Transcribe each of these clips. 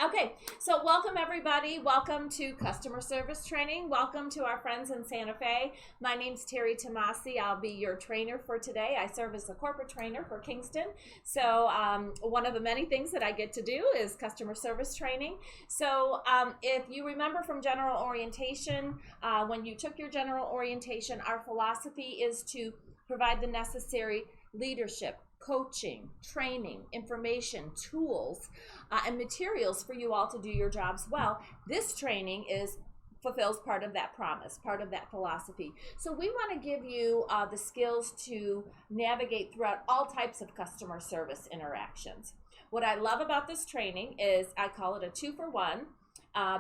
Okay, so welcome everybody. Welcome to customer service training. Welcome to our friends in Santa Fe. My name's Teri Tomasi. I'll be your trainer for today. I serve as a corporate trainer for Kingston. So one of the many things that I get to do is customer service training. So if you remember from general orientation, when you took your general orientation, our philosophy is to provide the necessary leadership, coaching, training, information, tools, and materials for you all to do your jobs well. This training fulfills part of that promise, part of that philosophy. So we want to give you the skills to navigate throughout all types of customer service interactions. What I love about this training is I call it a 2-for-1.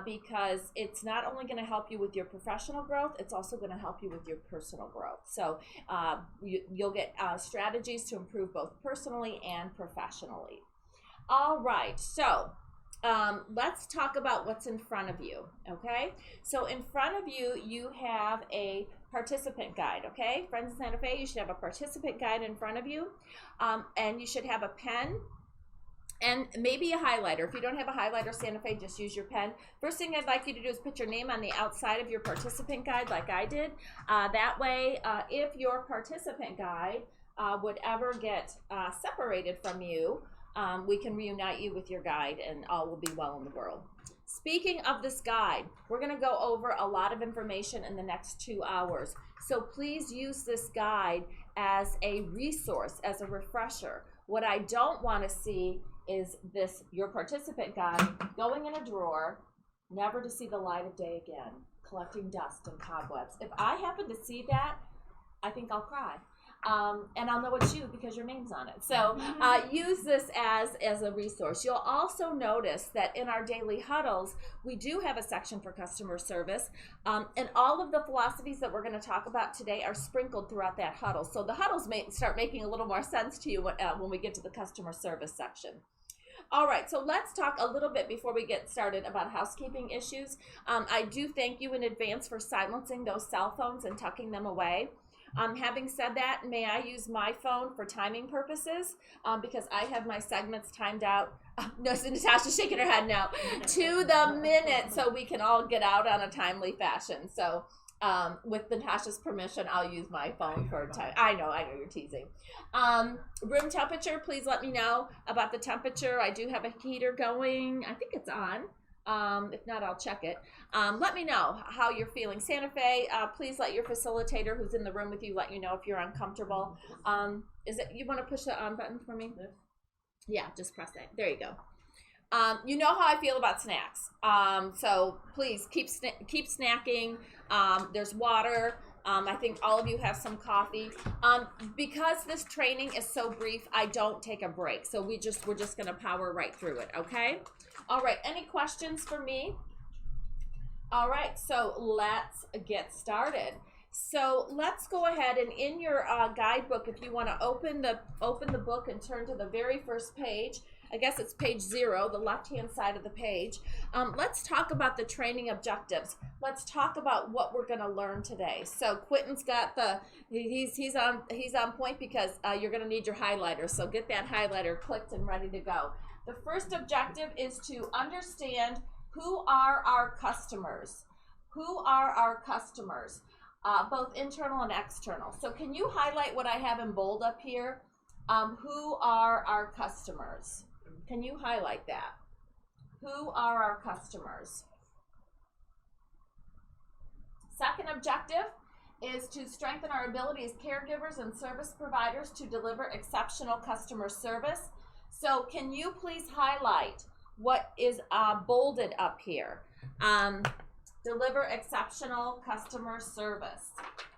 Because it's not only going to help you with your professional growth, it's also going to help you with your personal growth. So you'll get strategies to improve both personally and professionally. All right, so let's talk about what's in front of you, okay? So in front of you, you have a participant guide, okay? Friends in Santa Fe, you should have a participant guide in front of you, and you should have a pen, and maybe a highlighter. If you don't have a highlighter, Santa Fe, just use your pen. First thing I'd like you to do is put your name on the outside of your participant guide like I did. That way, if your participant guide would ever get separated from you, we can reunite you with your guide and all will be well in the world. Speaking of this guide, we're going to go over a lot of information in the next 2 hours. So please use this guide as a resource, as a refresher. What I don't want to see is your participant guide going in a drawer, never to see the light of day again, collecting dust and cobwebs. If I happen to see that, I think I'll cry. And I'll know it's you because your name's on it. So use this as a resource. You'll also notice that in our daily huddles, we do have a section for customer service. And all of the philosophies that we're going to talk about today are sprinkled throughout that huddle. So the huddles may start making a little more sense to you when we get to the customer service section. All right, so let's talk a little bit before we get started about housekeeping issues. I do thank you in advance for silencing those cell phones and tucking them away. Having said that, may I use my phone for timing purposes because I have my segments timed out. No, so Natasha's shaking her head now. To the minute, so we can all get out on a timely fashion. So with Natasha's permission, I'll use my phone for time. I know you're teasing. Room temperature, please let me know about the temperature. I do have a heater going. I think it's on. If not, I'll check it. Let me know how you're feeling. Santa Fe, please let your facilitator who's in the room with you let you know if you're uncomfortable. You want to push the on button for me? Yeah, just press that. There you go. You know how I feel about snacks. So please keep snacking. There's water. I think all of you have some coffee. Because this training is so brief, I don't take a break. So we're just going to power right through it, okay? All right, any questions for me? All right, so let's get started. So let's go ahead and in your guidebook, if you want to open the book and turn to the very first page, I guess it's page 0, the left-hand side of the page. Let's talk about the training objectives. Let's talk about what we're going to learn today. So Quentin's got he's on point because you're going to need your highlighter. So get that highlighter clicked and ready to go. The first objective is to understand who are our customers. Who are our customers, both internal and external. So can you highlight what I have in bold up here? Who are our customers? Can you highlight that? Who are our customers? Second objective is to strengthen our ability as caregivers and service providers to deliver exceptional customer service. So can you please highlight what is bolded up here? Deliver exceptional customer service.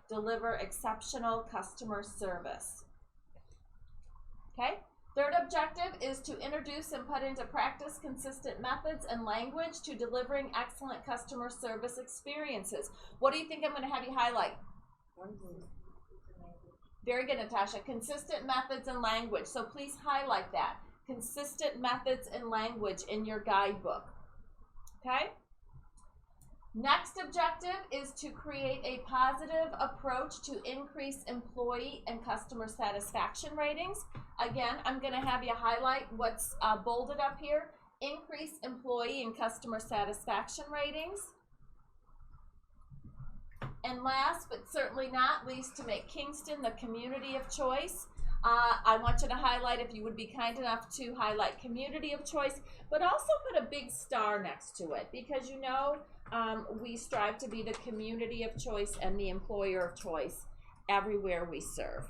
Deliver exceptional customer service. Okay. Third objective is to introduce and put into practice consistent methods and language to delivering excellent customer service experiences. What do you think I'm going to have you highlight? Very good, Natasha. Consistent methods and language. So please highlight that. Consistent methods and language in your guidebook. Okay? Next objective is to create a positive approach to increase employee and customer satisfaction ratings. Again, I'm going to have you highlight what's bolded up here. increase employee and customer satisfaction ratings. And last but certainly not least, to make Kingston the community of choice. I want you to highlight, if you would be kind enough to highlight community of choice, but also put a big star next to it, because you know we strive to be the community of choice and the employer of choice everywhere we serve.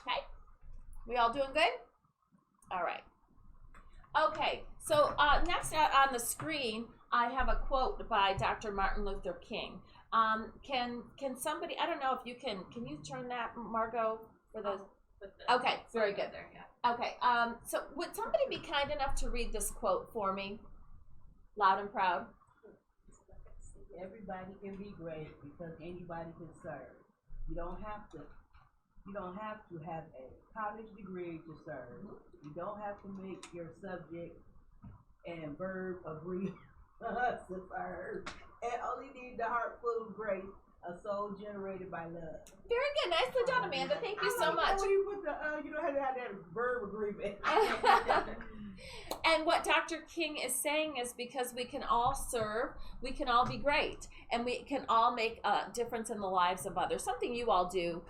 Okay, we all doing good? All right. Okay, so next on the screen, I have a quote by Dr. Martin Luther King. Can somebody, I don't know if you can you turn that, Margot, for those? Okay, very good. Okay, so would somebody be kind enough to read this quote for me, loud and proud? Everybody can be great because anybody can serve. You don't have to have a college degree to serve. You don't have to make your subject and verb agree to serve. And only need the heart full of grace, a soul generated by love. Very good. Nicely done, Amanda. Thank you so much. You put the, you don't have to have that verb agreement. And what Dr. King is saying is, because we can all serve, we can all be great, and we can all make a difference in the lives of others, something you all do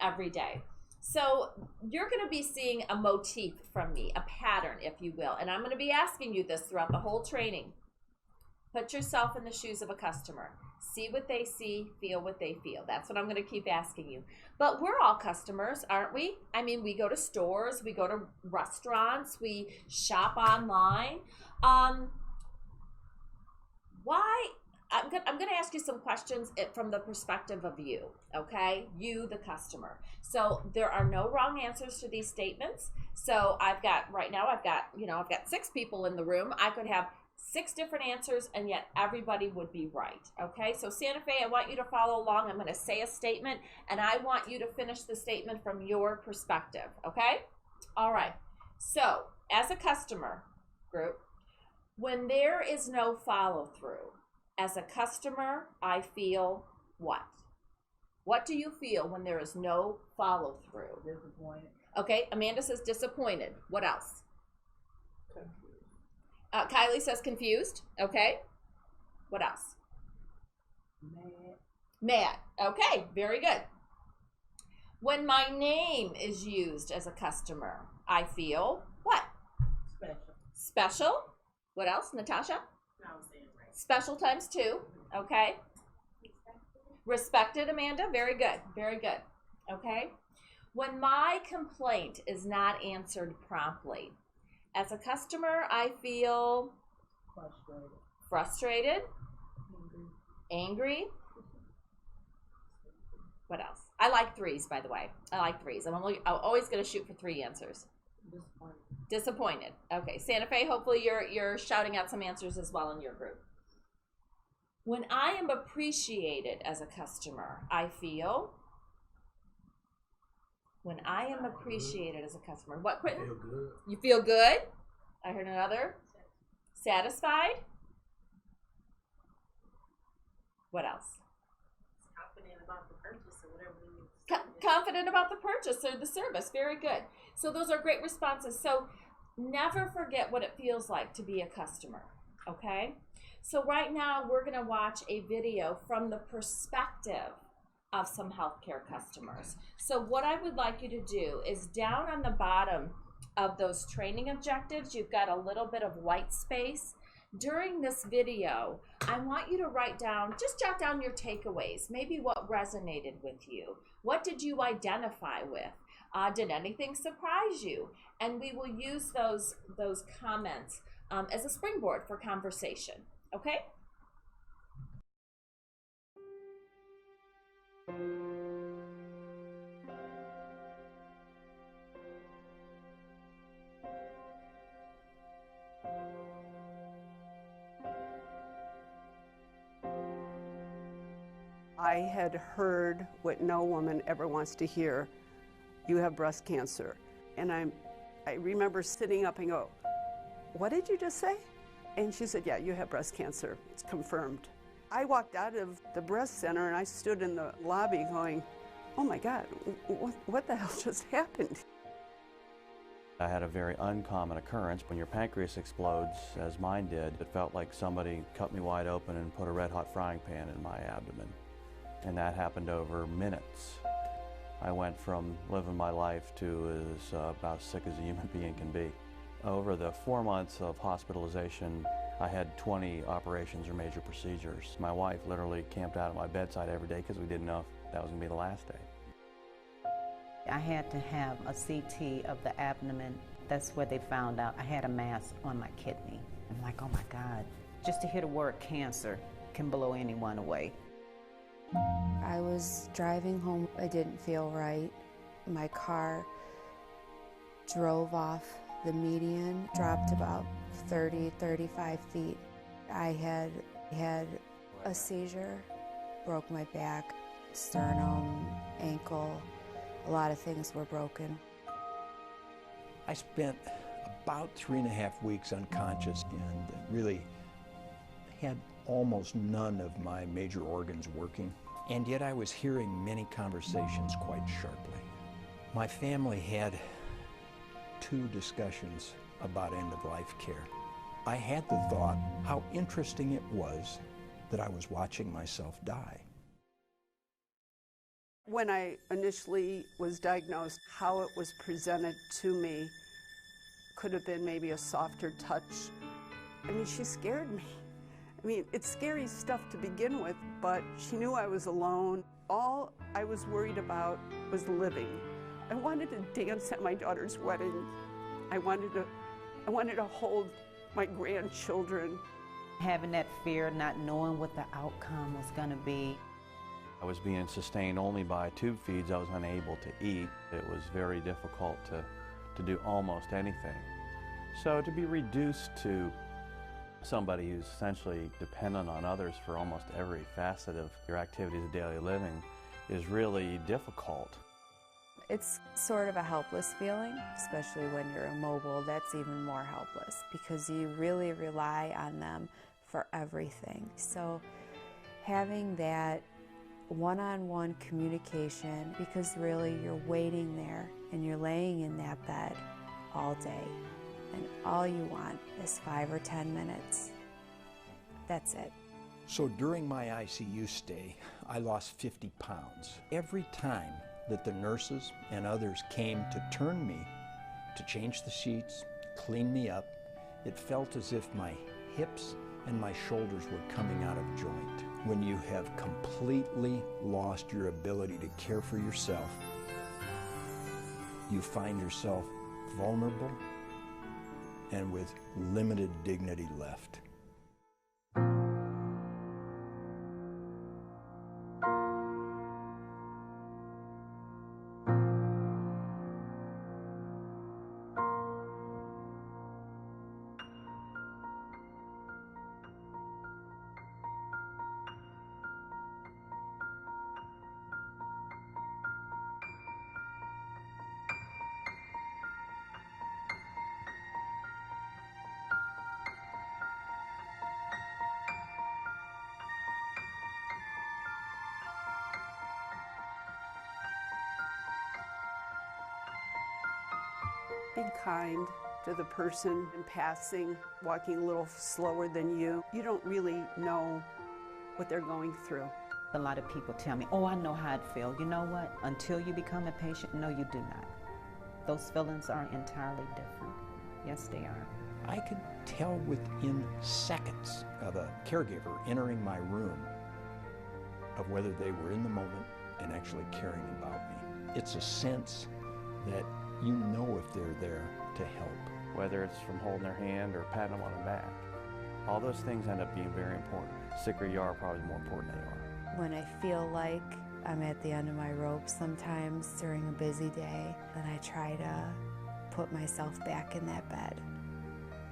every day. So you're going to be seeing a motif from me, a pattern, if you will, and I'm going to be asking you this throughout the whole training. Put yourself in the shoes of a customer. See what they see, feel what they feel. That's what I'm going to keep asking you. But we're all customers, aren't we? I mean, we go to stores, we go to restaurants, we shop online. Why? I'm going to ask you some questions from the perspective of you, okay? You, the customer. So there are no wrong answers to these statements. So I've got 6 people in the room. I could have 6 different answers, and yet everybody would be right, okay? So Santa Fe, I want you to follow along. I'm going to say a statement, and I want you to finish the statement from your perspective, okay? All right. So as a customer group, when there is no follow-through, as a customer, I feel what? What do you feel when there is no follow-through? Disappointed. Okay, Amanda says disappointed. What else? Kylie says confused. Okay. What else? Mad. Okay, very good. When my name is used as a customer, I feel what? Special. What else, Natasha? No, I'm saying right. Special times 2. Okay. Respected, Amanda. Very good. Very good. Okay. When my complaint is not answered promptly, as a customer, I feel frustrated, angry. What else? I like 3s, by the way. I like 3s. I'm always going to shoot for 3 answers. Disappointed. Okay, Santa Fe, hopefully you're shouting out some answers as well in your group. When I am appreciated as a customer, I feel. When I am appreciated as a customer. What, Quentin? Feel good. You feel good? I heard another. Satisfied? What else? Confident about the purchase or whatever it is. Confident about the purchase or the service. Very good. So those are great responses. So never forget what it feels like to be a customer, okay? So right now we're going to watch a video from the perspective of some healthcare customers. So what I would like you to do is, down on the bottom of those training objectives, you've got a little bit of white space. During this video, I want you to just jot down your takeaways, maybe what resonated with you. What did you identify with? Did anything surprise you? And we will use those comments as a springboard for conversation, okay? I had heard what no woman ever wants to hear: you have breast cancer. And I remember sitting up and go, what did you just say? And she said, yeah, you have breast cancer. It's confirmed. I walked out of the breast center and I stood in the lobby going, oh my God, what the hell just happened? I had a very uncommon occurrence. When your pancreas explodes, as mine did, it felt like somebody cut me wide open and put a red-hot frying pan in my abdomen. And that happened over minutes. I went from living my life to about as sick as a human being can be. Over the 4 months of hospitalization, I had 20 operations or major procedures. My wife literally camped out at my bedside every day because we didn't know if that was going to be the last day. I had to have a CT of the abdomen. That's where they found out I had a mass on my kidney. I'm like, oh my God. Just to hear the word cancer can blow anyone away. I was driving home. I didn't feel right. My car drove off the median, dropped about 30, 35 feet. I had a seizure, broke my back, sternum, ankle. A lot of things were broken. I spent about 3.5 weeks unconscious and really had almost none of my major organs working. And yet I was hearing many conversations quite sharply. My family had 2 discussions about end-of-life care. I had the thought how interesting it was that I was watching myself die. When I initially was diagnosed, how it was presented to me could have been maybe a softer touch. I mean, she scared me. I mean, it's scary stuff to begin with, but she knew I was alone. All I was worried about was living. I wanted to dance at my daughter's wedding. I wanted to hold my grandchildren. Having that fear, not knowing what the outcome was going to be. I was being sustained only by tube feeds. I was unable to eat. It was very difficult to do almost anything. So to be reduced to somebody who's essentially dependent on others for almost every facet of your activities of daily living is really difficult. It's sort of a helpless feeling, especially when you're immobile. That's even more helpless because you really rely on them for everything. So having that one-on-one communication, because really you're waiting there and you're laying in that bed all day and all you want is 5 or 10 minutes. That's it. So during my ICU stay, I lost 50 pounds. Every time that the nurses and others came to turn me, to change the sheets, clean me up, it felt as if my hips and my shoulders were coming out of joint. When you have completely lost your ability to care for yourself, you find yourself vulnerable and with limited dignity left. Be kind to the person in passing, walking a little slower than you. You don't really know what they're going through. A lot of people tell me, oh, I know how it feels. You know what? Until you become a patient, no, you do not. Those feelings are entirely different. Yes, they are. I could tell within seconds of a caregiver entering my room of whether they were in the moment and actually caring about me. It's a sense that you know if they're there to help. Whether it's from holding their hand or patting them on the back. All those things end up being very important. Sicker you are, probably the more important they are. When I feel like I'm at the end of my rope sometimes during a busy day, then I try to put myself back in that bed.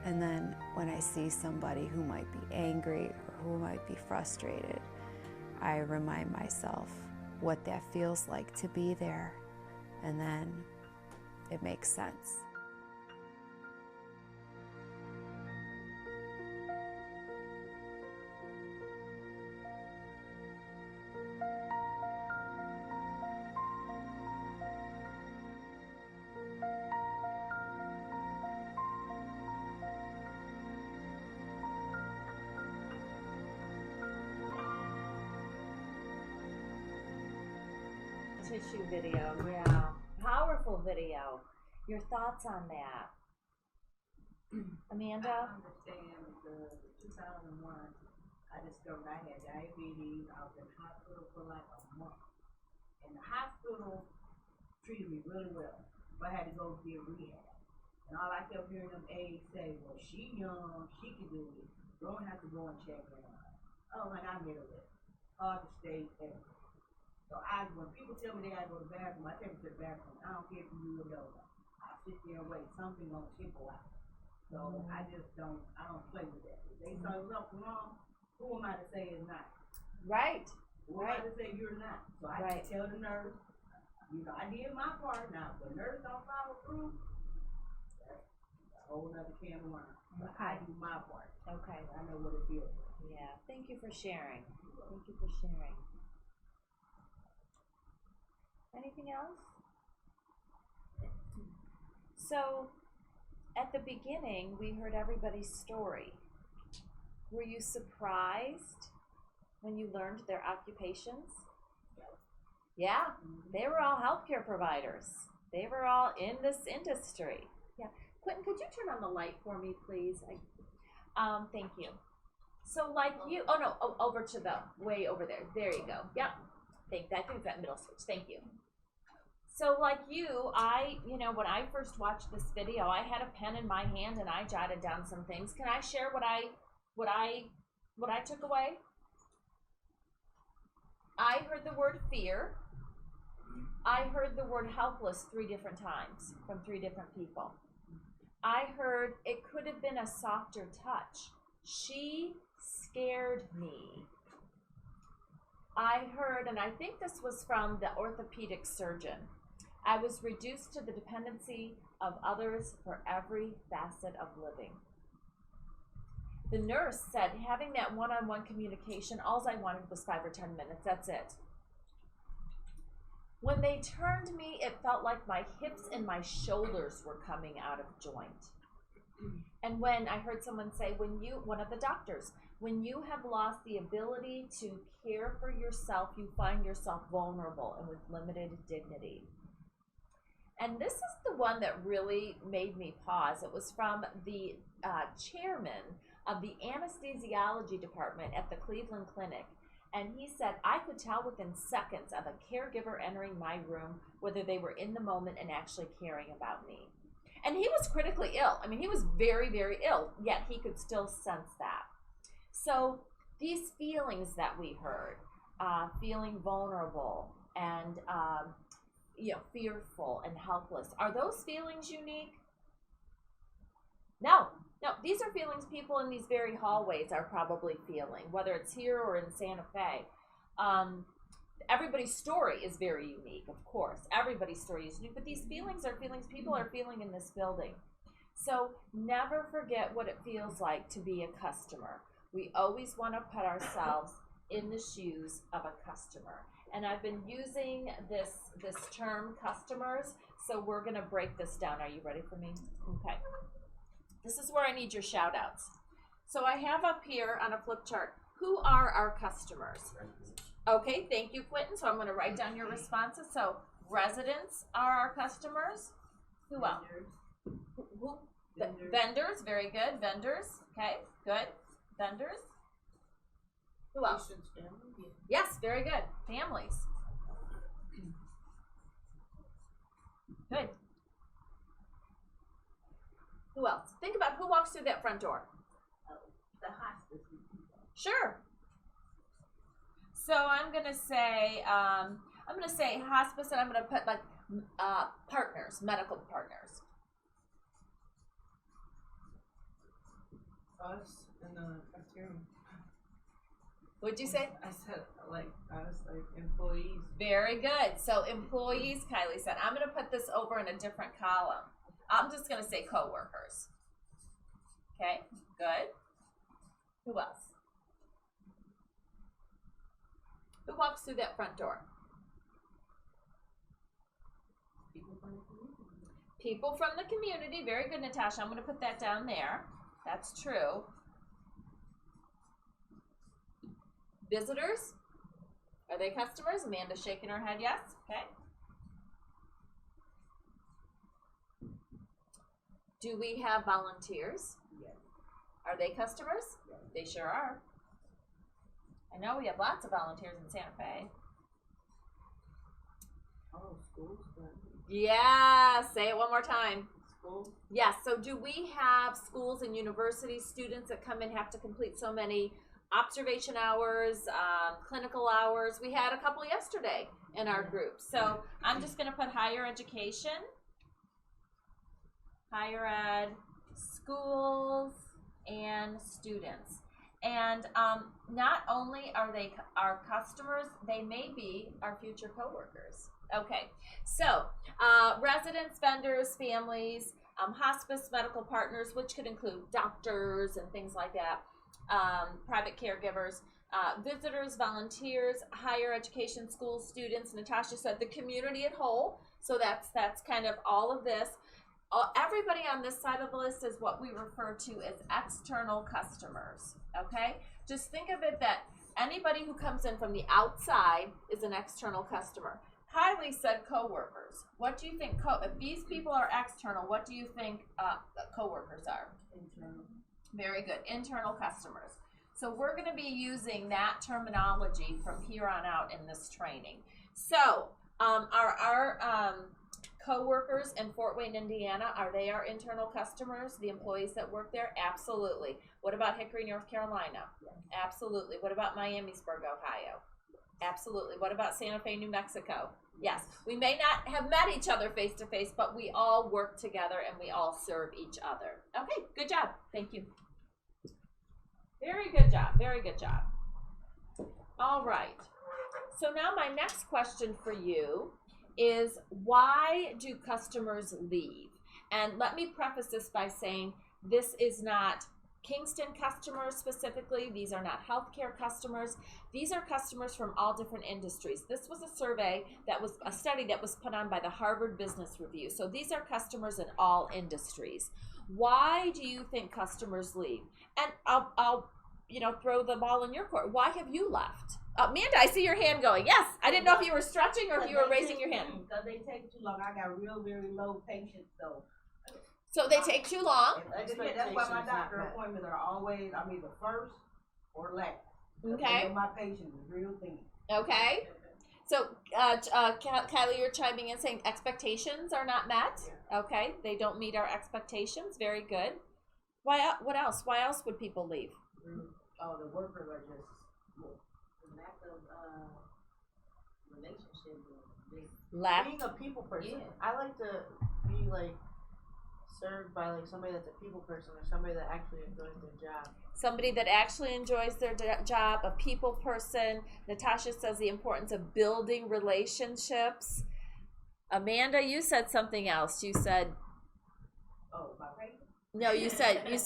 And then when I see somebody who might be angry or who might be frustrated, I remind myself what that feels like to be there. And then it makes sense. tissue video. Yeah. Powerful video. Your thoughts on that? Amanda? I understand the 2001, I discovered I had diabetes. I was in the hospital for like a month. And the hospital treated me really well. But I had to go get rehab. And all I kept hearing them aides say, well, she young, she can do it. You don't have to go and check her out. Oh, like I made a list. Hard to stay there. So when people tell me they gotta go to the bathroom, I take them to the bathroom. I don't care if you or no. I sit there and wait. Something gonna tickle out. So I don't play with that. If they say something wrong, who am I to say it's not? Right. Who am I to say you're not? So I just tell the nurse, I did my part. Now, if the nurse don't follow through, that's a whole nother can of worms. But I do my part. Okay. I know what it feels like. Yeah. Thank you for sharing. Thank you for sharing. Anything else? So, at the beginning, we heard everybody's story. Were you surprised when you learned their occupations? Yeah, they were all healthcare providers. They were all in this industry. Yeah. Quentin, could you turn on the light for me, please? Thank you. So like you, over to the, way over there. There you go. Yep. I think it's that middle switch. Thank you. So like you, when I first watched this video, I had a pen in my hand and I jotted down some things. Can I share what I took away? I heard the word fear. I heard the word helpless 3 different times from 3 different people. I heard it could have been a softer touch. She scared me. I heard, and I think this was from the orthopedic surgeon, I was reduced to the dependency of others for every facet of living. The nurse said having that one-on-one communication, all I wanted was 5 or 10 minutes, that's it. When they turned me, it felt like my hips and my shoulders were coming out of joint. And when I heard someone say, one of the doctors, when you have lost the ability to care for yourself, you find yourself vulnerable and with limited dignity. And this is the one that really made me pause. It was from the chairman of the anesthesiology department at the Cleveland Clinic. And he said, I could tell within seconds of a caregiver entering my room whether they were in the moment and actually caring about me. And he was critically ill. I mean, he was very, very ill, yet he could still sense that. So these feelings that we heard, feeling vulnerable and fearful and helpless, are those feelings unique? No, these are feelings people in these very hallways are probably feeling, whether it's here or in Santa Fe. Everybody's story is very unique, of course. Everybody's story is unique, but these feelings are feelings people are feeling in this building. So never forget what it feels like to be a customer. We always want to put ourselves in the shoes of a customer. And I've been using this term, customers, so we're going to break this down. Are you ready for me? Okay. This is where I need your shout outs. So I have up here on a flip chart, who are our customers? Okay, thank you, Quentin. So I'm going to write down your responses. So residents are our customers. Who else? Who? Vendors. Vendors, very good. Vendors, okay, good. Vendors. Who else? Patients, family. Yes, very good. Families. Good. Who else? Think about who walks through that front door. The hospice people. Sure. So I'm gonna say hospice, and I'm gonna put like partners, medical partners. Us and the bacterium. What'd you say? I said like us, like employees. Very good. So employees, Kylie said. I'm gonna put this over in a different column. I'm just gonna say coworkers. Okay, good. Who else? Who walks through that front door? People from the community. People from the community. Very good, Natasha. I'm going to put that down there. That's true. Visitors? Are they customers? Amanda's shaking her head yes. Okay. Do we have volunteers? Yes. Are they customers? Yes. They sure are. I know we have lots of volunteers in Santa Fe. Oh, schools. Yeah, say it one more time. Schools. Yes, so do we have schools and university students that come in have to complete so many observation hours, clinical hours? We had a couple yesterday in our group. So I'm just going to put higher education, higher ed, schools, and students. And not only are they our customers, they may be our future coworkers. Okay, so residents, vendors, families, hospice medical partners, which could include doctors and things like that, private caregivers, visitors, volunteers, higher education, schools, students. Natasha said the community at whole. So that's kind of all of this. Everybody on this side of the list is what we refer to as external customers. Okay, just think of it that anybody who comes in from the outside is an external customer. Kylie said coworkers. What do you think? If these people are external, what do you think coworkers are? Internal. Very good. Internal customers. So we're going to be using that terminology from here on out in this training. So our co-workers in Fort Wayne, Indiana, are they our internal customers, the employees that work there? Absolutely. What about Hickory, North Carolina? Yes. Absolutely. What about Miamisburg, Ohio? Absolutely. What about Santa Fe, New Mexico? Yes. We may not have met each other face to face, but we all work together and we all serve each other. Okay, good job. Thank you. Very good job. Very good job. All right. So now my next question for you is, why do customers leave? And let me preface this by saying this is not Kingston customers specifically. These are not healthcare customers. These are customers from all different industries. This was a survey that was a study that was put on by the Harvard Business Review. So these are customers in all industries. Why do you think customers leave? And I'll throw the ball in your court. Why have you left? Amanda, I see your hand going. Yes, I didn't know if you were stretching or if you were raising your hand. Because they take too long. I got real, very low patience, though. So they take too long. Yeah, that's why my doctor appointments are always, I'm either first or last. Okay. My patience is real thin. Okay. So, Kylie, you're chiming in saying expectations are not met. Yeah. Okay. They don't meet our expectations. Very good. Why? What else? Why else would people leave? Oh, the workers are just The lack of relationship. Being a people person. Yeah. I like to be served by somebody that's a people person or somebody that actually enjoys their job. Somebody that actually enjoys their job, a people person. Natasha says the importance of building relationships. Amanda, you said something else. You said, oh, my patience. No, you said, when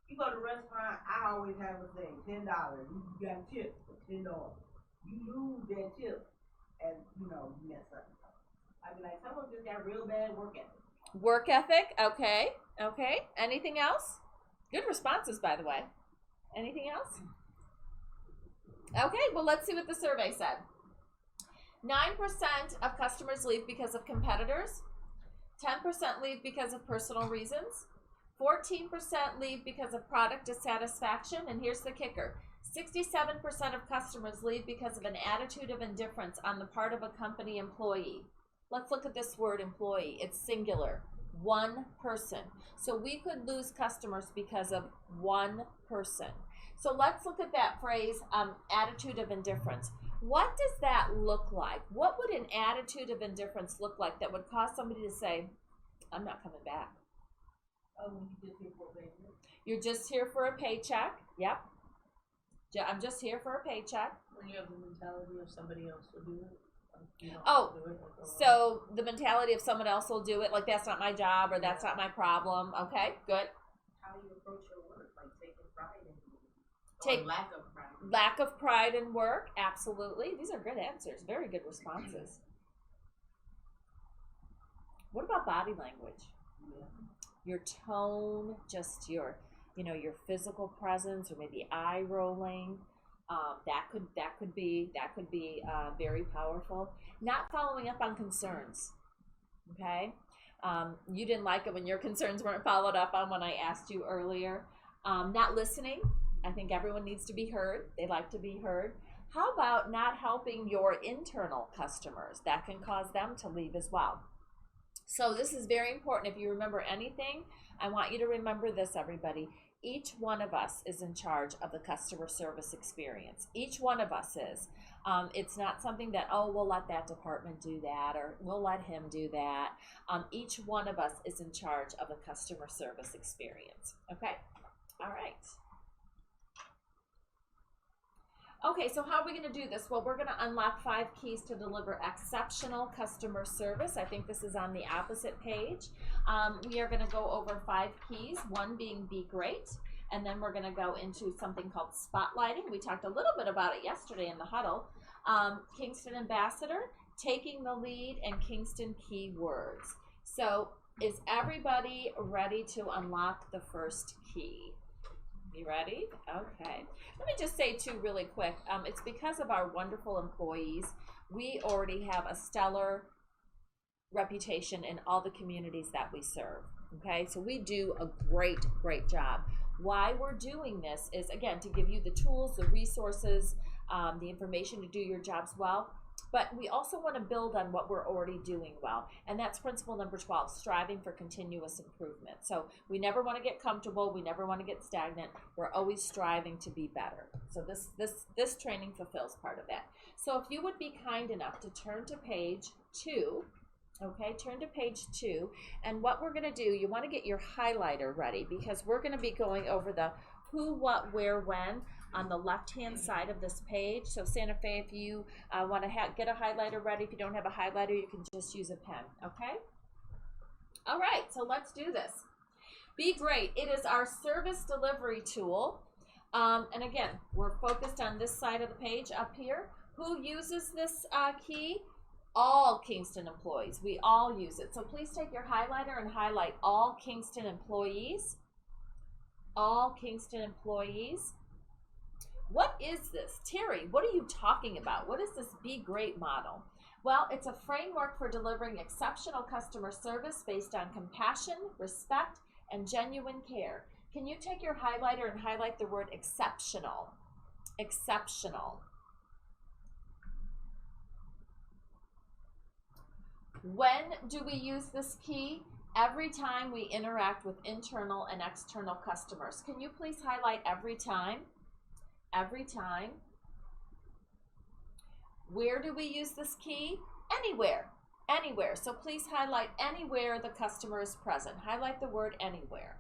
you go to a restaurant, I always have a thing, $10. You got a tip for $10. You lose that tip, and you mess up. I be like, someone just got real bad work ethic. Work ethic, okay. Anything else? Good responses, by the way. Anything else? Okay, well, let's see what the survey said. 9% of customers leave because of competitors. 10% leave because of personal reasons. 14% leave because of product dissatisfaction. And here's the kicker. 67% of customers leave because of an attitude of indifference on the part of a company employee. Let's look at this word employee. It's singular. One person. So we could lose customers because of one person. So let's look at that phrase, attitude of indifference. What does that look like? What would an attitude of indifference look like that would cause somebody to say, I'm not coming back? You're just here for a paycheck. Yep. I'm just here for a paycheck. When you have the mentality of somebody else will do it. So the mentality of someone else will do it, like that's not my job or that's not my problem. Okay, good. How do you approach your work? Taking pride in it. Lack of pride. Lack of pride in work, absolutely. These are good answers. Very good responses. What about body language? Yeah. Your tone, just your physical presence, or maybe eye rolling. That could be very powerful. Not following up on concerns. Okay? You didn't like it when your concerns weren't followed up on when I asked you earlier. Not listening. I think everyone needs to be heard. They like to be heard. How about not helping your internal customers? That can cause them to leave as well. So this is very important. If you remember anything, I want you to remember this, everybody. Each one of us is in charge of the customer service experience. Each one of us is. It's not something that, oh, we'll let that department do that, or we'll let him do that. Each one of us is in charge of the customer service experience. Okay? All right. Okay, so how are we going to do this? Well, we're going to unlock 5 keys to deliver exceptional customer service. I think this is on the opposite page. We are going to go over 5 keys, one being be great, and then we're going to go into something called spotlighting. We talked a little bit about it yesterday in the huddle. Kingston Ambassador, taking the lead, and Kingston keywords. So is everybody ready to unlock the first key? You ready? Okay. Let me just say too really quick, it's because of our wonderful employees. We already have a stellar reputation in all the communities that we serve. Okay, so we do a great job. Why we're doing this is, again, to give you the tools, the resources, the information to do your jobs well. But we also want to build on what we're already doing well. And that's principle number 12, striving for continuous improvement. So we never want to get comfortable. We never want to get stagnant. We're always striving to be better. So this training fulfills part of that. So if you would be kind enough to turn to page 2. Okay, turn to page 2. And what we're going to do, you want to get your highlighter ready, because we're going to be going over the who, what, where, when on the left-hand side of this page. So Santa Fe, if you want to get a highlighter ready, if you don't have a highlighter, you can just use a pen, okay? All right, so let's do this. Be great. It is our service delivery tool. And again, we're focused on this side of the page up here. Who uses this key? All Kingston employees. We all use it. So please take your highlighter and highlight all Kingston employees. All Kingston employees. What is this? Terry, what are you talking about? What is this Be Great model? Well, it's a framework for delivering exceptional customer service based on compassion, respect, and genuine care. Can you take your highlighter and highlight the word exceptional? Exceptional. When do we use this key? Every time we interact with internal and external customers. Can you please highlight every time? Every time. Where do we use this key? Anywhere. Anywhere. So please highlight anywhere the customer is present. Highlight the word anywhere.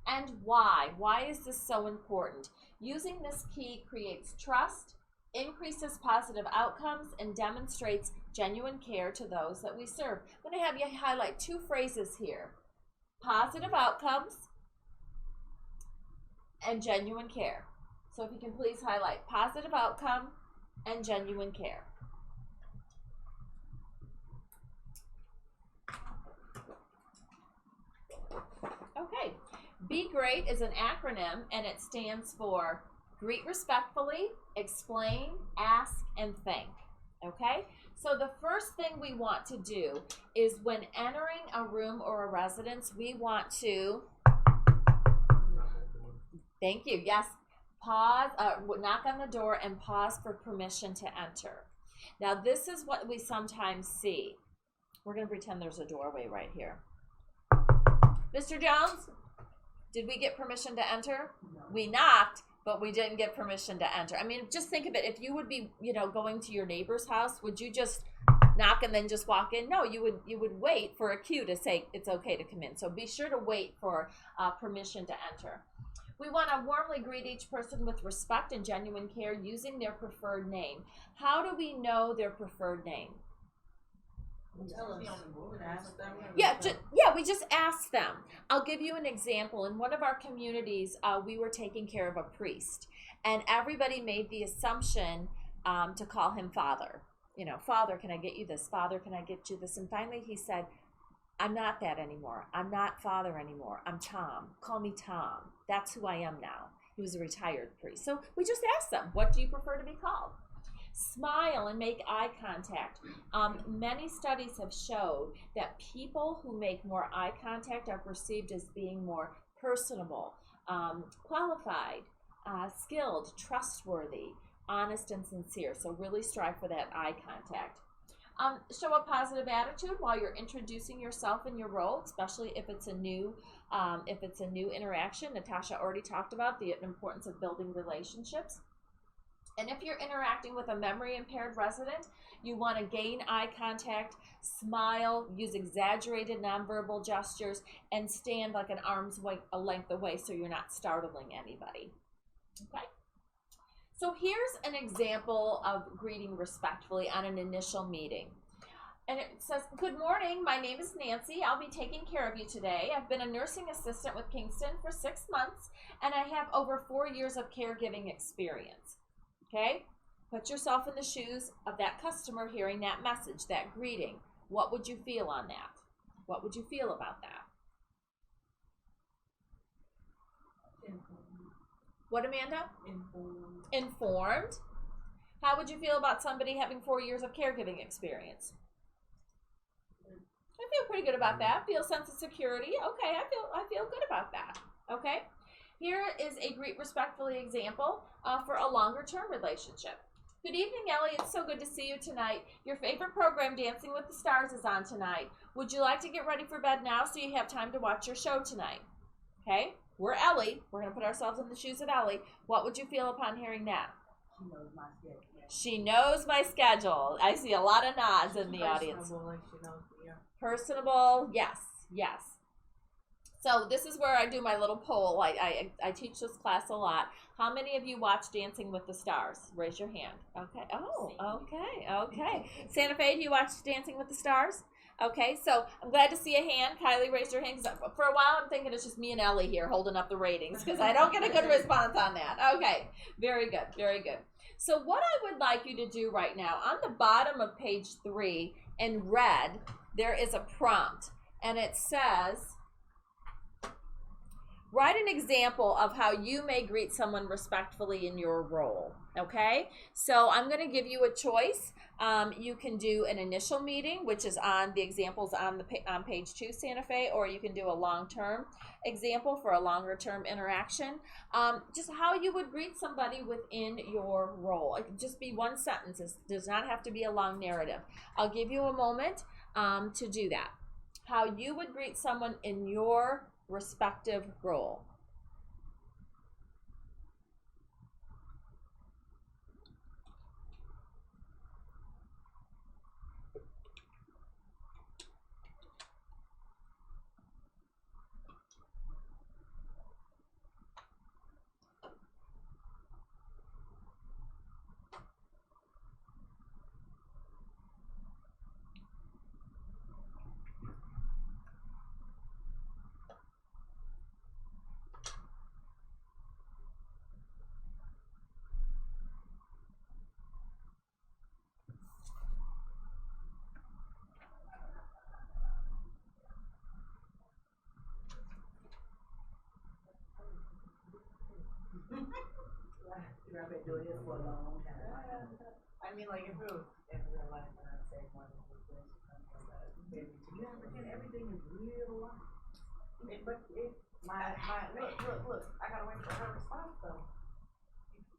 And why? Why is this so important? Using this key creates trust, increases positive outcomes, and demonstrates genuine care to those that we serve. I'm going to have you highlight 2 phrases here. Positive outcomes and genuine care. So if you can please highlight positive outcome and genuine care. Okay, Be Great is an acronym, and it stands for greet respectfully, explain, ask, and thank. Okay, so the first thing we want to do is when entering a room or a residence, we want to, thank you, yes, pause, knock on the door and pause for permission to enter. Now this is what we sometimes see. We're going to pretend there's a doorway right here. Mr. Jones, did we get permission to enter? No. We knocked, but we didn't get permission to enter. I mean, just think of it. If you would be, going to your neighbor's house, would you just knock and then just walk in? No, you would wait for a cue to say it's okay to come in. So be sure to wait for permission to enter. We want to warmly greet each person with respect and genuine care using their preferred name. How do we know their preferred name? We just ask them. I'll give you an example. In one of our communities, we were taking care of a priest, and everybody made the assumption to call him Father. Father, can I get you this? Father, can I get you this? And finally he said, I'm not that anymore. I'm not Father anymore. I'm Tom. Call me Tom. That's who I am now. He was a retired priest. So we just asked them, what do you prefer to be called? Smile and make eye contact. Many studies have showed that people who make more eye contact are perceived as being more personable, qualified, skilled, trustworthy, honest, and sincere. So really strive for that eye contact. Show a positive attitude while you're introducing yourself in your role, especially if it's a new interaction. Natasha already talked about the importance of building relationships. And if you're interacting with a memory impaired resident, you want to gain eye contact, smile, use exaggerated nonverbal gestures, and stand like an arm's length away so you're not startling anybody. Okay? So here's an example of greeting respectfully on an initial meeting. And it says, "Good morning, my name is Nancy. I'll be taking care of you today. I've been a nursing assistant with Kingston for 6 months, and I have over 4 years of caregiving experience." Okay? Put yourself in the shoes of that customer hearing that message, that greeting. What would you feel on that? What would you feel about that? What, Amanda? Informed. Informed. How would you feel about somebody having 4 years of caregiving experience? I feel pretty good about that. Feel a sense of security. Okay, I feel good about that. Okay. Here is a greet respectfully example for a longer term relationship. "Good evening, Ellie. It's so good to see you tonight. Your favorite program, Dancing with the Stars, is on tonight. Would you like to get ready for bed now so you have time to watch your show tonight?" Okay. We're Ellie. We're going to put ourselves in the shoes of Ellie. What would you feel upon hearing that? She knows my schedule. She knows my schedule. I see a lot of nods in the audience. Like she knows me, yeah. Personable, yes, yes. So this is where I do my little poll. I teach this class a lot. How many of you watch Dancing with the Stars? Raise your hand. Okay. Oh, okay. Santa Fe, do you watch Dancing with the Stars? Okay, so I'm glad to see a hand. Kylie raised her hand. For a while, I'm thinking it's just me and Ellie here holding up the ratings because I don't get a good response on that. Okay, very good, very good. So what I would like you to do right now, on the bottom of page 3 in red, there is a prompt, and it says, write an example of how you may greet someone respectfully in your role. Okay, so I'm going to give you a choice. You can do an initial meeting, which is on the examples on page 2, Santa Fe, or you can do a long-term example for a longer-term interaction. Just how you would greet somebody within your role. It can just be one sentence. It does not have to be a long narrative. I'll give you a moment to do that. How you would greet someone in your respective role. I've been doing this for a long time. I mean, like, if it was in real life, and I'd say one of the things, You have to get everything in real life. but look, I gotta wait for her response, though.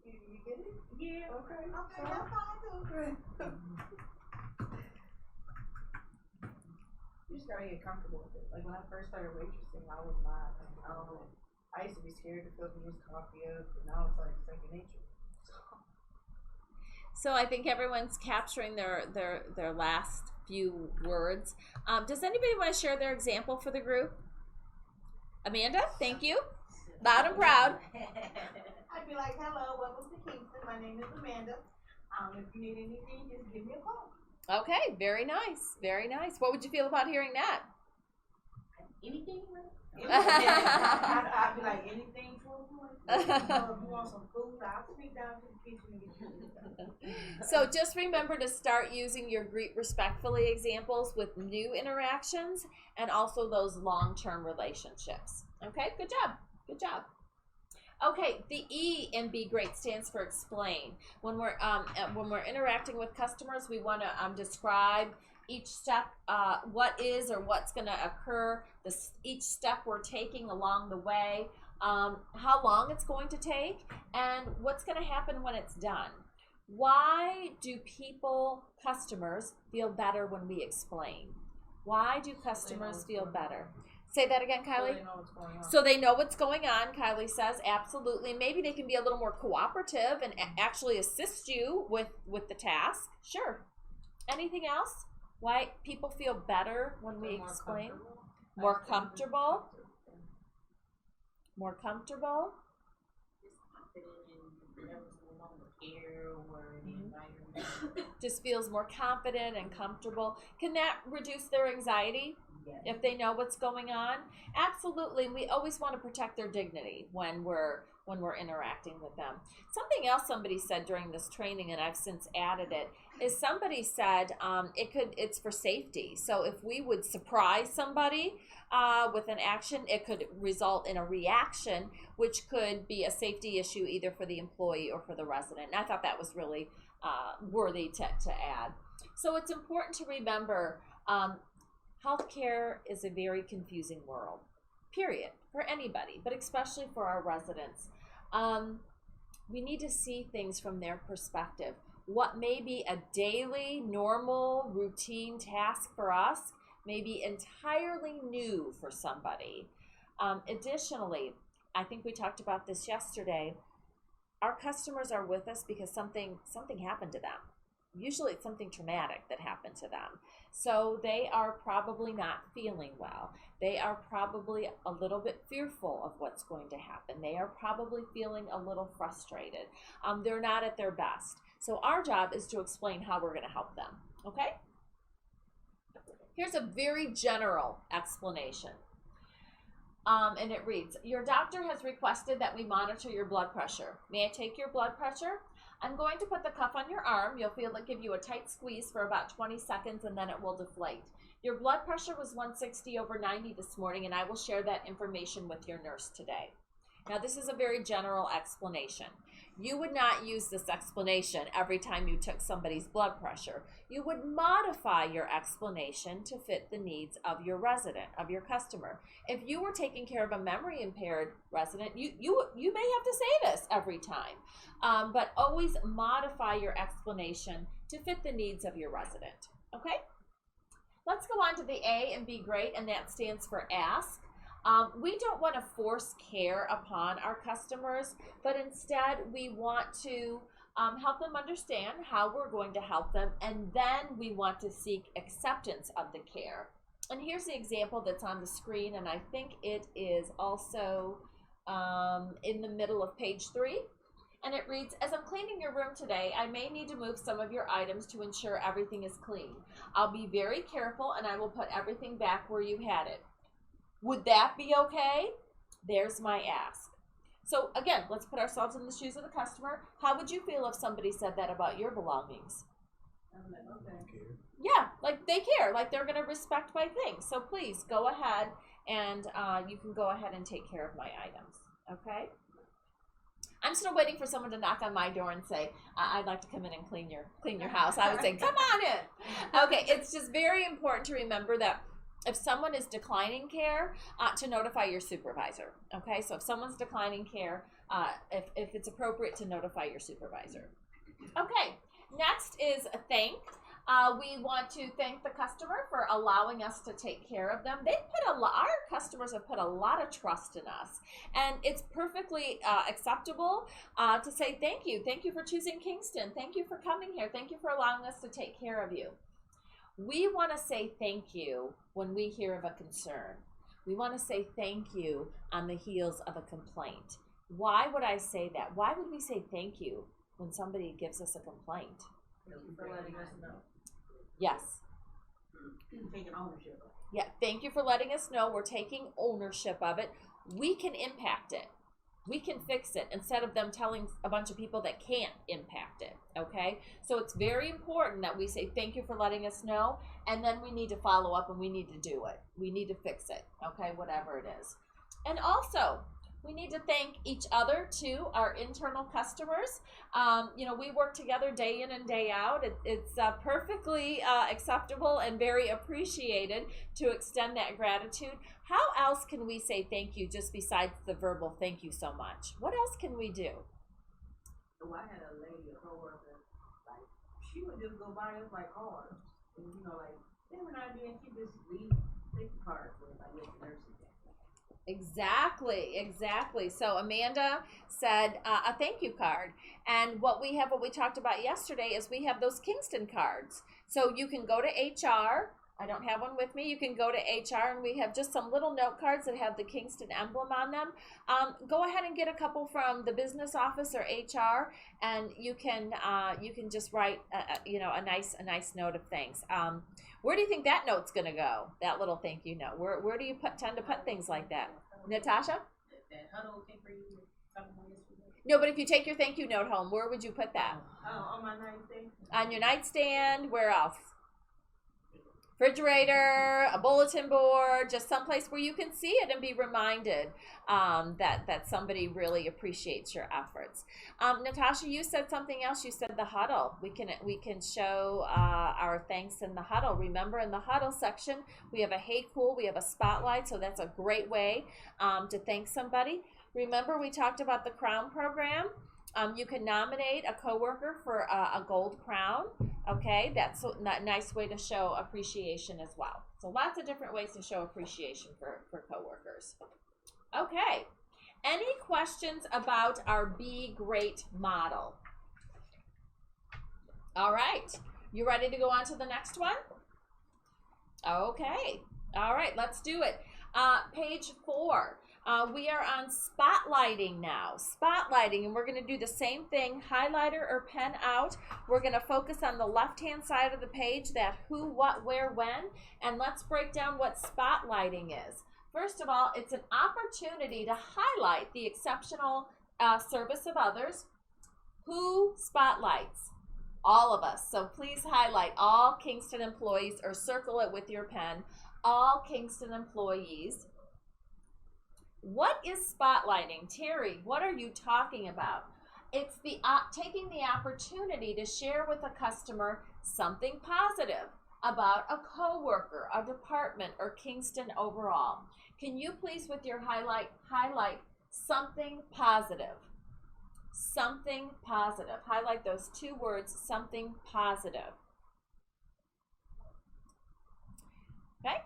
You get it? Yeah. Okay, So- that's fine, too. You just gotta get comfortable with it. Like, when I first started waitressing, I was not, I used to be scared to fill people's coffee up, and now it's like second nature. So I think everyone's capturing their last few words. Does anybody want to share their example for the group? Amanda, thank you. Loud and proud. I'd be like, hello, welcome to Kingston. My name is Amanda. If you need anything, just give me a call. Okay, very nice, very nice. What would you feel about hearing that? Anything, I'd be like, anything for a point. If you want some food, I'll sneak down to the kitchen and get you. So just remember to start using your greet respectfully examples with new interactions and also those long-term relationships. Okay, good job. Good job. Okay, the E in Be Great stands for explain. When we're interacting with customers, we want to describe each step, what is or what's going to occur, each step we're taking along the way, how long it's going to take, and what's going to happen when it's done. Why do customers feel better when we explain? Why do customers feel better? Say that again, Kylie. So they know what's going on, Kylie says. Absolutely. Maybe they can be a little more cooperative and actually assist you with the task. Sure. Anything else? Why people feel better when we explain? More comfortable. More comfortable. Just feels more confident and comfortable. Can that reduce their anxiety? Yes. If they know what's going on? Absolutely. We always want to protect their dignity when we're interacting with them. Something else somebody said during this training, and I've since added it, is somebody said it's for safety. So if we would surprise somebody with an action, it could result in a reaction, which could be a safety issue either for the employee or for the resident. And I thought that was really worthy to add. So it's important to remember healthcare is a very confusing world, period, for anybody, but especially for our residents. We need to see things from their perspective. What may be a daily, normal, routine task for us may be entirely new for somebody. Additionally, I think we talked about this yesterday, our customers are with us because something happened to them. Usually it's something traumatic that happened to them. So they are probably not feeling well. They are probably a little bit fearful of what's going to happen. They are probably feeling a little frustrated. They're not at their best. So our job is to explain how we're going to help them. Okay? Here's a very general explanation. And it reads, your doctor has requested that we monitor your blood pressure. May I take your blood pressure? I'm going to put the cuff on your arm. You'll feel it give you a tight squeeze for about 20 seconds and then it will deflate. Your blood pressure was 160/90 this morning, and I will share that information with your nurse today. Now, this is a very general explanation. You would not use this explanation every time you took somebody's blood pressure. You would modify your explanation to fit the needs of your resident, of your customer. If you were taking care of a memory impaired resident, you may have to say this every time, but always modify your explanation to fit the needs of your resident. Okay? Let's go on to the A and Be Great, and that stands for ask. We don't want to force care upon our customers, but instead we want to help them understand how we're going to help them, and then we want to seek acceptance of the care. And here's the example that's on the screen, and I think it is also in the middle of page 3. And it reads, as I'm cleaning your room today, I may need to move some of your items to ensure everything is clean. I'll be very careful, and I will put everything back where you had it. Would that be okay? There's my ask. So again, let's put ourselves in the shoes of the customer. How would you feel if somebody said that about your belongings? Yeah, like they care, like they're going to respect my things. So please go ahead and you can go ahead and take care of my items. Okay? I'm still waiting for someone to knock on my door and say, I'd like to come in and clean your house. I would say, come on in. Okay, it's just very important to remember that if someone is declining care, to notify your supervisor. Okay, so if someone's declining care, if it's appropriate to notify your supervisor. Okay, next is a thank. We want to thank the customer for allowing us to take care of them. Our customers have put a lot of trust in us, and it's perfectly acceptable to say thank you. Thank you for choosing Kingston. Thank you for coming here. Thank you for allowing us to take care of you. We want to say thank you when we hear of a concern. We want to say thank you on the heels of a complaint. Why would I say that? Why would we say thank you when somebody gives us a complaint? Thank you for letting us know. Yes. Taking ownership of it. Yeah, thank you for letting us know. We're taking ownership of it. We can impact it. We can fix it instead of them telling a bunch of people that can't impact it, okay? So it's very important that we say thank you for letting us know, and then we need to follow up and we need to do it. We need to fix it, okay, whatever it is. And also, We need to thank each other too, our internal customers. We work together day in and day out. It's perfectly acceptable and very appreciated to extend that gratitude. How else can we say thank you just besides the verbal thank you so much? What else can we do? So I had a lady, a coworker, like she would just go buy us like cards, and like every now and then she just take the card for it, like with the nursing. Exactly. So Amanda said a thank you card. And what we talked about yesterday is we have those Kingston cards. So you can go to HR. I don't have one with me. You can go to HR, and we have just some little note cards that have the Kingston emblem on them. Go ahead and get a couple from the business office or HR, and you can just write a nice note of thanks. Where do you think that note's going to go? That little thank you note. Where do you tend to put things like that? Natasha? That huddle came for you something yesterday. No, but if you take your thank you note home, where would you put that? On my nightstand. On your nightstand. Where else? Refrigerator, a bulletin board, just someplace where you can see it and be reminded that somebody really appreciates your efforts. Natasha, you said something else. You said the huddle. We can show our thanks in the huddle. Remember, in the huddle section, we have a hey cool, we have a spotlight, so that's a great way to thank somebody. Remember, we talked about the crown program. You can nominate a coworker for a gold crown. Okay, that's a nice way to show appreciation as well. So lots of different ways to show appreciation for coworkers. Okay, any questions about our Be Great model? All right, you ready to go on to the next one? Okay, all right, let's do it. Page 4. We are on spotlighting now. Spotlighting, and we're going to do the same thing, highlighter or pen out. We're going to focus on the left-hand side of the page, that who, what, where, when, and let's break down what spotlighting is. First of all, it's an opportunity to highlight the exceptional service of others. Who spotlights? All of us. So please highlight all Kingston employees, or circle it with your pen, all Kingston employees. What is spotlighting? Terry, what are you talking about? It's the taking the opportunity to share with a customer something positive about a coworker, a department, or Kingston overall. Can you please, with your highlight something positive? Something positive. Highlight those two words, something positive. Okay?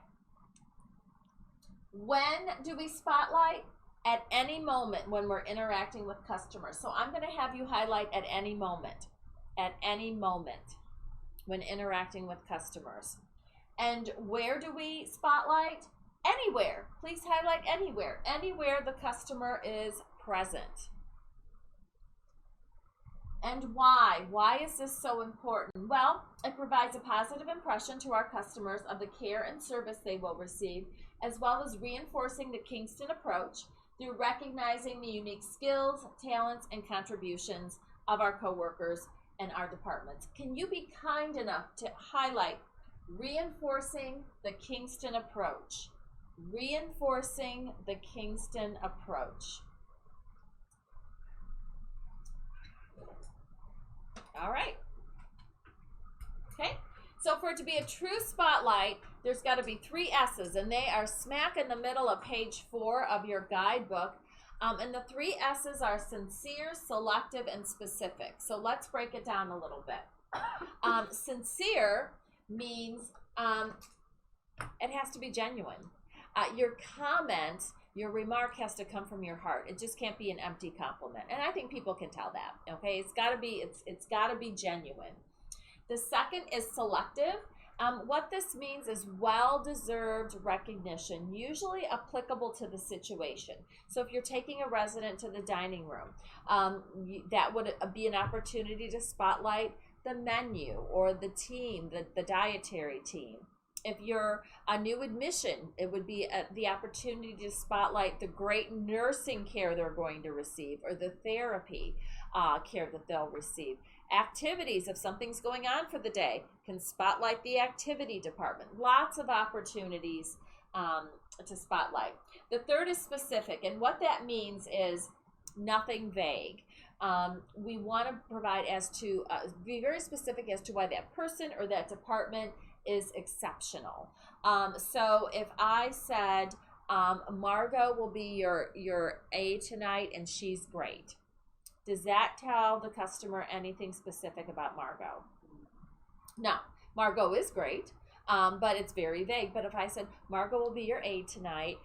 When do we spotlight? At any moment when we're interacting with customers. So I'm going to have you highlight at any moment. At any moment when interacting with customers. And where do we spotlight? Anywhere. Please highlight anywhere. Anywhere the customer is present. And why? Why is this so important? Well, it provides a positive impression to our customers of the care and service they will receive, as well as reinforcing the Kingston approach through recognizing the unique skills, talents, and contributions of our coworkers and our departments. Can you be kind enough to highlight reinforcing the Kingston approach? Reinforcing the Kingston approach. All right. Okay. So for it to be a true spotlight, there's got to be 3 S's, and they are smack in the middle of page 4 of your guidebook. And the 3 S's are sincere, selective, and specific. So let's break it down a little bit. Sincere means it has to be genuine. Your comment, your remark has to come from your heart. It just can't be an empty compliment. And I think people can tell that. Okay, it's got to be genuine. The second is selective. What this means is well-deserved recognition, usually applicable to the situation. So if you're taking a resident to the dining room, that would be an opportunity to spotlight the menu or the team, the dietary team. If you're a new admission, it would be the opportunity to spotlight the great nursing care they're going to receive, or the therapy care that they'll receive. Activities, if something's going on for the day, can spotlight the activity department. Lots of opportunities to spotlight. The third is specific, and what that means is nothing vague. We want to provide be very specific as to why that person or that department is exceptional. So if I said, Margot will be your A tonight and she's great, does that tell the customer anything specific about Margot? No, Margot is great. But it's very vague. But if I said, Margot will be your aide tonight,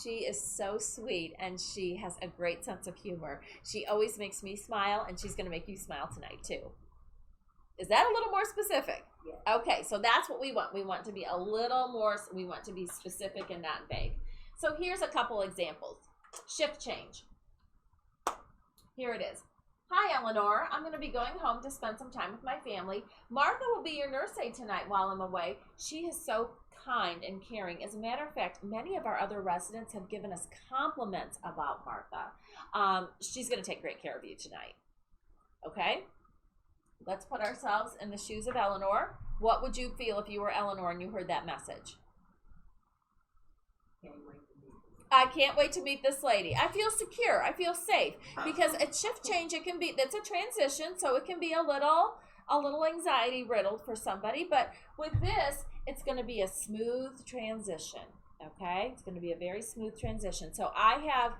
she is so sweet and she has a great sense of humor. She always makes me smile and she's going to make you smile tonight too. Is that a little more specific? Yeah. Okay, so that's what we want. We want to be a little more, we want to be specific and not vague. So here's a couple examples. Shift change. Here it is. Hi, Eleanor. I'm going to be going home to spend some time with my family. Martha will be your nurse aide tonight while I'm away. She is so kind and caring. As a matter of fact, many of our other residents have given us compliments about Martha. She's going to take great care of you tonight. Okay? Let's put ourselves in the shoes of Eleanor. What would you feel if you were Eleanor and you heard that message? I can't wait to meet this lady. I feel secure. I feel safe. Because at shift change, that's a transition, so it can be a little anxiety riddled for somebody. But with this, it's going to be a smooth transition. Okay? It's going to be a very smooth transition. So I have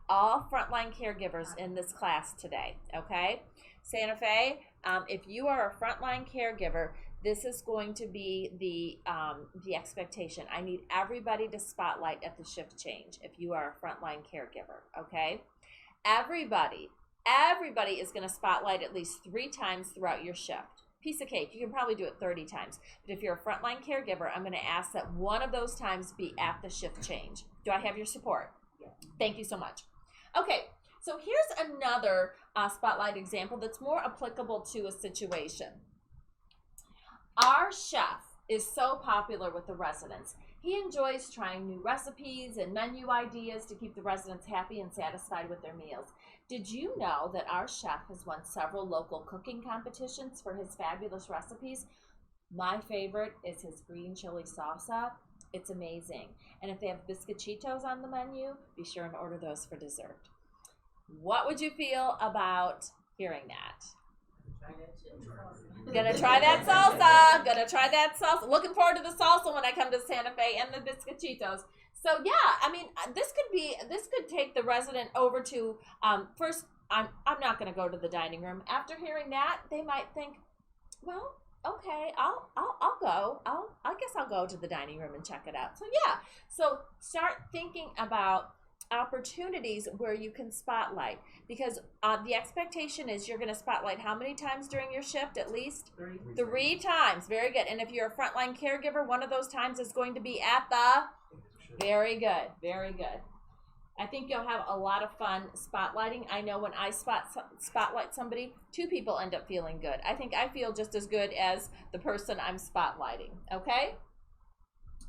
all frontline caregivers in this class today. Okay? Santa Fe, if you are a frontline caregiver, this is going to be the expectation. I need everybody to spotlight at the shift change if you are a frontline caregiver, okay? Everybody is going to spotlight at least 3 times throughout your shift. Piece of cake. You can probably do it 30 times. But if you're a frontline caregiver, I'm going to ask that one of those times be at the shift change. Do I have your support? Yeah. Thank you so much. Okay, so here's another spotlight example that's more applicable to a situation. Our chef is so popular with the residents. He enjoys trying new recipes and menu ideas to keep the residents happy and satisfied with their meals. Did you know that our chef has won several local cooking competitions for his fabulous recipes? My favorite is his green chili salsa. It's amazing. And if they have biscochitos on the menu, be sure and order those for dessert. What would you feel about hearing that? Gonna try that salsa. Looking forward to the salsa when I come to Santa Fe and the biscochitos. So yeah, I mean, this could take the resident over to first. I'm not gonna go to the dining room. After hearing that, they might think, well, okay, I'll go. I guess I'll go to the dining room and check it out. So yeah, so start thinking about opportunities where you can spotlight, because the expectation is you're going to spotlight how many times during your shift? At least 3 times. Very good. And if you're a frontline caregiver, one of those times is going to be at the very good. I think you'll have a lot of fun spotlighting. I know when I spotlight somebody, 2 people end up feeling good. I think I feel just as good as the person I'm spotlighting. Okay?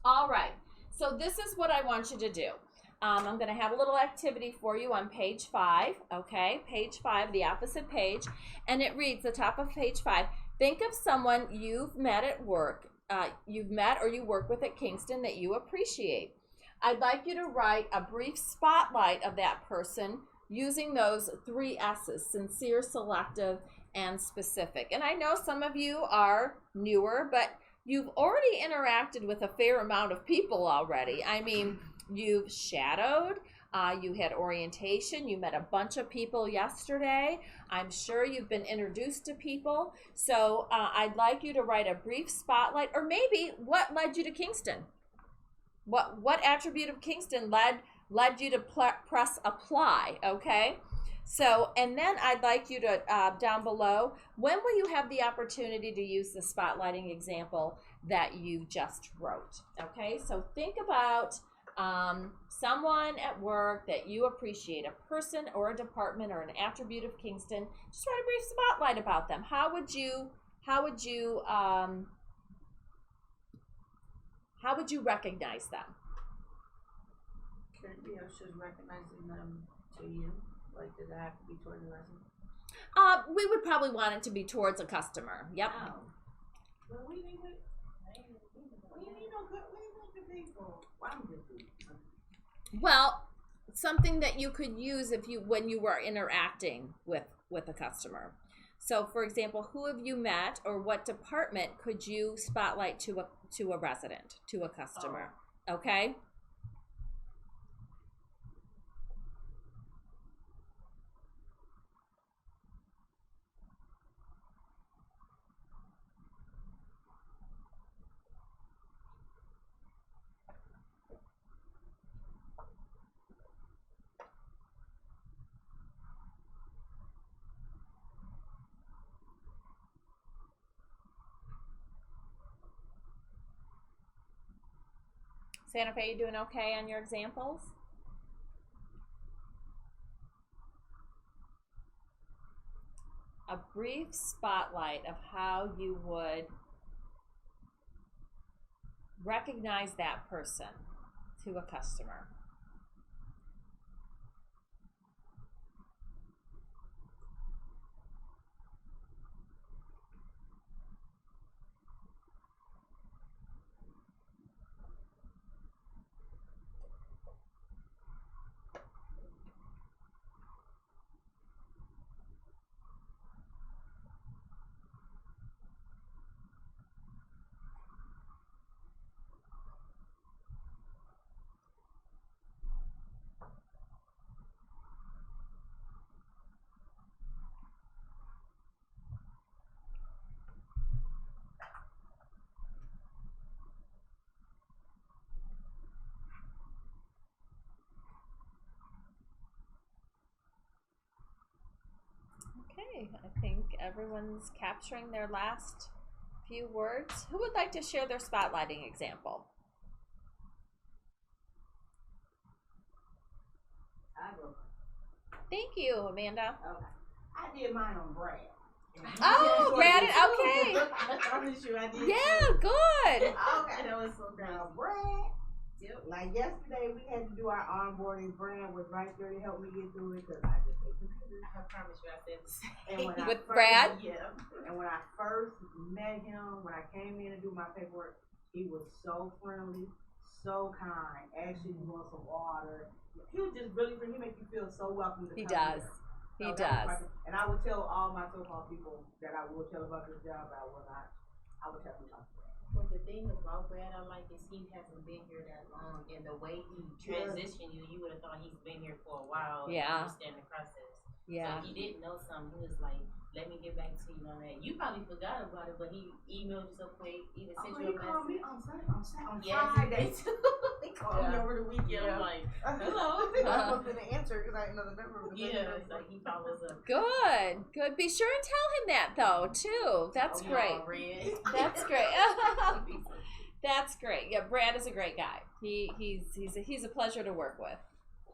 All right. So this is what I want you to do. I'm going to have a little activity for you on page 5, okay? Page 5, the opposite page, and it reads, the top of page 5, think of someone you've met at work, you've met or you work with at Kingston that you appreciate. I'd like you to write a brief spotlight of that person using those 3 S's, sincere, selective, and specific. And I know some of you are newer, but you've already interacted with a fair amount of people already. I mean, you've shadowed, you had orientation, you met a bunch of people yesterday. I'm sure you've been introduced to people. So I'd like you to write a brief spotlight, or maybe what led you to Kingston? What attribute of Kingston led you to press apply, okay? So, and then I'd like you to, down below, when will you have the opportunity to use the spotlighting example that you just wrote, okay? So think about someone at work that you appreciate, a person or a department or an attribute of Kingston. Just write a brief spotlight about them. How would you recognize them? Could it be us just recognizing them to you? Like, does it have to be towards the resident? We would probably want it to be towards a customer. Yep. Oh. Well, we need no good. to people. Well, I'm just doing Well, something that you could use when you were interacting with a customer. So, for example, who have you met, or what department could you spotlight to a resident, to a customer? Okay. Santa Fe, you doing okay on your examples? A brief spotlight of how you would recognize that person to a customer. Okay, I think everyone's capturing their last few words. Who would like to share their spotlighting example? I go. Thank you, Amanda. Okay. I did mine on Brad. Oh, Brad, okay. I promise you I did. Yeah, good. Okay, that was so good. Brad. Yep. Like yesterday, we had to do our onboarding. Brad was right there to help me get through it because I just hate computers. I promise you I said the same. And when With I Brad? Yeah. And when I first met him, when I came in to do my paperwork, he was so friendly, so kind. Actually, he wants some water. He was just really friendly. He makes you feel so welcome to He come does. here. He does. And I would tell all my so-called people that I will tell about this job, but I will not. I would tell them about it. But the thing about Brad I like is he hasn't been here that long, and the way he transitioned you would have thought he's been here for a while. Yeah. And understand the process. Yeah. So he didn't know something. He was like, "Let me get back to you on that." You probably forgot about it, but he emailed you so quick, even sent you a He called me message. on Sunday, on Yes, Friday. he did. He called me Yeah. over the weekend. I'm like, "Hello." I wasn't gonna answer because I didn't know the number. Yeah, it's like he follows up. Good. Good. Be sure and tell him that though, too. That's Oh, great. y'all read. That's great. That's great. Yeah, Brad is a great guy. He's a pleasure to work with.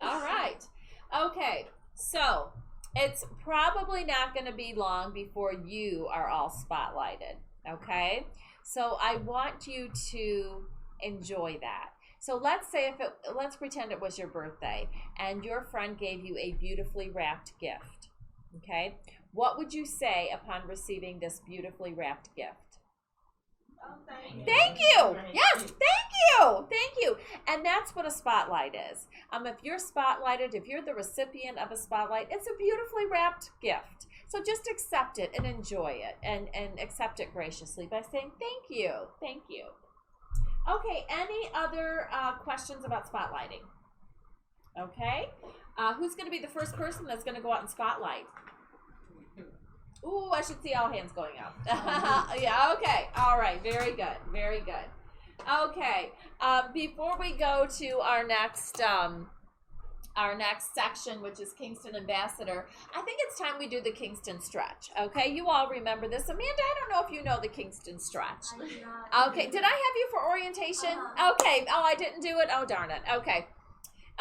All right. Okay. So it's probably not going to be long before you are all spotlighted. Okay. So I want you to enjoy that. So let's pretend it was your birthday and your friend gave you a beautifully wrapped gift. Okay. What would you say upon receiving this beautifully wrapped gift? Oh, thank you. Thank you. Yes, thank you. Thank you. And that's what a spotlight is. If you're spotlighted, if you're the recipient of a spotlight, it's a beautifully wrapped gift. So just accept it and enjoy it and accept it graciously by saying thank you. Thank you. Okay, any other questions about spotlighting? Okay. Who's going to be the first person that's going to go out and spotlight? Ooh, I should see all hands going up. Yeah, okay. All right, very good. Very good. Okay, before we go to our next section, which is Kingston Ambassador, I think it's time we do the Kingston stretch. Okay, you all remember this. Amanda, I don't know if you know the Kingston stretch. I do not. Okay, did I have you for orientation? Okay, oh, I didn't do it? Oh, darn it. Okay.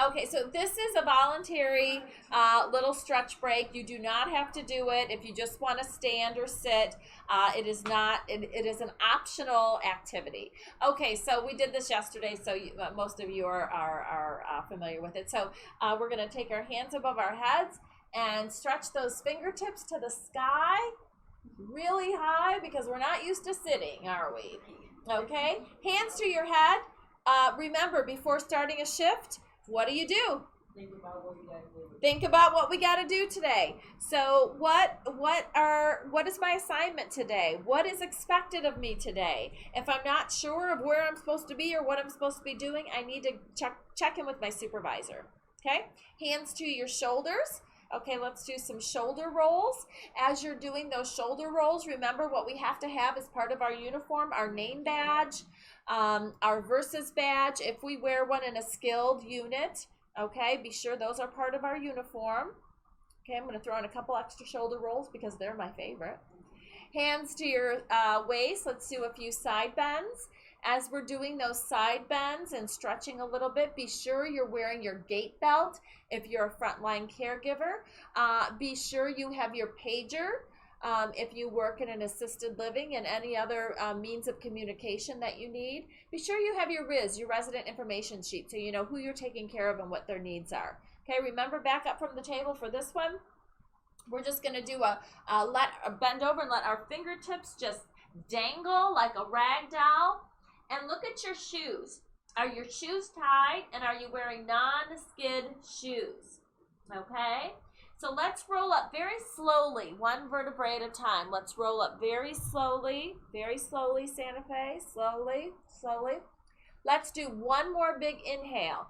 Okay, so this is a voluntary little stretch break. You do not have to do it if you just want to stand or sit. It is not. It is an optional activity. Okay, so we did this yesterday, so most of you are familiar with it. So we're going to take our hands above our heads and stretch those fingertips to the sky really high because we're not used to sitting, are we? Okay, hands to your head. remember, before starting a shift, what do? Think about what we got to do. Think about what we got to do today. So what is my assignment today? What is expected of me today? If I'm not sure of where I'm supposed to be or what I'm supposed to be doing, I need to check in with my supervisor. Okay? Hands to your shoulders. Okay, let's do some shoulder rolls. As you're doing those shoulder rolls, remember what we have to have as part of our uniform, our name badge, our Versus badge, if we wear one in a skilled unit. Okay, be sure those are part of our uniform. Okay, I'm going to throw in a couple extra shoulder rolls because they're my favorite. Hands to your waist. Let's do a few side bends. As we're doing those side bends and stretching a little bit, be sure you're wearing your gait belt if you're a frontline caregiver. Be sure you have your pager if you work in an assisted living and any other means of communication that you need. Be sure you have your RIS, your resident information sheet, so you know who you're taking care of and what their needs are. Okay, remember, back up from the table for this one. We're just going to do a bend over and let our fingertips just dangle like a rag doll. And look at your shoes. Are your shoes tied, and are you wearing non-skid shoes? Okay? So let's roll up very slowly, one vertebrae at a time. Let's roll up very slowly, Santa Fe, slowly. Let's do one more big inhale.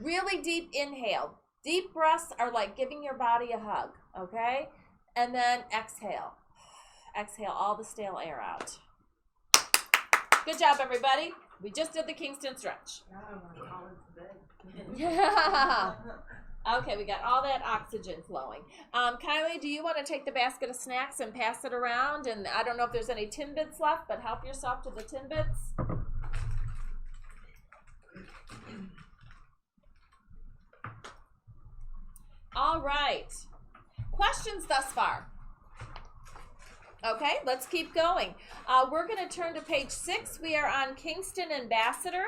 Really deep inhale. Deep breaths are like giving your body a hug, okay? And then exhale. Exhale all the stale air out. Good job, everybody. We just did the Kingston stretch. Yeah. Okay, we got all that oxygen flowing. Kylie, do you want to take the basket of snacks and pass it around? And I don't know if there's any Timbits left, but help yourself to the Timbits. All right. Questions thus far? Okay, let's keep going. We're going to turn to page 6. We are on Kingston Ambassador.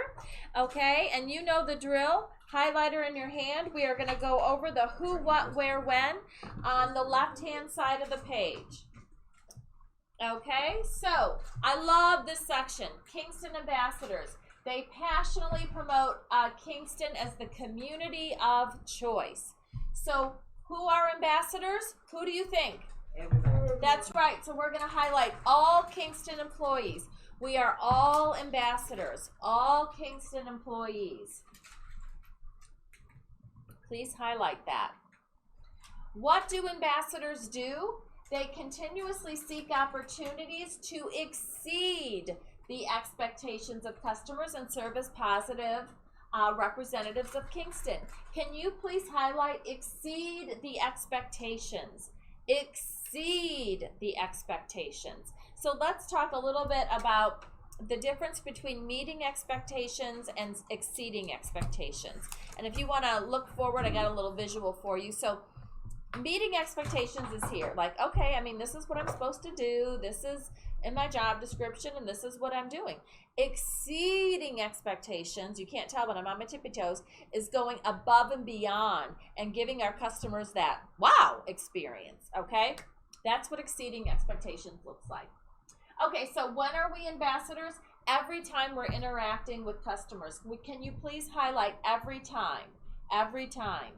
Okay, and you know the drill. Highlighter in your hand. We are going to go over the who, what, where, when on the left-hand side of the page. Okay, so I love this section. Kingston Ambassadors. They passionately promote Kingston as the community of choice. So who are ambassadors? Who do you think? That's right. So we're going to highlight all Kingston employees. We are all ambassadors, all Kingston employees. Please highlight that. What do ambassadors do? They continuously seek opportunities to exceed the expectations of customers and serve as positive representatives of Kingston. Can you please highlight exceed the expectations? Exceed the expectations. So let's talk a little bit about the difference between meeting expectations and exceeding expectations. And if you want to look forward, I got a little visual for you. So meeting expectations is here. Like, okay, I mean, this is what I'm supposed to do. This is in my job description, and this is what I'm doing. Exceeding expectations, you can't tell, but I'm on my tippy toes, is going above and beyond and giving our customers that wow experience, okay? That's what exceeding expectations looks like. Okay, so when are we ambassadors? Every time we're interacting with customers. Can you please highlight every time? Every time.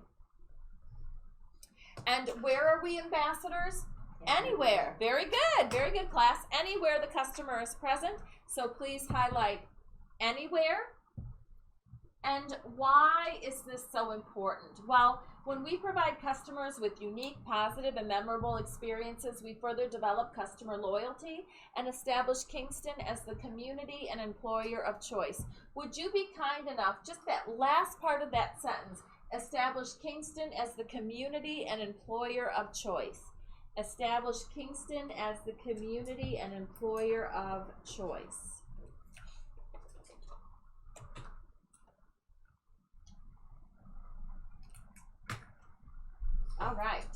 And where are we ambassadors? Anywhere. Very good class. Anywhere the customer is present. So please highlight anywhere. And why is this so important? Well, when we provide customers with unique, positive, and memorable experiences, we further develop customer loyalty and establish Kingston as the community and employer of choice. Would you be kind enough, just that last part of that sentence, establish Kingston as the community and employer of choice. Establish Kingston as the community and employer of choice. All right.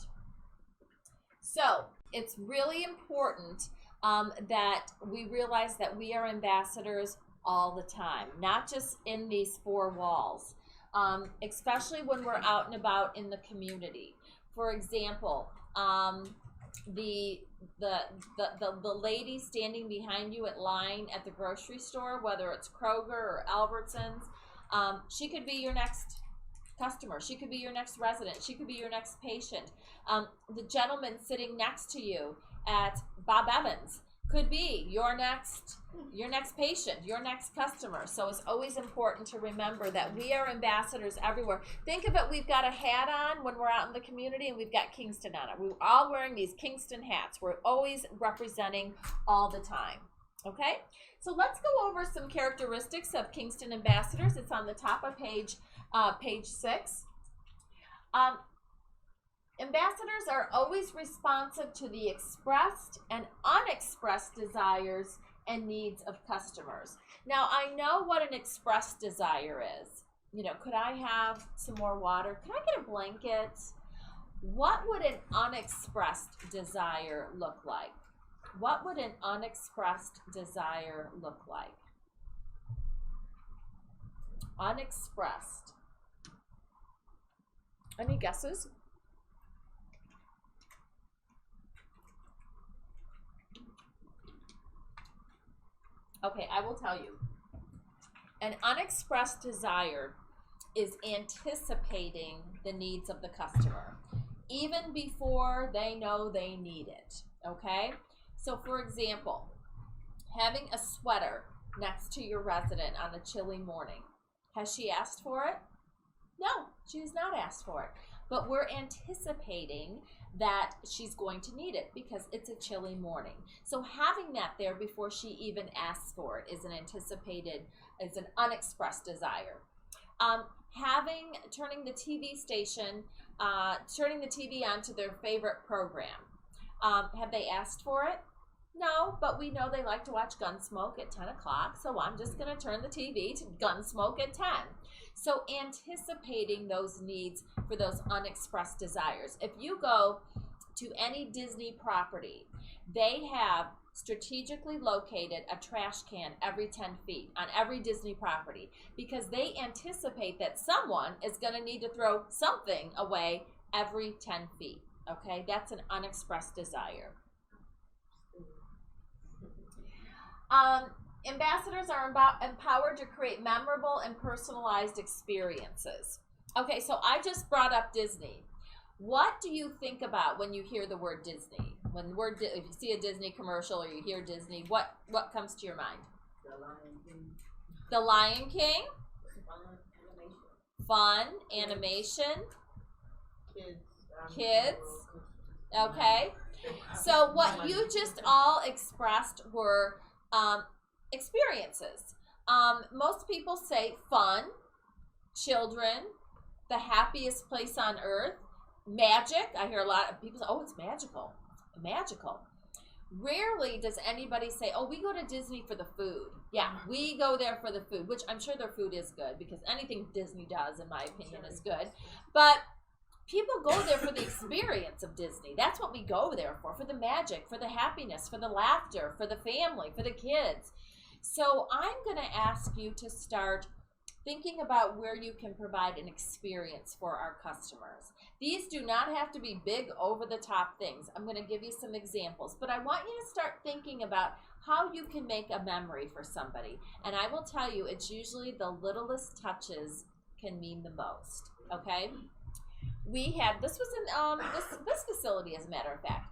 So it's really important that we realize that we are ambassadors all the time, not just in these four walls, especially when we're out and about in the community. For example, The lady standing behind you at line at the grocery store, whether it's Kroger or Albertsons, she could be your next customer. She could be your next resident. She could be your next patient. The gentleman sitting next to you at Bob Evans could be your next patient, your next customer. So it's always important to remember that we are ambassadors everywhere. Think of it, we've got a hat on when we're out in the community, and we've got Kingston on it. We're all wearing these Kingston hats. We're always representing all the time. Okay? So let's go over some characteristics of Kingston ambassadors. It's on the top of page 6. Ambassadors are always responsive to the expressed and unexpressed desires and needs of customers. Now, I know what an expressed desire is. You know, could I have some more water? Could I get a blanket? What would an unexpressed desire look like? What would an unexpressed desire look like? Unexpressed. Any guesses? Okay, I will tell you. An unexpressed desire is anticipating the needs of the customer, even before they know they need it, okay? So for example, having a sweater next to your resident on a chilly morning. Has she asked for it? No, she has not asked for it. But we're anticipating that she's going to need it because it's a chilly morning. So having that there before she even asks for it is an unexpressed desire. Turning the TV station, turning the TV onto their favorite program. Have they asked for it? No, but we know they like to watch Gunsmoke at 10 o'clock, so I'm just going to turn the TV to Gunsmoke at 10. So anticipating those needs for those unexpressed desires. If you go to any Disney property, they have strategically located a trash can every 10 feet on every Disney property because they anticipate that someone is going to need to throw something away every 10 feet. Okay, that's an unexpressed desire. Ambassadors are empowered to create memorable and personalized experiences. Okay, so I just brought up Disney. What do you think about when you hear the word Disney? If you see a Disney commercial or you hear Disney, what comes to your mind? The Lion King. The Lion King? Fun, animation. Kids. Okay. So what you just all expressed were experiences. Most people say fun, children, the happiest place on earth, magic. I hear a lot of people say, oh, it's magical. Magical. Rarely does anybody say, oh, we go to Disney for the food. Yeah, we go there for the food, which I'm sure their food is good because anything Disney does, in my opinion, is good. But people go there for the experience of Disney. That's what we go there for the magic, for the happiness, for the laughter, for the family, for the kids. So I'm going to ask you to start thinking about where you can provide an experience for our customers. These do not have to be big, over-the-top things. I'm going to give you some examples, but I want you to start thinking about how you can make a memory for somebody. And I will tell you, it's usually the littlest touches can mean the most, okay? This was in this facility, as a matter of fact.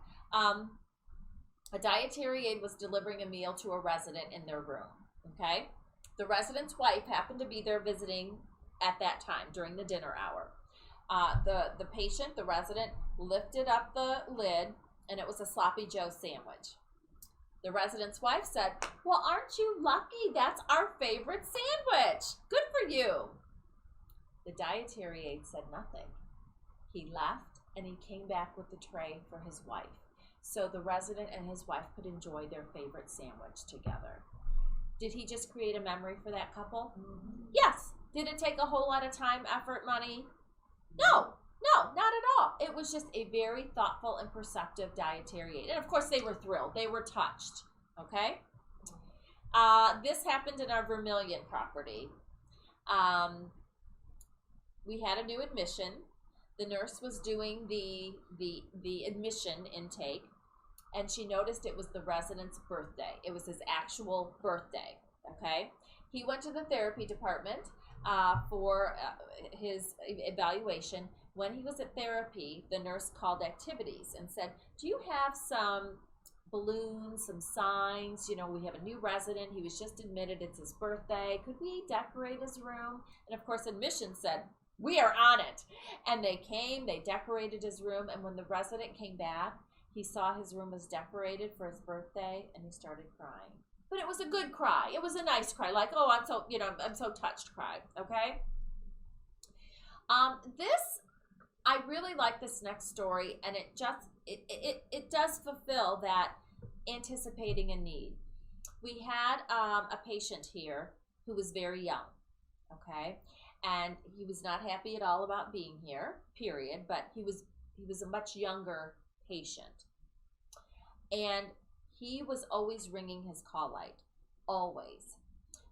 A dietary aide was delivering a meal to a resident in their room, okay? The resident's wife happened to be there visiting at that time during the dinner hour. The patient, the resident, lifted up the lid, and it was a Sloppy Joe sandwich. The resident's wife said, well, aren't you lucky? That's our favorite sandwich. Good for you. The dietary aide said nothing. He left, and he came back with the tray for his wife, so the resident and his wife could enjoy their favorite sandwich together. Did he just create a memory for that couple? Mm-hmm. Yes. Did it take a whole lot of time, effort, money? No, not at all. It was just a very thoughtful and perceptive dietary aide. And of course, they were thrilled. They were touched, okay? This happened in our Vermilion property. We had a new admission. the nurse was doing the admission intake, and she noticed it was the resident's birthday. It was his actual birthday, okay? He went to the therapy department for his evaluation. When he was at therapy, the nurse called activities and said, do you have some balloons, some signs? You know, we have a new resident. He was just admitted. It's his birthday. Could we decorate his room? And of course, admission said, we are on it. And they came, they decorated his room. And when the resident came back, he saw his room was decorated for his birthday, and he started crying. But it was a good cry. It was a nice cry, like, oh, I'm so touched cry, okay? I really like this next story, and it does fulfill that anticipating a need. We had a patient here who was very young, okay? And he was not happy at all about being here, period, but he was a much younger patient. And he was always ringing his call light, always.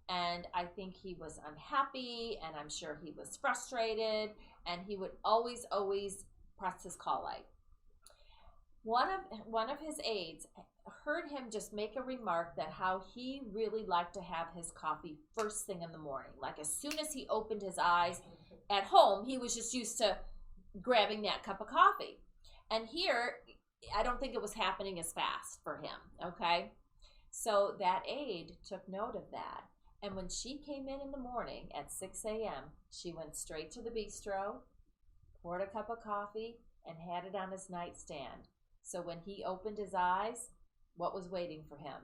And I think he was unhappy, and I'm sure he was frustrated, and he would always press his call light. One of his aides heard him just make a remark that how he really liked to have his coffee first thing in the morning. Like as soon as he opened his eyes at home, he was just used to grabbing that cup of coffee. And here, I don't think it was happening as fast for him, okay? So that aide took note of that. And when she came in the morning at 6 a.m., she went straight to the bistro, poured a cup of coffee, and had it on his nightstand. So when he opened his eyes, what was waiting for him?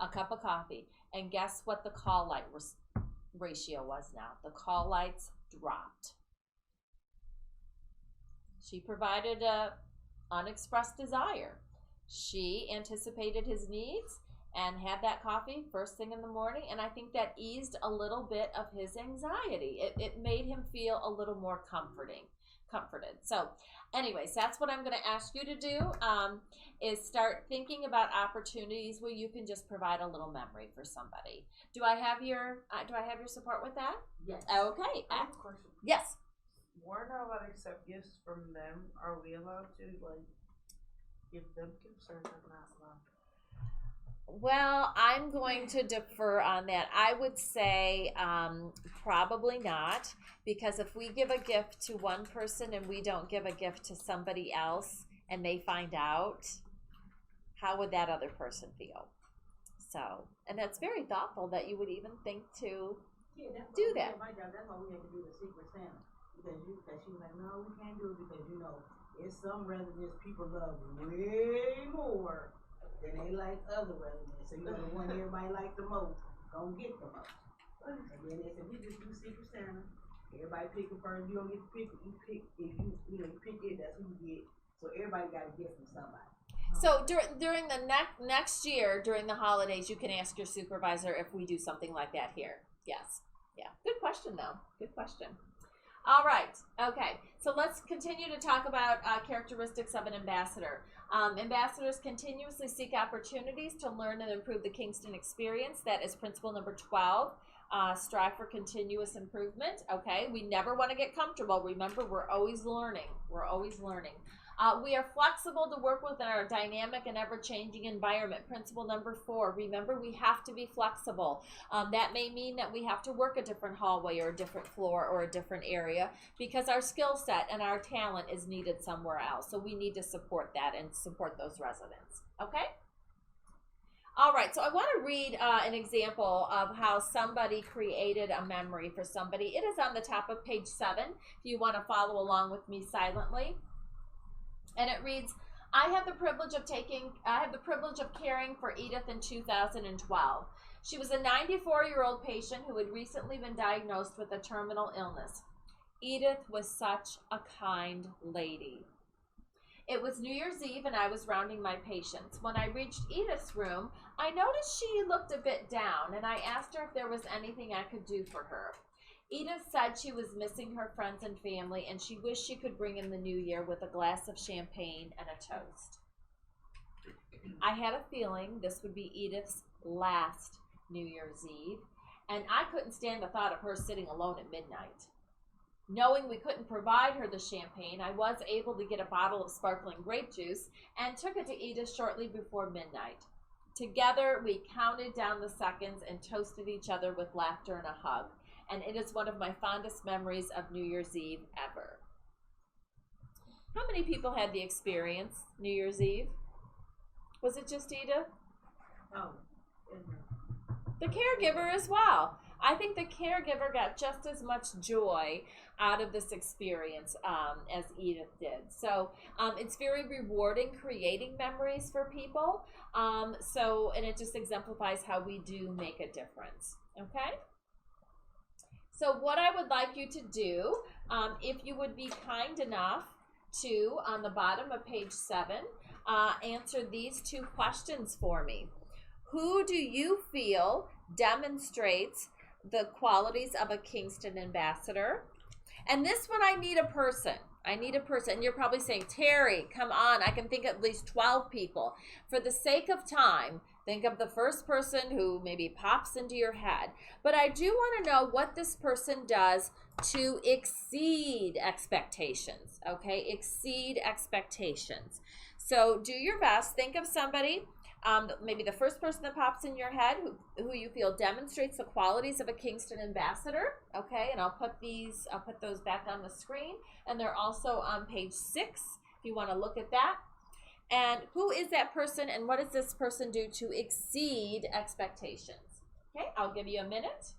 A cup of coffee. And guess what the call light ratio was now? The call lights dropped. She provided a unexpressed desire. She anticipated his needs and had that coffee first thing in the morning, and I think that eased a little bit of his anxiety. It made him feel a little more comforted. So anyways, that's what I'm going to ask you to do, is start thinking about opportunities where you can just provide a little memory for somebody. Do I have your support with that? Yes. Okay. I have a question. Yes. We're not allowed to accept gifts from them. Are we allowed to give them gifts, or is that not allowed? Well, I'm going to defer on that. I would say probably not, because if we give a gift to one person and we don't give a gift to somebody else and they find out, how would that other person feel? So, and that's very thoughtful that you would even think to do that. My job, that's why we had to do the Secret Santa. Because she was like, no, we can't do it because, it's some residents people love way more than they like other residents. So, the one everybody likes the most, gonna get the most. And then they said, we just do Secret Santa. Everybody pick a person. You don't get to pick it. You pick, if you pick it, that's who you get. So, everybody got a gift from somebody. So during the next year, during the holidays, you can ask your supervisor if we do something like that here. Yes. Yeah. Good question, though. Good question. All right. Okay. So let's continue to talk about characteristics of an ambassador. Ambassadors continuously seek opportunities to learn and improve the Kingston experience. That is principle number 12. Strive for continuous improvement. Okay. We never want to get comfortable. Remember, we're always learning. We're always learning. We are flexible to work within our dynamic and ever-changing environment. Principle number 4, remember we have to be flexible. That may mean that we have to work a different hallway or a different floor or a different area because our skill set and our talent is needed somewhere else. So we need to support that and support those residents. Okay? All right, so I want to read an example of how somebody created a memory for somebody. It is on the top of page 7 if you want to follow along with me silently. And it reads, I have the privilege of caring for Edith in 2012. She was a 94-year-old patient who had recently been diagnosed with a terminal illness. Edith was such a kind lady. It was New Year's Eve and I was rounding my patients. When I reached Edith's room, I noticed she looked a bit down and I asked her if there was anything I could do for her. Edith said she was missing her friends and family and she wished she could bring in the new year with a glass of champagne and a toast. I had a feeling this would be Edith's last New Year's Eve, and I couldn't stand the thought of her sitting alone at midnight. Knowing we couldn't provide her the champagne, I was able to get a bottle of sparkling grape juice and took it to Edith shortly before midnight. Together, we counted down the seconds and toasted each other with laughter and a hug. And it is one of my fondest memories of New Year's Eve ever. How many people had the experience New Year's Eve? Was it just Edith? Oh. The caregiver as well. I think the caregiver got just as much joy out of this experience as Edith did. So it's very rewarding creating memories for people. And it just exemplifies how we do make a difference. Okay? So what I would like you to do, if you would be kind enough to, on the bottom of page 7, answer these 2 questions for me. Who do you feel demonstrates the qualities of a Kingston ambassador? And this one, I need a person. I need a person. And you're probably saying, Terry, come on. I can think at least 12 people. For the sake of time, think of the first person who maybe pops into your head. But I do want to know what this person does to exceed expectations. Okay? Exceed expectations. So do your best. Think of somebody. Maybe the first person that pops in your head who you feel demonstrates the qualities of a Kingston ambassador. Okay, and I'll put those back on the screen, and they're also on page 6 if you want to look at that. And who is that person, and what does this person do to exceed expectations? Okay, I'll give you a minute.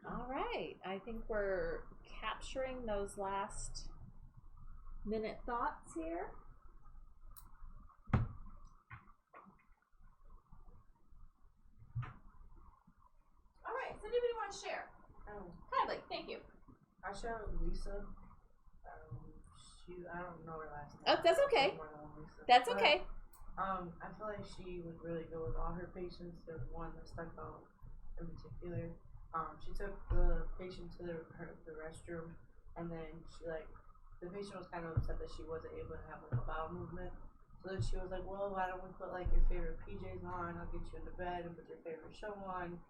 All right, I think we're capturing those last minute thoughts here. All right, so anybody want to share? Kylie, thank you. I showed Lisa. I don't know her last name. Oh, that's okay. That's okay. I feel like she was really good with all her patients. There's one that stuck out in particular. She took the patient to the restroom, and then the patient was kind of upset that she wasn't able to have a bowel movement. So then she was like, well, why don't we put your favorite PJs on? I'll get you into bed and put your favorite show on,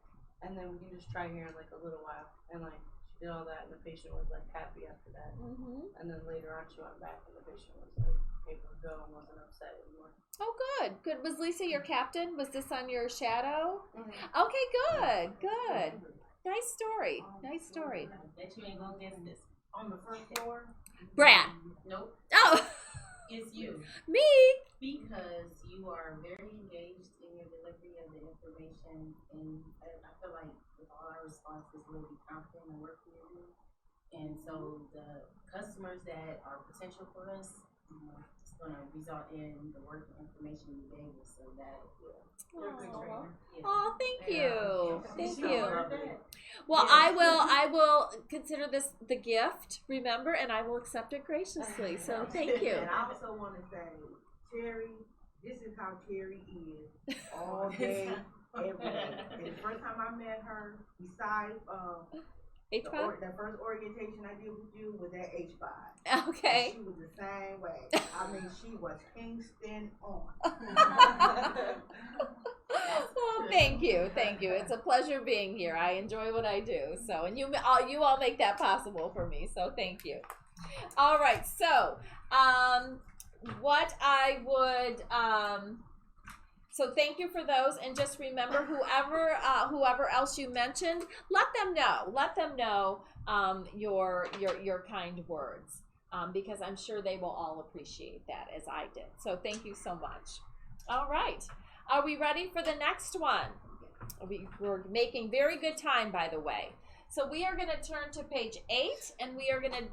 and then we can just try here in a little while. And she did all that, and the patient was happy after that. Mm-hmm. And then later on, she went back, and the patient was able to go and wasn't upset anymore. Oh, good. Was Lisa your captain? Was this on your shadow? Mm-hmm. Okay, good. Nice story. Nice story. Bet you ain't gonna guess this. On the front floor? Brad. Nope. Oh. It's you. Me? Because you are very engaged in your delivery of the information, and I feel like with all our responses, we'll be confident in the work we do. And so the customers that are potential for us, it's going to result in the work and information you gave us. So that, you're a good trainer. Yeah. Oh, thank you. Thank you. Well, I will consider this the gift, remember, and I will accept it graciously. So thank you. And I also want to say, Terry, this is how Terry is all day, every day. And the first time I met her, besides the first orientation I did with you was at H5. Okay. And she was the same way. I mean, she was Kingston on. Well, thank you. It's a pleasure being here. I enjoy what I do. So, and you all make that possible for me. So, thank you. All right. So, what I would So thank you for those, and just remember, whoever else you mentioned, let them know your kind words, because I'm sure they will all appreciate that, as I did. So thank you so much. All right, are we ready for the next one? We're making very good time, by the way. So we are going to turn to page 8, and we are going to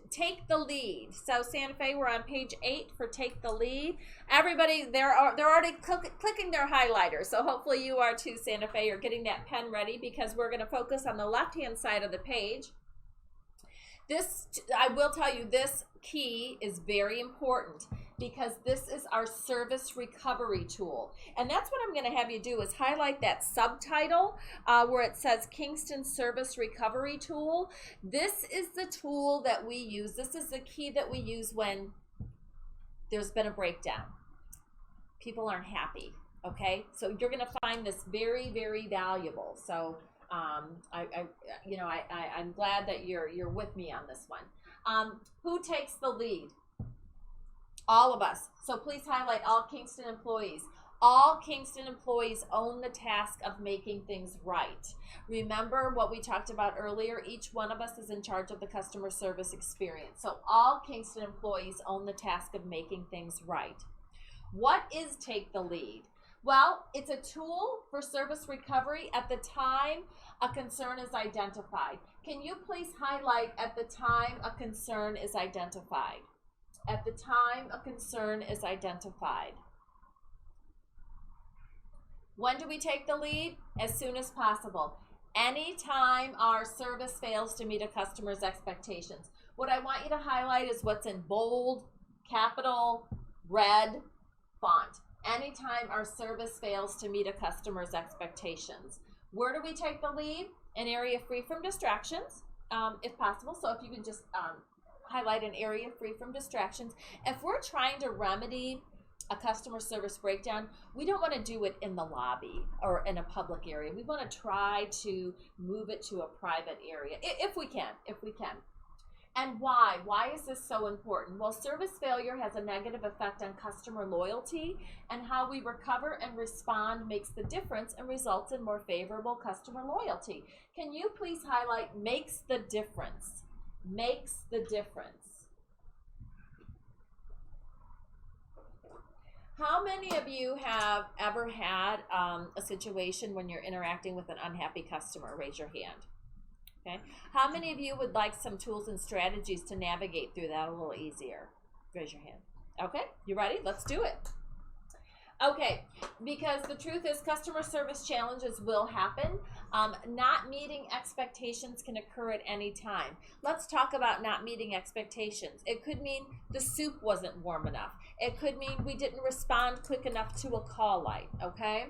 take the lead. So Santa Fe, we're on page 8 for take the lead. Everybody, they're already clicking their highlighters, so hopefully you are too, Santa Fe. You're getting that pen ready, because we're going to focus on the left-hand side of the page. This, I will tell you, this key is very important, because this is our service recovery tool. And that's what I'm going to have you do, is highlight that subtitle where it says Kingston Service Recovery Tool. This is the tool that we use. This is the key that we use when there's been a breakdown. People aren't happy, okay? So you're going to find this very, very valuable. So I'm glad that you're with me on this one. Who takes the lead? All of us. So please highlight all Kingston employees. All Kingston employees own the task of making things right. Remember what we talked about earlier? Each one of us is in charge of the customer service experience. So all Kingston employees own the task of making things right. What is take the lead? Well, it's a tool for service recovery at the time a concern is identified. Can you please highlight at the time a concern is identified? At the time a concern is identified. When do we take the lead? As soon as possible. Anytime our service fails to meet a customer's expectations. What I want you to highlight is what's in bold, capital, red font. Anytime our service fails to meet a customer's expectations. Where do we take the lead? An area free from distractions, if possible. So if you can just highlight an area free from distractions. If we're trying to remedy a customer service breakdown, we don't want to do it in the lobby or in a public area. We want to try to move it to a private area if we can. And why? Why is this so important? Well, service failure has a negative effect on customer loyalty, and how we recover and respond makes the difference and results in more favorable customer loyalty. Can you please highlight makes the difference? Makes the difference. How many of you have ever had a situation when you're interacting with an unhappy customer? Raise your hand. Okay. How many of you would like some tools and strategies to navigate through that a little easier? Raise your hand. Okay, you ready? Let's do it. Okay, because the truth is customer service challenges will happen. Not meeting expectations can occur at any time. Let's talk about not meeting expectations. It could mean the soup wasn't warm enough. It could mean we didn't respond quick enough to a call light, okay?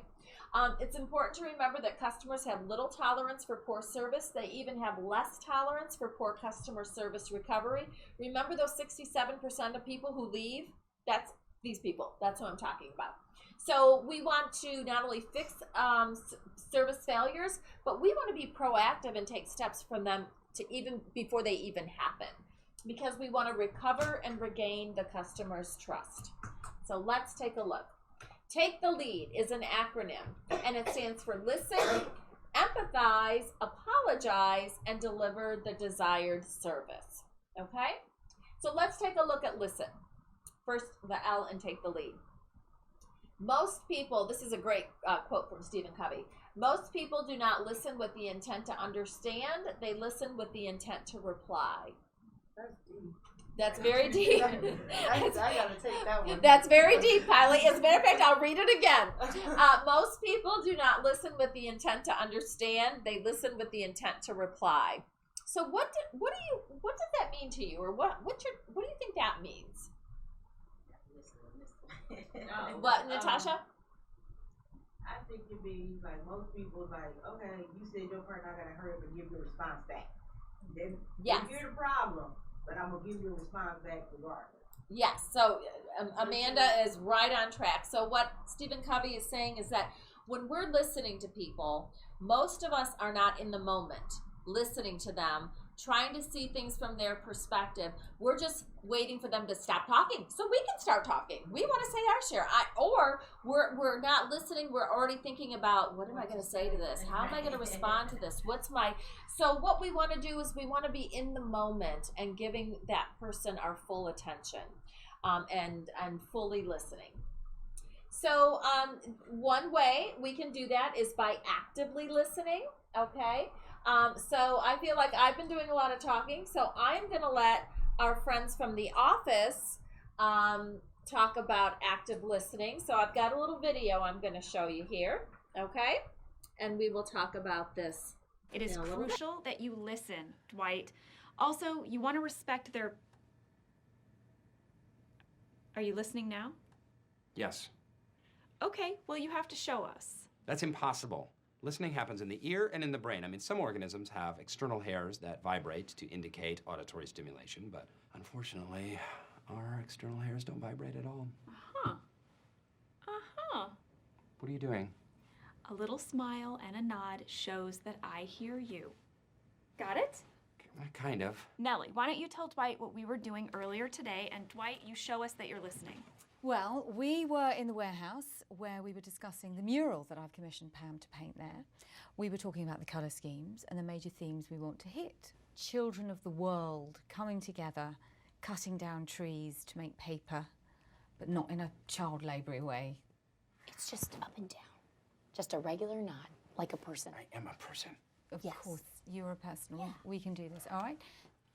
It's important to remember that customers have little tolerance for poor service. They even have less tolerance for poor customer service recovery. Remember those 67% of people who leave? That's these people. That's what I'm talking about. So we want to not only fix service failures, but we want to be proactive and take steps from them to even before they even happen, because we want to recover and regain the customer's trust. So let's take a look. Take the lead is an acronym, and it stands for listen, empathize, apologize, and deliver the desired service. Okay? So let's take a look at listen. First, the L and take the lead. Most people, this is a great quote from Stephen Covey, most people do not listen with the intent to understand, they listen with the intent to reply. That's deep. That's very deep. I gotta take that one. That's very deep, Kylie. As a matter of fact, I'll read it again. Most people do not listen with the intent to understand. They listen with the intent to reply. So what does that mean to you, or what do you think that means? What, Natasha? I think it means like most people like, okay, you said your part, I gotta hurry up and give your response back. Then yes. Here's the problem, but I'm gonna give you a response back regardless. Yes. So Amanda is right on track. So what Stephen Covey is saying is that when we're listening to people, most of us are not in the moment listening to them. trying to see things from their perspective. We're just waiting for them to stop talking so we can start talking. We want to say our share. Or we're not listening. We're already thinking about, what am I going to say to this? How am I going to respond to this? So what we want to do is we want to be in the moment and giving that person our full attention, and fully listening. So one way we can do that is by actively listening, okay? So I feel like I've been doing a lot of talking, so I'm going to let our friends from the office talk about active listening. So I've got a little video I'm going to show you here, okay? And we will talk about this. It is crucial that you listen, Dwight. Also, you want to respect their... Are you listening now? Yes. Okay, well, you have to show us. That's impossible. Listening happens in the ear and in the brain. I mean, some organisms have external hairs that vibrate to indicate auditory stimulation, but unfortunately, our external hairs don't vibrate at all. Uh-huh. Uh-huh. What are you doing? A little smile and a nod shows that I hear you. Got it? Kind of. Nellie, why don't you tell Dwight what we were doing earlier today, and Dwight, you show us that you're listening. Well, we were in the warehouse where we were discussing the mural that I've commissioned Pam to paint there. We were talking about the colour schemes and the major themes we want to hit. Children of the world coming together, cutting down trees to make paper, but not in a child laboury way. It's just up and down. Just a regular nod, like a person. I am a person. Of Yes. course, you're a person. Yeah. We can do this, all right?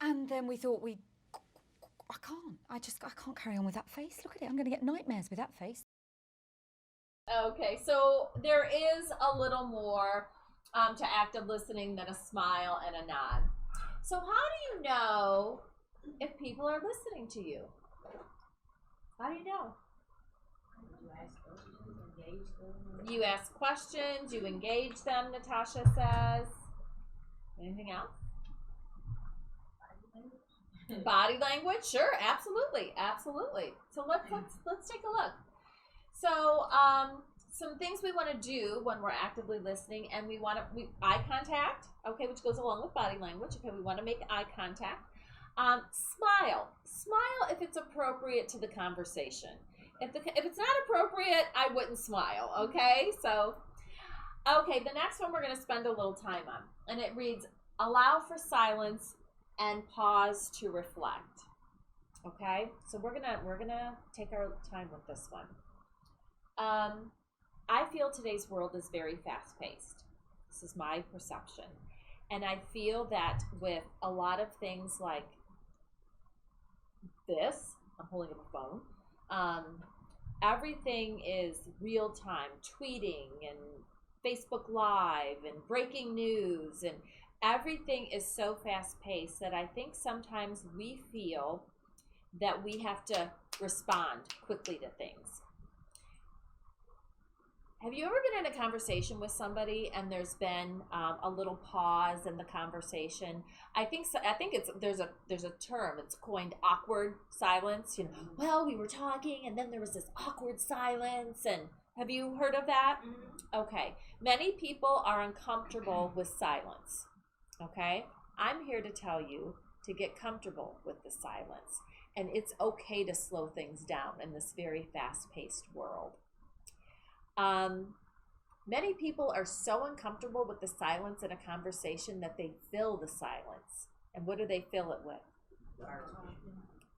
And then we thought I can't carry on with that face. Look at it, I'm going to get nightmares with that face. Okay, so there is a little more to active listening than a smile and a nod. So how do you know if people are listening to you? How do you know? You ask questions, you engage them, Natasha says. Anything else? Body language, sure, absolutely. So let's take a look. So some things we want to do when we're actively listening, and we eye contact, okay, which goes along with body language. Okay, we want to make eye contact. Smile if it's appropriate to the conversation. If it's not appropriate, I wouldn't smile. Okay, so the next one we're going to spend a little time on, and it reads: allow for silence and pause to reflect. Okay, so we're gonna take our time with this one. I feel today's world is very fast-paced. This is my perception, and I feel that with a lot of things like this, I'm holding up a phone. Everything is real time, tweeting and Facebook Live and breaking news, and everything is so fast-paced that I think sometimes we feel that we have to respond quickly to things. Have you ever been in a conversation with somebody and there's been a little pause in the conversation? I think there's a term. It's coined awkward silence. You know, well, we were talking and then there was this awkward silence. And have you heard of that? Mm-hmm. Okay. Many people are uncomfortable with silence. Okay, I'm here to tell you to get comfortable with the silence, and it's okay to slow things down in this very fast-paced world. Many people are so uncomfortable with the silence in a conversation that they fill the silence. And what do they fill it with?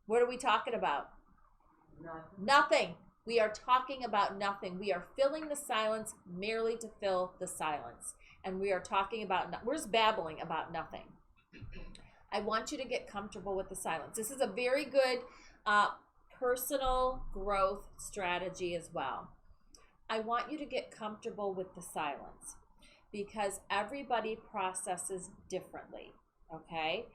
What are we talking about? Nothing. We are talking about nothing. We are filling the silence merely to fill the silence. And we are talking about, we're just babbling about nothing. I want you to get comfortable with the silence. This is a very good personal growth strategy as well. I want you to get comfortable with the silence because everybody processes differently, okay?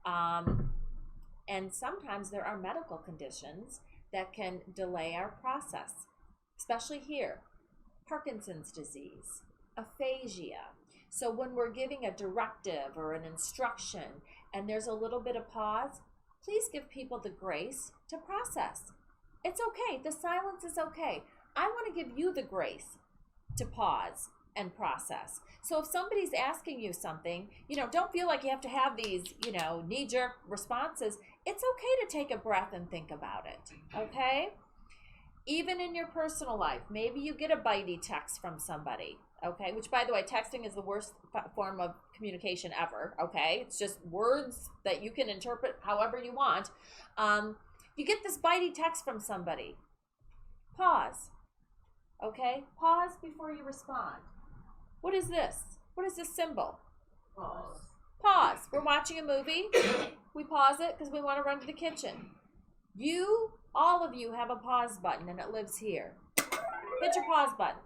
And sometimes there are medical conditions that can delay our process, especially here. Parkinson's disease, aphasia. So when we're giving a directive or an instruction and there's a little bit of pause, please give people the grace to process. It's okay. The silence is okay. I want to give you the grace to pause and process. So if somebody's asking you something, don't feel like you have to have these, knee-jerk responses. It's okay to take a breath and think about it, okay? Even in your personal life, maybe you get a bitey text from somebody, okay? Which, by the way, texting is the worst form of communication ever, okay? It's just words that you can interpret however you want. You get this bitey text from somebody. Pause, okay? Pause before you respond. What is this? What is this symbol? Pause. Pause. We're watching a movie. We pause it because we want to run to the kitchen. All of you have a pause button, and it lives here. Hit your pause button.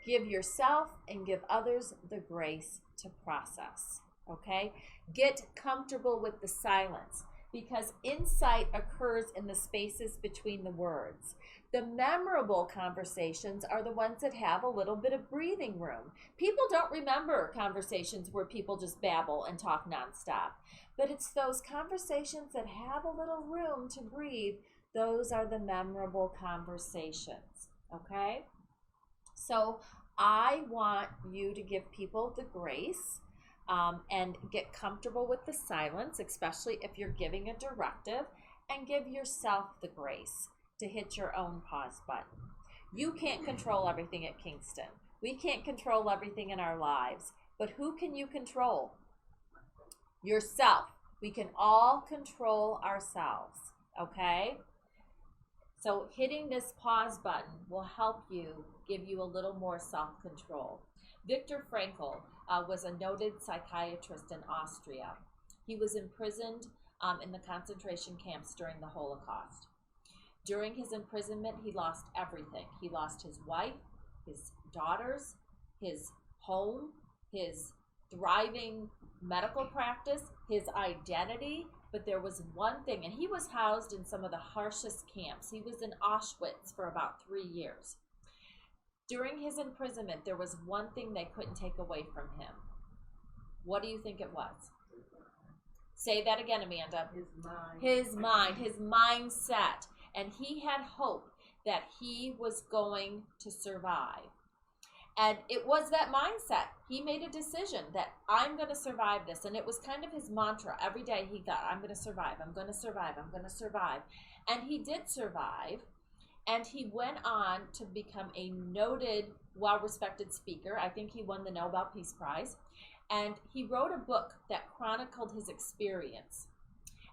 Give yourself and give others the grace to process, okay? Get comfortable with the silence, because insight occurs in the spaces between the words. The memorable conversations are the ones that have a little bit of breathing room. People don't remember conversations where people just babble and talk nonstop, but it's those conversations that have a little room to breathe. Those are the memorable conversations, okay? So I want you to give people the grace and get comfortable with the silence, especially if you're giving a directive, and give yourself the grace to hit your own pause button. You can't control everything at Kingston. We can't control everything in our lives, but who can you control? Yourself. We can all control ourselves, okay? So hitting this pause button will help you, give you a little more self-control. Viktor Frankl was a noted psychiatrist in Austria. He was imprisoned in the concentration camps during the Holocaust. During his imprisonment, he lost everything. He lost his wife, his daughters, his home, his thriving medical practice, his identity. But there was one thing, and he was housed in some of the harshest camps. He was in Auschwitz for about 3 years. During his imprisonment, there was one thing they couldn't take away from him. What do you think it was? Say that again, Amanda. His mind. His mind, his mindset. And he had hope that he was going to survive. And it was that mindset. He made a decision that I'm going to survive this. And it was kind of his mantra. Every day he thought, I'm going to survive, I'm going to survive, I'm going to survive. And he did survive. And he went on to become a noted, well-respected speaker. I think he won the Nobel Peace Prize. And he wrote a book that chronicled his experience.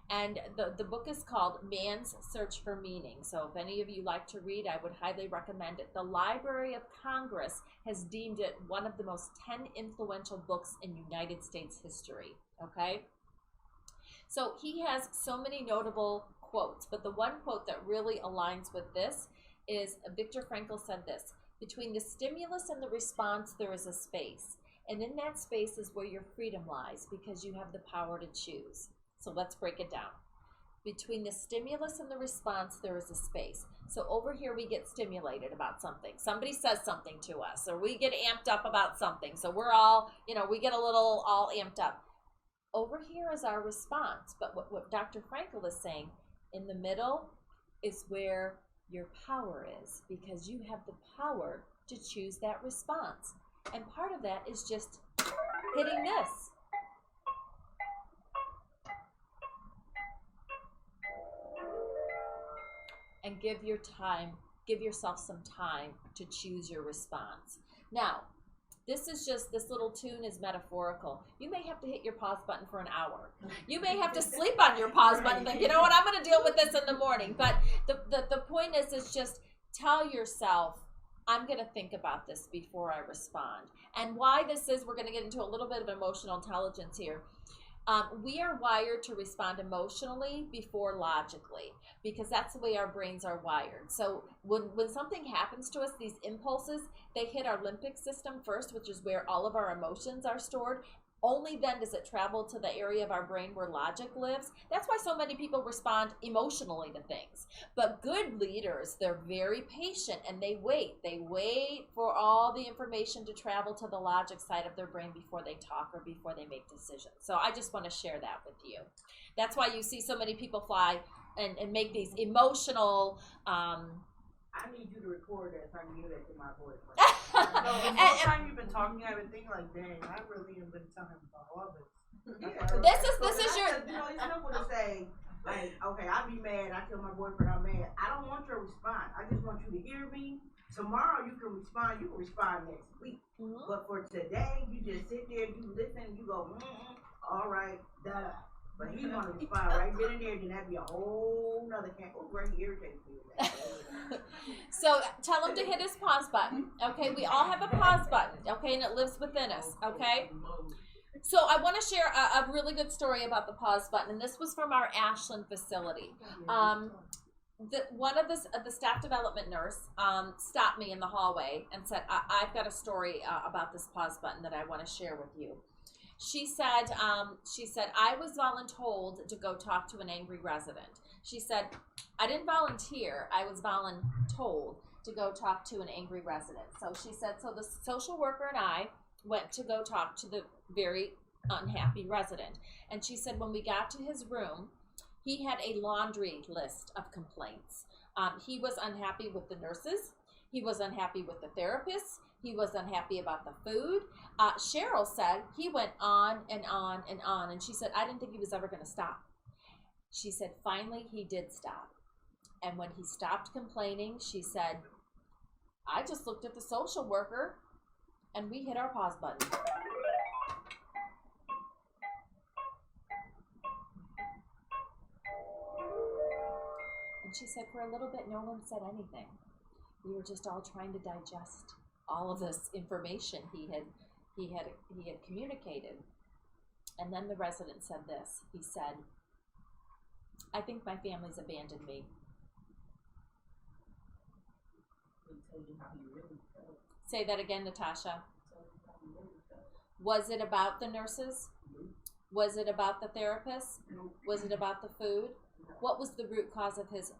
And the book is called Man's Search for Meaning. So if any of you like to read, I would highly recommend it. The Library of Congress has deemed it one of the most 10 influential books in United States history, okay? So he has so many notable quotes, but the one quote that really aligns with this is Viktor Frankl said this: between the stimulus and the response, there is a space. And in that space is where your freedom lies, because you have the power to choose. So let's break it down. Between the stimulus and the response, there is a space. So over here, we get stimulated about something. Somebody says something to us, or we get amped up about something. So we're all, we get a little all amped up. Over here is our response. But what Dr. Frankl is saying, in the middle is where your power is, because you have the power to choose that response. And part of that is just hitting this. And give yourself some time to choose your response. Now, this little tune is metaphorical. You may have to hit your pause button for an hour. You may have to sleep on your pause button and think, you know what, I'm going to deal with this in the morning. But the point is just tell yourself, I'm going to think about this before I respond. And why this is, we're going to get into a little bit of emotional intelligence here. We are wired to respond emotionally before logically, because that's the way our brains are wired. So when something happens to us, these impulses, they hit our limbic system first, which is where all of our emotions are stored. Only then does it travel to the area of our brain where logic lives. That's why so many people respond emotionally to things. But good leaders, they're very patient and they wait. They wait for all the information to travel to the logic side of their brain before they talk or before they make decisions. So I just want to share that with you. That's why you see so many people fly and make these emotional. I need you to record that so I can give that to my boyfriend. No, the whole time you've been talking, I've been thinking like, dang, I really have been telling him about all this. Yeah, this is your. You know, it's simple to say, like, okay, I be mad. I tell my boyfriend I'm mad. I don't want your response. I just want you to hear me. Tomorrow you can respond. You can respond next week. Mm-hmm. But for today, you just sit there, you listen, you go, all right, da. But he's gonna respond right then and there. Then that'd be a whole nother can. Oh, where he irritates me. So tell him to hit his pause button. Okay, we all have a pause button. Okay, and it lives within us. Okay. So I want to share a really good story about the pause button, and this was from our Ashland facility. One of the staff development nurse stopped me in the hallway and said, I've got a story about this pause button that I want to share with you. She said, I was voluntold to go talk to an angry resident. She said, I didn't volunteer, I was voluntold to go talk to an angry resident. So she said, so the social worker and I went to go talk to the very unhappy resident. And she said, when we got to his room, he had a laundry list of complaints. He was unhappy with the nurses. He was unhappy with the therapists. He was unhappy about the food. Cheryl said he went on and on and on. And she said, I didn't think he was ever going to stop. She said, finally, he did stop. And when he stopped complaining, she said, I just looked at the social worker and we hit our pause button. And she said, for a little bit, no one said anything. We were just all trying to digest all of this information he had communicated. And then the resident said this. He said, I think my family's abandoned me. Say that again, Natasha. Was it about the nurses? Was it about the therapists? Was it about the food? What was the root cause of his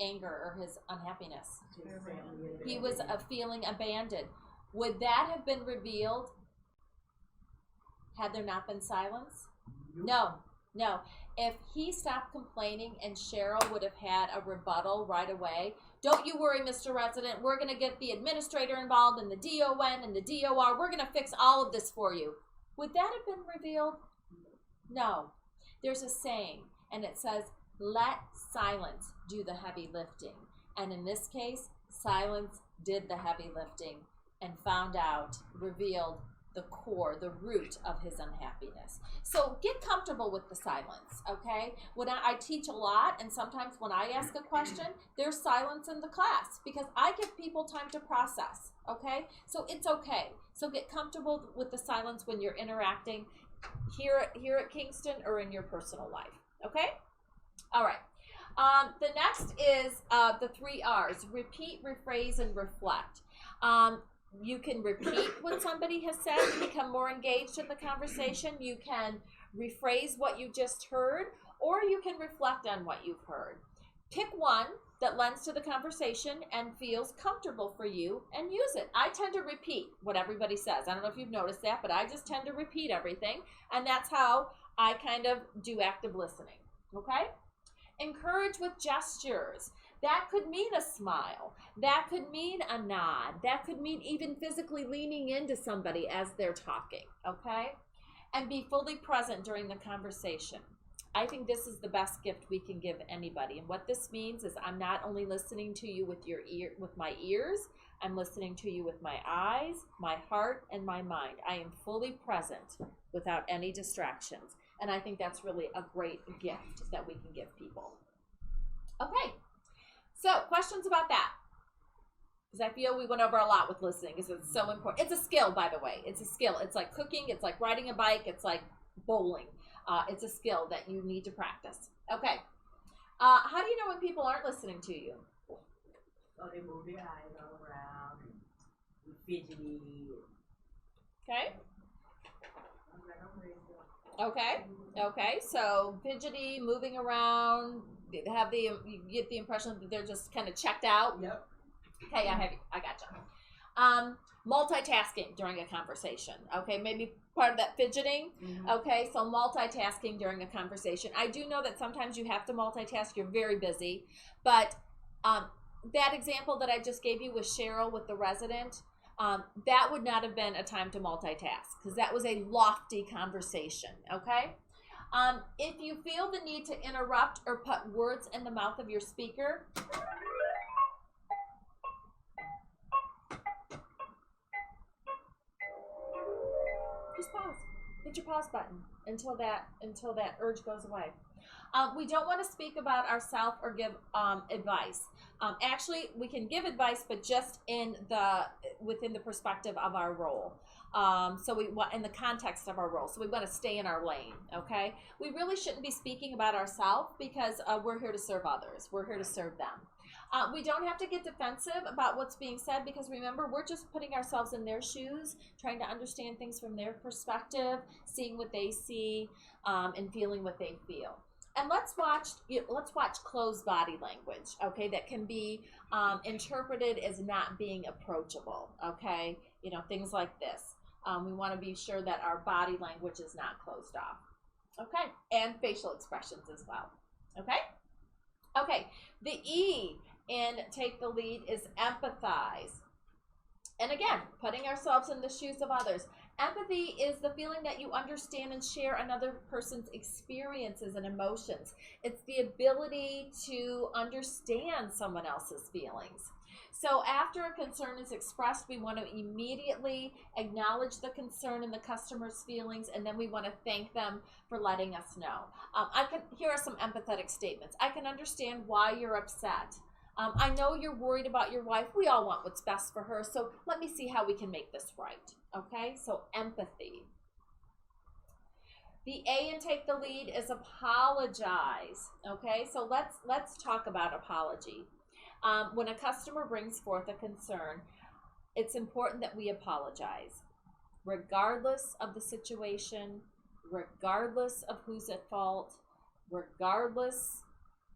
anger or his unhappiness? He was feeling abandoned. Would that have been revealed had there not been silence? No. If he stopped complaining and Cheryl would have had a rebuttal right away, don't you worry, Mr. Resident, we're going to get the administrator involved and the DON and the DOR. We're going to fix all of this for you. Would that have been revealed? No. There's a saying, and it says, let silence do the heavy lifting. And in this case, silence did the heavy lifting and found out, revealed the core, the root of his unhappiness. So get comfortable with the silence, okay? When I teach a lot, and sometimes when I ask a question, there's silence in the class because I give people time to process, okay? So it's okay. So get comfortable with the silence when you're interacting here at Kingston or in your personal life, okay? All right. The next is the 3 R's: repeat, rephrase, and reflect. You can repeat what somebody has said to become more engaged in the conversation. You can rephrase what you just heard, or you can reflect on what you've heard. Pick one that lends to the conversation and feels comfortable for you and use it. I tend to repeat what everybody says. I don't know if you've noticed that, but I just tend to repeat everything, and that's how I kind of do active listening, okay? Encourage with gestures. That could mean a smile. That could mean a nod. That could mean even physically leaning into somebody as they're talking, okay? And be fully present during the conversation. I think this is the best gift we can give anybody. And what this means is I'm not only listening to you with my ears, I'm listening to you with my eyes, my heart, and my mind. I am fully present without any distractions. And I think that's really a great gift that we can give people. Okay, so questions about that? Because I feel we went over a lot with listening because it's so important. It's a skill, by the way. It's a skill. It's like cooking. It's like riding a bike. It's like bowling. It's a skill that you need to practice. Okay, how do you know when people aren't listening to you? So they move their eyes all around and fidgety. Okay, so fidgety, moving around, you get the impression that they're just kind of checked out. Yep. Okay, I gotcha. Multitasking during a conversation. Okay, maybe part of that fidgeting. Okay, so multitasking during a conversation. I do know that sometimes you have to multitask. You're very busy, but that example that I just gave you with Cheryl with the resident, that would not have been a time to multitask because that was a lofty conversation. Okay. If you feel the need to interrupt or put words in the mouth of your speaker, just pause. Hit your pause button until that urge goes away. We don't want to speak about ourselves or give advice. Actually, we can give advice, but just within the perspective of our role. So we want in the context of our role. So we want to stay in our lane. Okay. We really shouldn't be speaking about ourselves because we're here to serve others. We're here to serve them. We don't have to get defensive about what's being said because remember, we're just putting ourselves in their shoes, trying to understand things from their perspective, seeing what they see, and feeling what they feel. And let's watch closed body language, okay, that can be interpreted as not being approachable, okay? You know, things like this. We want to be sure that our body language is not closed off, okay? And facial expressions as well, okay? Okay, the E in take the lead is empathize. And again, putting ourselves in the shoes of others. Empathy is the feeling that you understand and share another person's experiences and emotions. It's the ability to understand someone else's feelings. So after a concern is expressed, we want to immediately acknowledge the concern and the customer's feelings, and then we want to thank them for letting us know. Here are some empathetic statements. I can understand why you're upset. I know you're worried about your wife. We all want what's best for her, so let me see how we can make this right. Okay, so empathy. The A in take the lead is apologize. Okay, so let's talk about apology. When a customer brings forth a concern, it's important that we apologize, regardless of the situation, regardless of who's at fault, regardless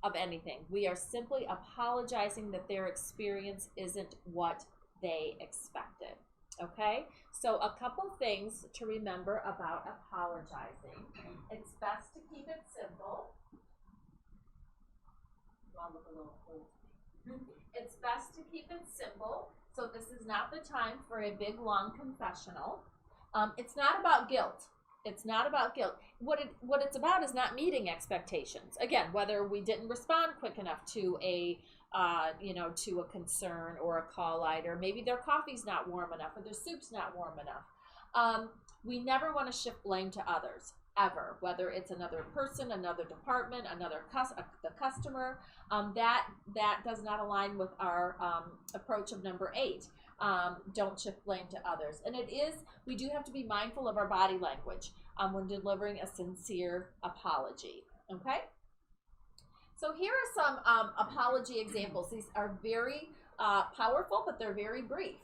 of anything. We are simply apologizing that their experience isn't what they expected. Okay, so a couple things to remember about apologizing. It's best to keep it simple. It's best to keep it simple. So this is not the time for a big, long confessional. It's not about guilt. It's not about guilt. What it's about is not meeting expectations. Again, whether we didn't respond quick enough to a concern or a call light, or maybe their coffee's not warm enough or their soup's not warm enough. We never want to shift blame to others, ever, whether it's another person, another department, the customer. That does not align with our approach of number 8. Don't shift blame to others. And we do have to be mindful of our body language when delivering a sincere apology. Okay? So here are some apology examples. These are very powerful, but they're very brief.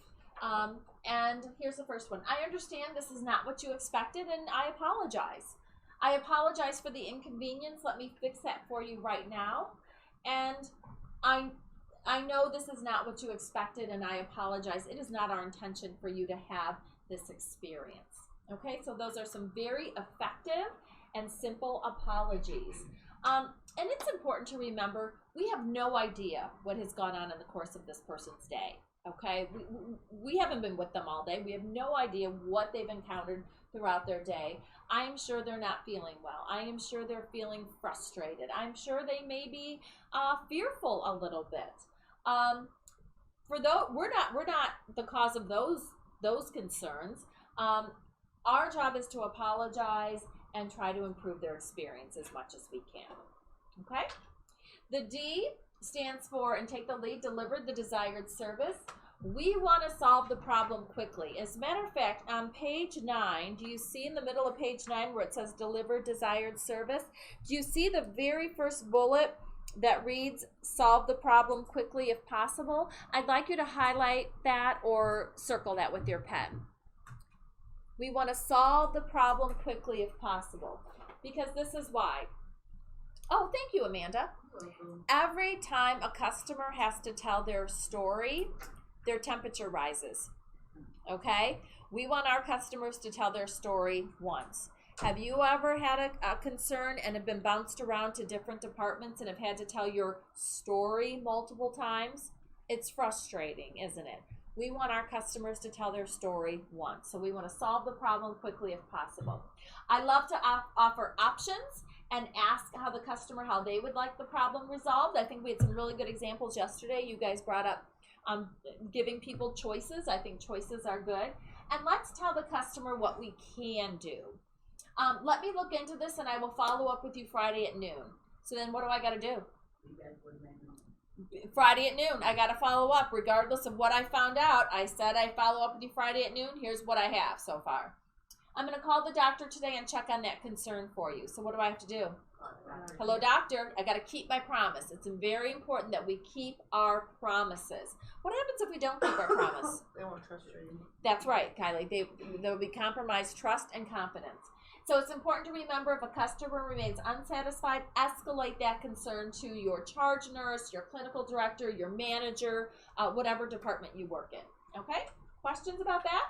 And here's the first one. I understand this is not what you expected, and I apologize. I apologize for the inconvenience. Let me fix that for you right now. And I know this is not what you expected, and I apologize. It is not our intention for you to have this experience. Okay, so those are some very effective and simple apologies. And it's important to remember, we have no idea what has gone on in the course of this person's day. Okay, we haven't been with them all day. We have no idea what they've encountered throughout their day. I am sure they're not feeling well. I am sure they're feeling frustrated. I'm sure they may be fearful a little bit. For those, we're not the cause of those concerns. Our job is to apologize and try to improve their experience as much as we can. Okay? The D stands for, and take the lead, deliver the desired service. We want to solve the problem quickly. As a matter of fact, on page 9, do you see in the middle of page 9 where it says deliver desired service? Do you see the very first bullet that reads solve the problem quickly if possible? I'd like you to highlight that or circle that with your pen. We want to solve the problem quickly if possible, because this is why. Oh, thank you, Amanda. Every time a customer has to tell their story, their temperature rises. okay? We want our customers to tell their story once. Have you ever had a concern and have been bounced around to different departments and have had to tell your story multiple times? It's frustrating, isn't it? We want our customers to tell their story once. So we want to solve the problem quickly if possible. I love to offer options and ask how the customer, how they would like the problem resolved. I think we had some really good examples yesterday. You guys brought up giving people choices. I think choices are good. And let's tell the customer what we can do. Let me look into this and I will follow up with you Friday at noon. So then what do I got to do? Friday at noon, I got to follow up regardless of what I found out. I said I'd follow up with you Friday at noon. Here's what I have so far. I'm going to call the doctor today and check on that concern for you. So what do I have to do? Hello, doctor. I got to keep my promise. It's very important that we keep our promises. What happens if we don't keep our promise? They won't trust you. That's right, Kylie. There will be compromised trust and confidence. So it's important to remember if a customer remains unsatisfied, escalate that concern to your charge nurse, your clinical director, your manager, whatever department you work in. Okay? Questions about that?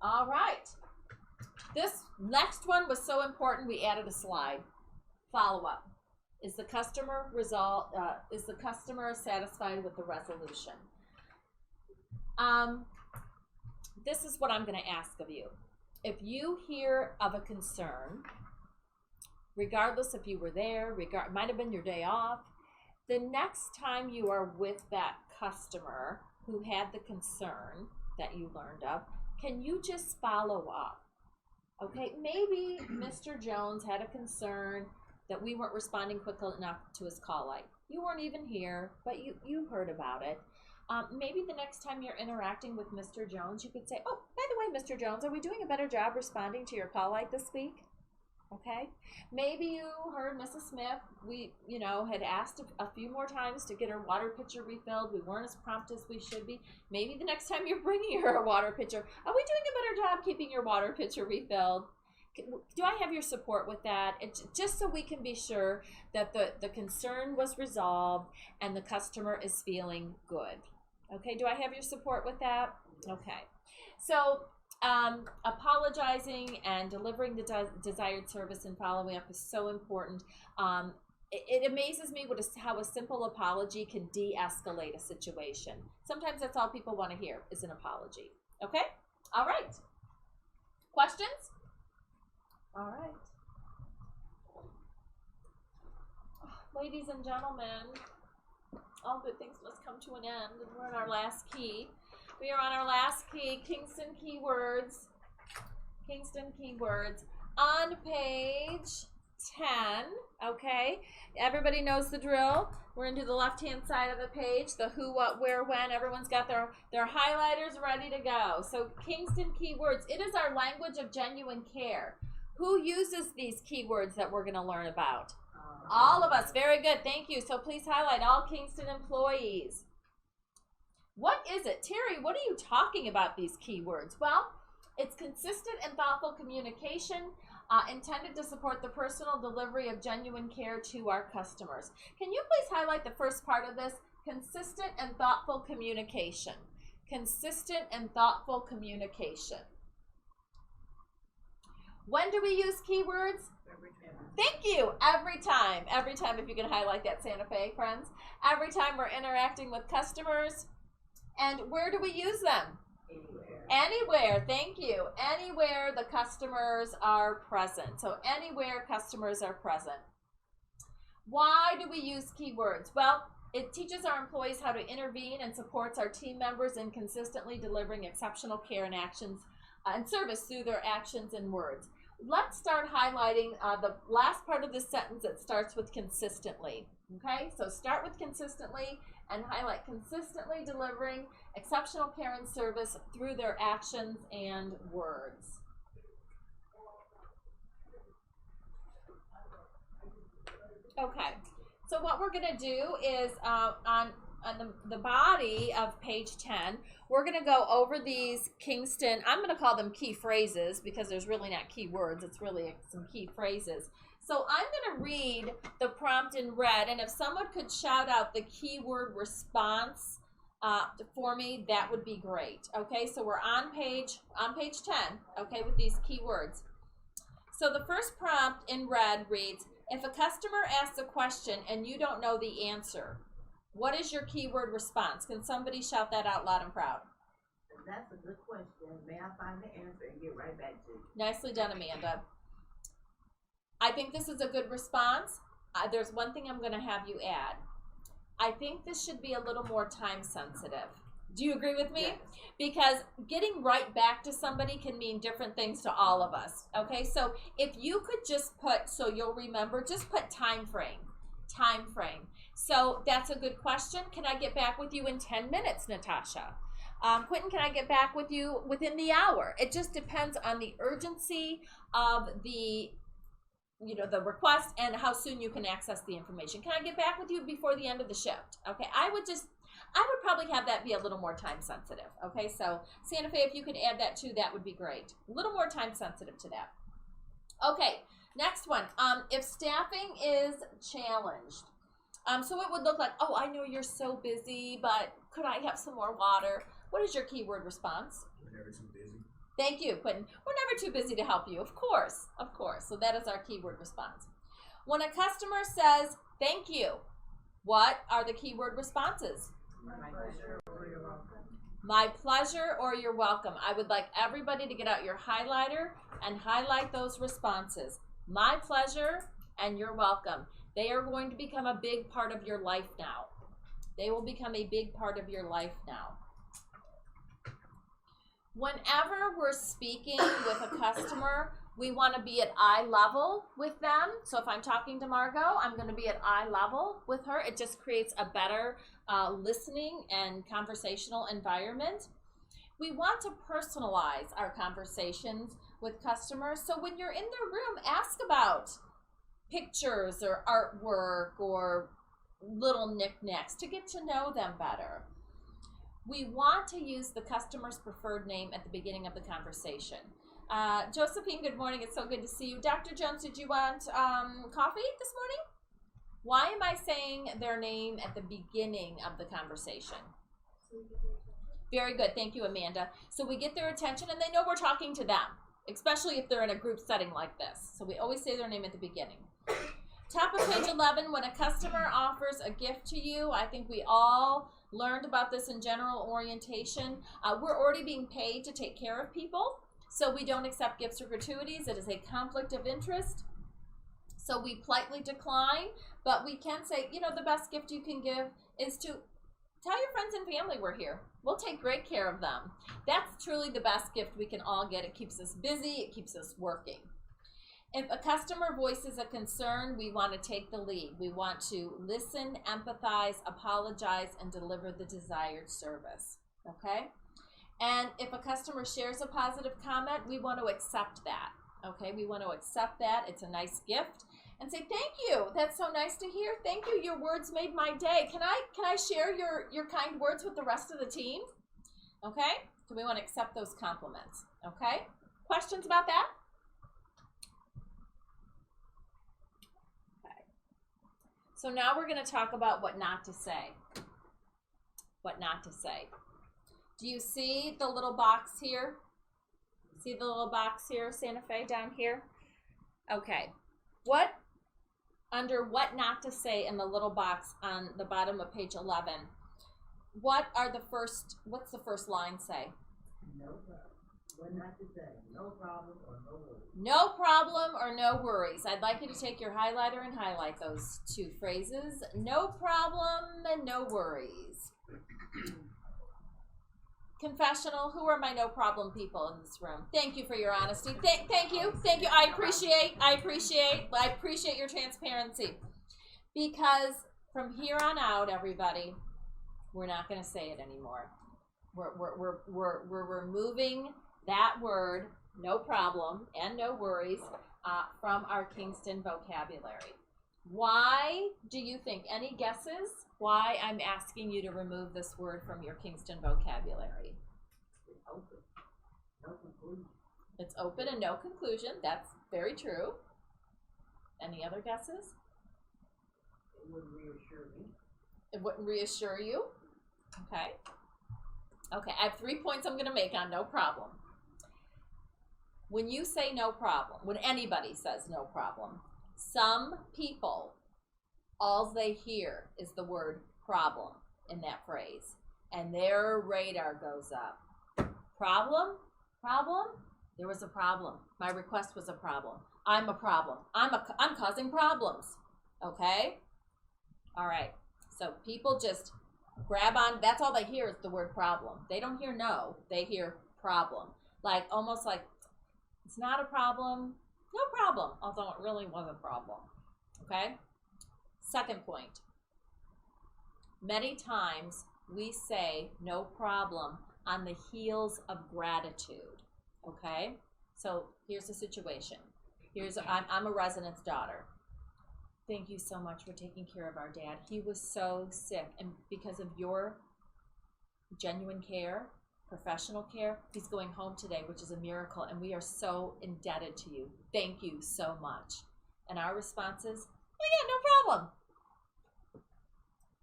All right. This next one was so important we added a slide. Follow-up. Is the customer satisfied with the resolution? This is what I'm going to ask of you. If you hear of a concern, regardless if you were there, it might have been your day off, the next time you are with that customer who had the concern that you learned of, can you just follow up? Okay, maybe Mr. Jones had a concern that we weren't responding quickly enough to his call light. You weren't even here, but you heard about it. Maybe the next time you're interacting with Mr. Jones, you could say, oh, by the way, Mr. Jones, are we doing a better job responding to your call light this week? Okay. Maybe you heard Mrs. Smith, we, had asked a few more times to get her water pitcher refilled. We weren't as prompt as we should be. Maybe the next time you're bringing her a water pitcher, are we doing a better job keeping your water pitcher refilled? Do I have your support with that? It's just so we can be sure that the concern was resolved and the customer is feeling good. Okay, do I have your support with that? Okay. So apologizing and delivering the desired service and following up is so important. It amazes me how a simple apology can de-escalate a situation. Sometimes that's all people want to hear is an apology. Okay? All right. Questions? All right. Ladies and gentlemen, all good things must come to an end, and we're on our last key. We are on our last key, Kingston Keywords. Kingston Keywords. On page 10, okay? Everybody knows the drill. We're into the left-hand side of the page, the who, what, where, when. Everyone's got their highlighters ready to go. So Kingston Keywords, it is our language of genuine care. Who uses these keywords that we're going to learn about? All of us. Very good. Thank you. So please highlight all Kingston employees. What is it? Terry, what are you talking about these keywords? Well, it's consistent and thoughtful communication intended to support the personal delivery of genuine care to our customers. Can you please highlight the first part of this? Consistent and thoughtful communication. Consistent and thoughtful communication. When do we use keywords? Thank you. Every time, if you can highlight that, Santa Fe friends. Every time we're interacting with customers. And where do we use them? Anywhere. Thank you. Anywhere the customers are present. So anywhere customers are present. Why do we use keywords? Well, it teaches our employees how to intervene and supports our team members in consistently delivering exceptional care and actions and service through their actions and words. Let's start highlighting the last part of this sentence that starts with consistently. Okay, so start with consistently and highlight consistently delivering exceptional care and service through their actions and words. Okay, so what we're going to do is on the body of page 10, we're going to go over these Kingston, I'm going to call them key phrases because there's really not key words, it's really some key phrases. So I'm going to read the prompt in red, and if someone could shout out the keyword response for me, that would be great. Okay, so we're on page 10, okay, with these keywords. So the first prompt in red reads, if a customer asks a question and you don't know the answer, what is your keyword response? Can somebody shout that out loud and proud? That's a good question. May I find the answer and get right back to you? Nicely done, Amanda. I think this is a good response. There's one thing I'm going to have you add. I think this should be a little more time sensitive. Do you agree with me? Yes. Because getting right back to somebody can mean different things to all of us. Okay, so if you could just put, so you'll remember, just put time frame. Time frame. So that's a good question. Can I get back with you in 10 minutes, Natasha? Quentin, can I get back with you within the hour? It just depends on the urgency of the request and how soon you can access the information. Can I get back with you before the end of the shift? Okay, I would probably have that be a little more time sensitive. Okay, so Santa Fe, if you could add that too, that would be great. A little more time sensitive to that. Okay, next one. If staffing is challenged, so it would look like, oh, I know you're so busy, but could I have some more water? What is your keyword response? We're never too busy. Thank you, Quentin. We're never too busy to help you. Of course, of course. So that is our keyword response. When a customer says, thank you, what are the keyword responses? My pleasure or you're welcome. My pleasure or you're welcome. I would like everybody to get out your highlighter and highlight those responses. My pleasure and you're welcome. They are going to become a big part of your life now. They will become a big part of your life now. Whenever we're speaking with a customer, we want to be at eye level with them. So if I'm talking to Margot, I'm going to be at eye level with her. It just creates a better listening and conversational environment. We want to personalize our conversations with customers. So when you're in their room, ask about pictures or artwork or little knickknacks to get to know them better. We want to use the customer's preferred name at the beginning of the conversation. Josephine, good morning. It's so good to see you. Dr. Jones, did you want coffee this morning? Why am I saying their name at the beginning of the conversation? Very good. Thank you, Amanda. So we get their attention and they know we're talking to them, especially if they're in a group setting like this. So we always say their name at the beginning. Top of page 11, when a customer offers a gift to you, I think we all learned about this in general orientation. We're already being paid to take care of people, so we don't accept gifts or gratuities. It is a conflict of interest, so we politely decline, but we can say, the best gift you can give is to tell your friends and family we're here. We'll take great care of them. That's truly the best gift we can all get. It keeps us busy. It keeps us working. If a customer voices a concern, we want to take the lead. We want to listen, empathize, apologize, and deliver the desired service, okay? And if a customer shares a positive comment, we want to accept that, okay? We want to accept that. It's a nice gift. And say, thank you. That's so nice to hear. Thank you. Your words made my day. Can I share your kind words with the rest of the team? Okay? So we want to accept those compliments, okay? Questions about that? So now we're going to talk about what not to say. What not to say. Do you see the little box here? See the little box here, Santa Fe, down here? Okay. Under what not to say in the little box on the bottom of page 11, what's the first line say? No problem. What not to say? No problem or no worries. No problem or no worries. I'd like you to take your highlighter and highlight those two phrases. No problem and no worries. Confessional, who are my no problem people in this room? Thank you for your honesty. Thank you. I appreciate your transparency. Because from here on out, everybody, we're not going to say it anymore. We're removing that word, no problem and no worries, from our Kingston vocabulary. Why do you think? Any guesses why I'm asking you to remove this word from your Kingston vocabulary? It's open. No conclusion. It's open and no conclusion. That's very true. Any other guesses? It wouldn't reassure me. It wouldn't reassure you? Okay. Okay, I have 3 points I'm going to make on no problem. When you say no problem, when anybody says no problem, some people, all they hear is the word problem in that phrase, and their radar goes up. Problem? Problem? There was a problem. My request was a problem. I'm a problem. I'm causing problems. Okay? All right. So people just grab on. That's all they hear is the word problem. They don't hear no. They hear problem. Like almost like it's not a problem. No problem. Although it really was a problem. Okay? Second point. Many times we say no problem on the heels of gratitude. Okay? So here's the situation. I'm a resident's daughter. Thank you so much for taking care of our dad. He was so sick, and because of your genuine care, professional care, he's going home today, which is a miracle, and we are so indebted to you. Thank you so much. And our response is, oh yeah, no problem.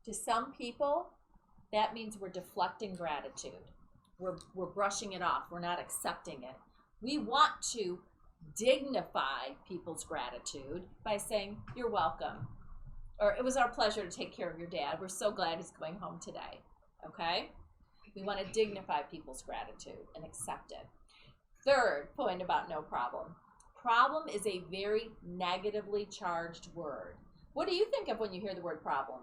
To some people, that means we're deflecting gratitude. We're brushing it off. We're not accepting it. We want to dignify people's gratitude by saying, you're welcome. Or it was our pleasure to take care of your dad. We're so glad he's going home today. Okay? We want to dignify people's gratitude and accept it. Third point about no problem. Problem is a very negatively charged word. What do you think of when you hear the word problem?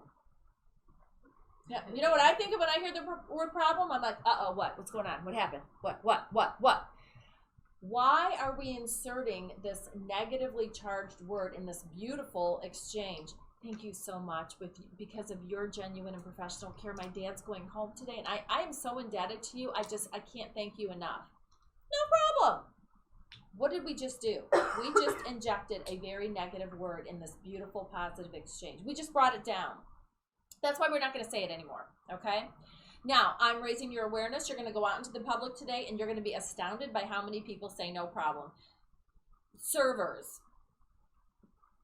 Yeah, you know what I think of when I hear the word problem? I'm like, uh-oh, what? What's going on? What happened? What? Why are we inserting this negatively charged word in this beautiful exchange? Thank you so much. Because of your genuine and professional care, my dad's going home today, and I am so indebted to you. I can't thank you enough. No problem. What did we just do? We just injected a very negative word in this beautiful positive exchange. We just brought it down. That's why we're not going to say it anymore, okay? Now, I'm raising your awareness. You're going to go out into the public today, and you're going to be astounded by how many people say no problem. Servers,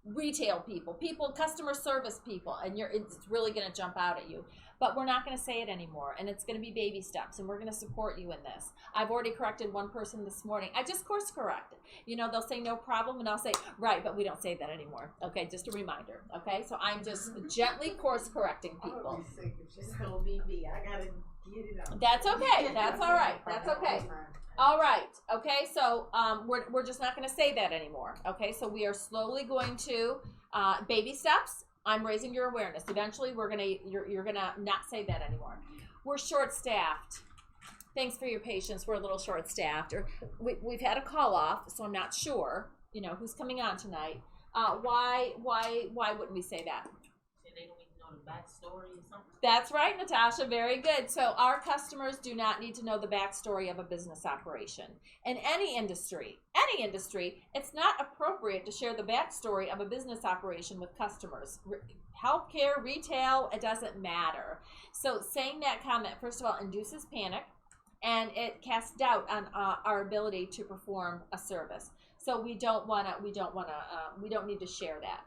retail people, customer service people, and it's really going to jump out at you. But we're not going to say it anymore, and it's going to be baby steps, and we're going to support you in this. I've already corrected one person this morning. I just course corrected. You know, they'll say no problem, and I'll say, right, but we don't say that anymore. Okay, just a reminder. Okay, so I'm just gently course correcting people. I would be sick if she told me, I got to get it out. That's okay. That's all right. That's okay. All right. Okay, so we're just not going to say that anymore. Okay, so we are slowly going to baby steps. I'm raising your awareness. Eventually, you're gonna not say that anymore. We're short-staffed. Thanks for your patience. We're a little short-staffed, or we've had a call off, so I'm not sure. You know who's coming on tonight. Why wouldn't we say that? They don't even know the backstory or something. That's right, Natasha. Very good. So our customers do not need to know the backstory of a business operation. In any industry, it's not appropriate to share the backstory of a business operation with customers. Healthcare, retail, it doesn't matter. So saying that comment, first of all, induces panic, and it casts doubt on our ability to perform a service. So we don't need to share that.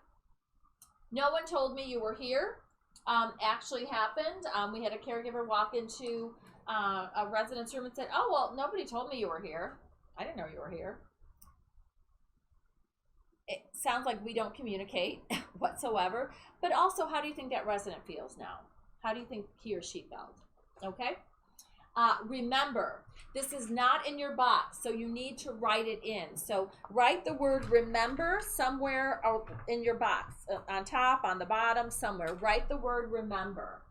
No one told me you were here. Actually happened. We had a caregiver walk into a residence room and said, oh, well, nobody told me you were here. I didn't know you were here. It sounds like we don't communicate whatsoever. But also, how do you think that resident feels now? How do you think he or she felt? Okay? Remember, this is not in your box, so you need to write it in. So write the word remember somewhere in your box, on top, on the bottom, somewhere. Write the word remember.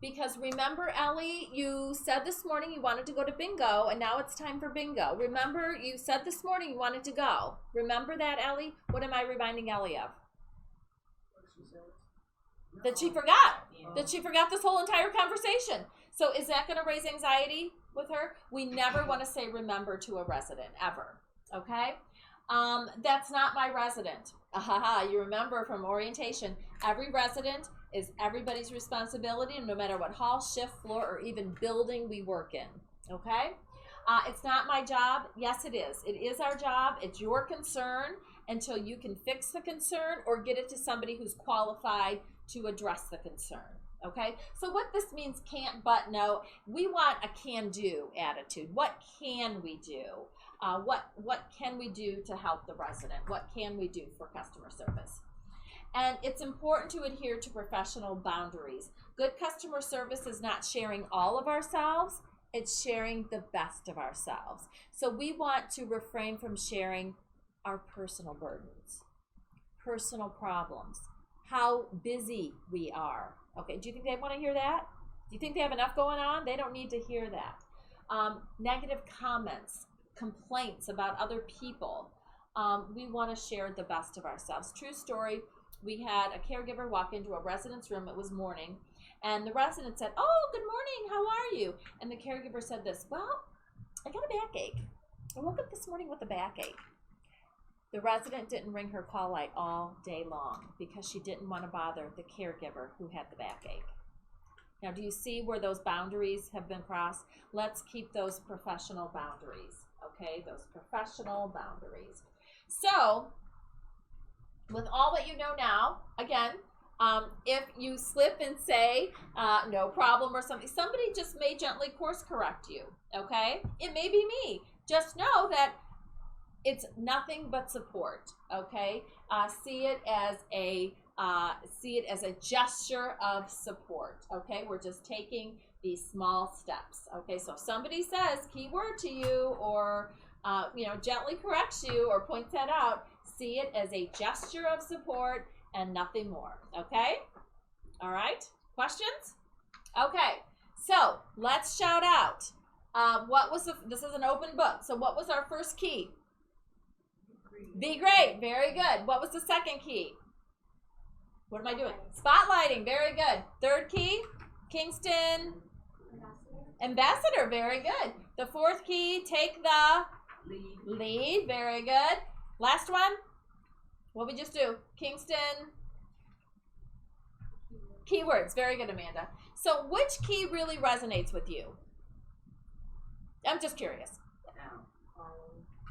Because remember, Ellie, you said this morning you wanted to go to bingo, and now it's time for bingo. Remember, you said this morning you wanted to go. Remember that, Ellie? What am I reminding Ellie of? That she forgot. That she forgot this whole entire conversation. So is that going to raise anxiety with her? We never want to say remember to a resident, ever. Okay? That's not my resident. You remember from orientation, every resident is everybody's responsibility, no matter what hall, shift, floor, or even building we work in. Okay? It's not my job. Yes, it is. It is our job. It's your concern. until you can fix the concern or get it to somebody who's qualified to address the concern. Okay, so what this means, can't but no, we want a can-do attitude. What can we do? What can we do to help the resident? What can we do for customer service? And it's important to adhere to professional boundaries. Good customer service is not sharing all of ourselves, it's sharing the best of ourselves. So we want to refrain from sharing our personal burdens, personal problems, how busy we are. Okay, do you think they want to hear that? Do you think they have enough going on? They don't need to hear that. Negative comments, complaints about other people. We want to share the best of ourselves. True story, we had a caregiver walk into a resident's room. It was morning. And the resident said, "Oh, good morning, how are you?" And the caregiver said this, "Well, I got a backache. I woke up this morning with a backache." The resident didn't ring her call light all day long because she didn't want to bother the caregiver who had the backache. Now, do you see where those boundaries have been crossed? Let's keep those professional boundaries, okay? Those professional boundaries. So, with all that you know now, again, if you slip and say no problem or something, somebody just may gently course correct you, okay? It may be me. Just know that it's nothing but support, okay? See it as a gesture of support, okay? We're just taking these small steps, okay? So if somebody says keyword to you or gently corrects you or points that out, see it as a gesture of support and nothing more, okay? All right, questions? Okay, so let's shout out. This is an open book, so what was our first key? Be great, very good. What was the second key? What am I doing? Spotlighting, very good. Third key? Kingston? Ambassador, very good. The fourth key, take the lead, very good. Last one? What we just do? Kingston? Keywords, very good, Amanda. So which key really resonates with you? I'm just curious.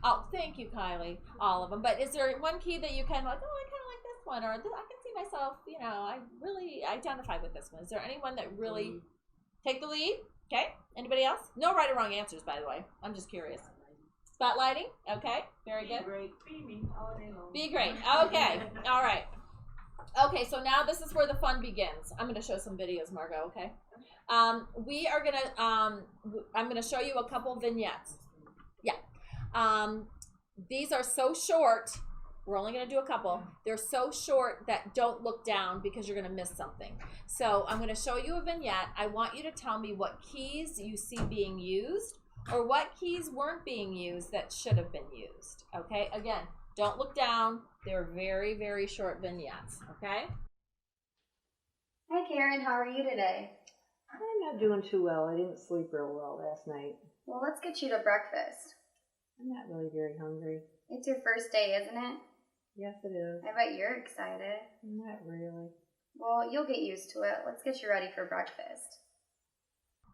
Oh, thank you, Kylie. All of them. But is there one key that you kind of like, oh, I kind of like this one, or I can see myself, I really identify with this one. Is there anyone that really take the lead? Okay. Anybody else? No right or wrong answers, by the way. I'm just curious. Spotlighting. Okay. Very good. Be great. Be me all day long. Be great. Okay. All right. Okay, so now this is where the fun begins. I'm going to show some videos, Margot, okay? I'm going to show you a couple vignettes. Yeah. These are so short. We're only going to do a couple. They're so short that don't look down because you're going to miss something. So I'm going to show you a vignette. I want you to tell me what keys you see being used or what keys weren't being used that should have been used. Okay? Again, don't look down. They're very, very short vignettes. Okay? Hi, Karen. How are you today? I'm not doing too well. I didn't sleep real well last night. Well, let's get you to breakfast. I'm not really very hungry. It's your first day, isn't it? Yes, it is. I bet you're excited. Not really. Well, you'll get used to it. Let's get you ready for breakfast.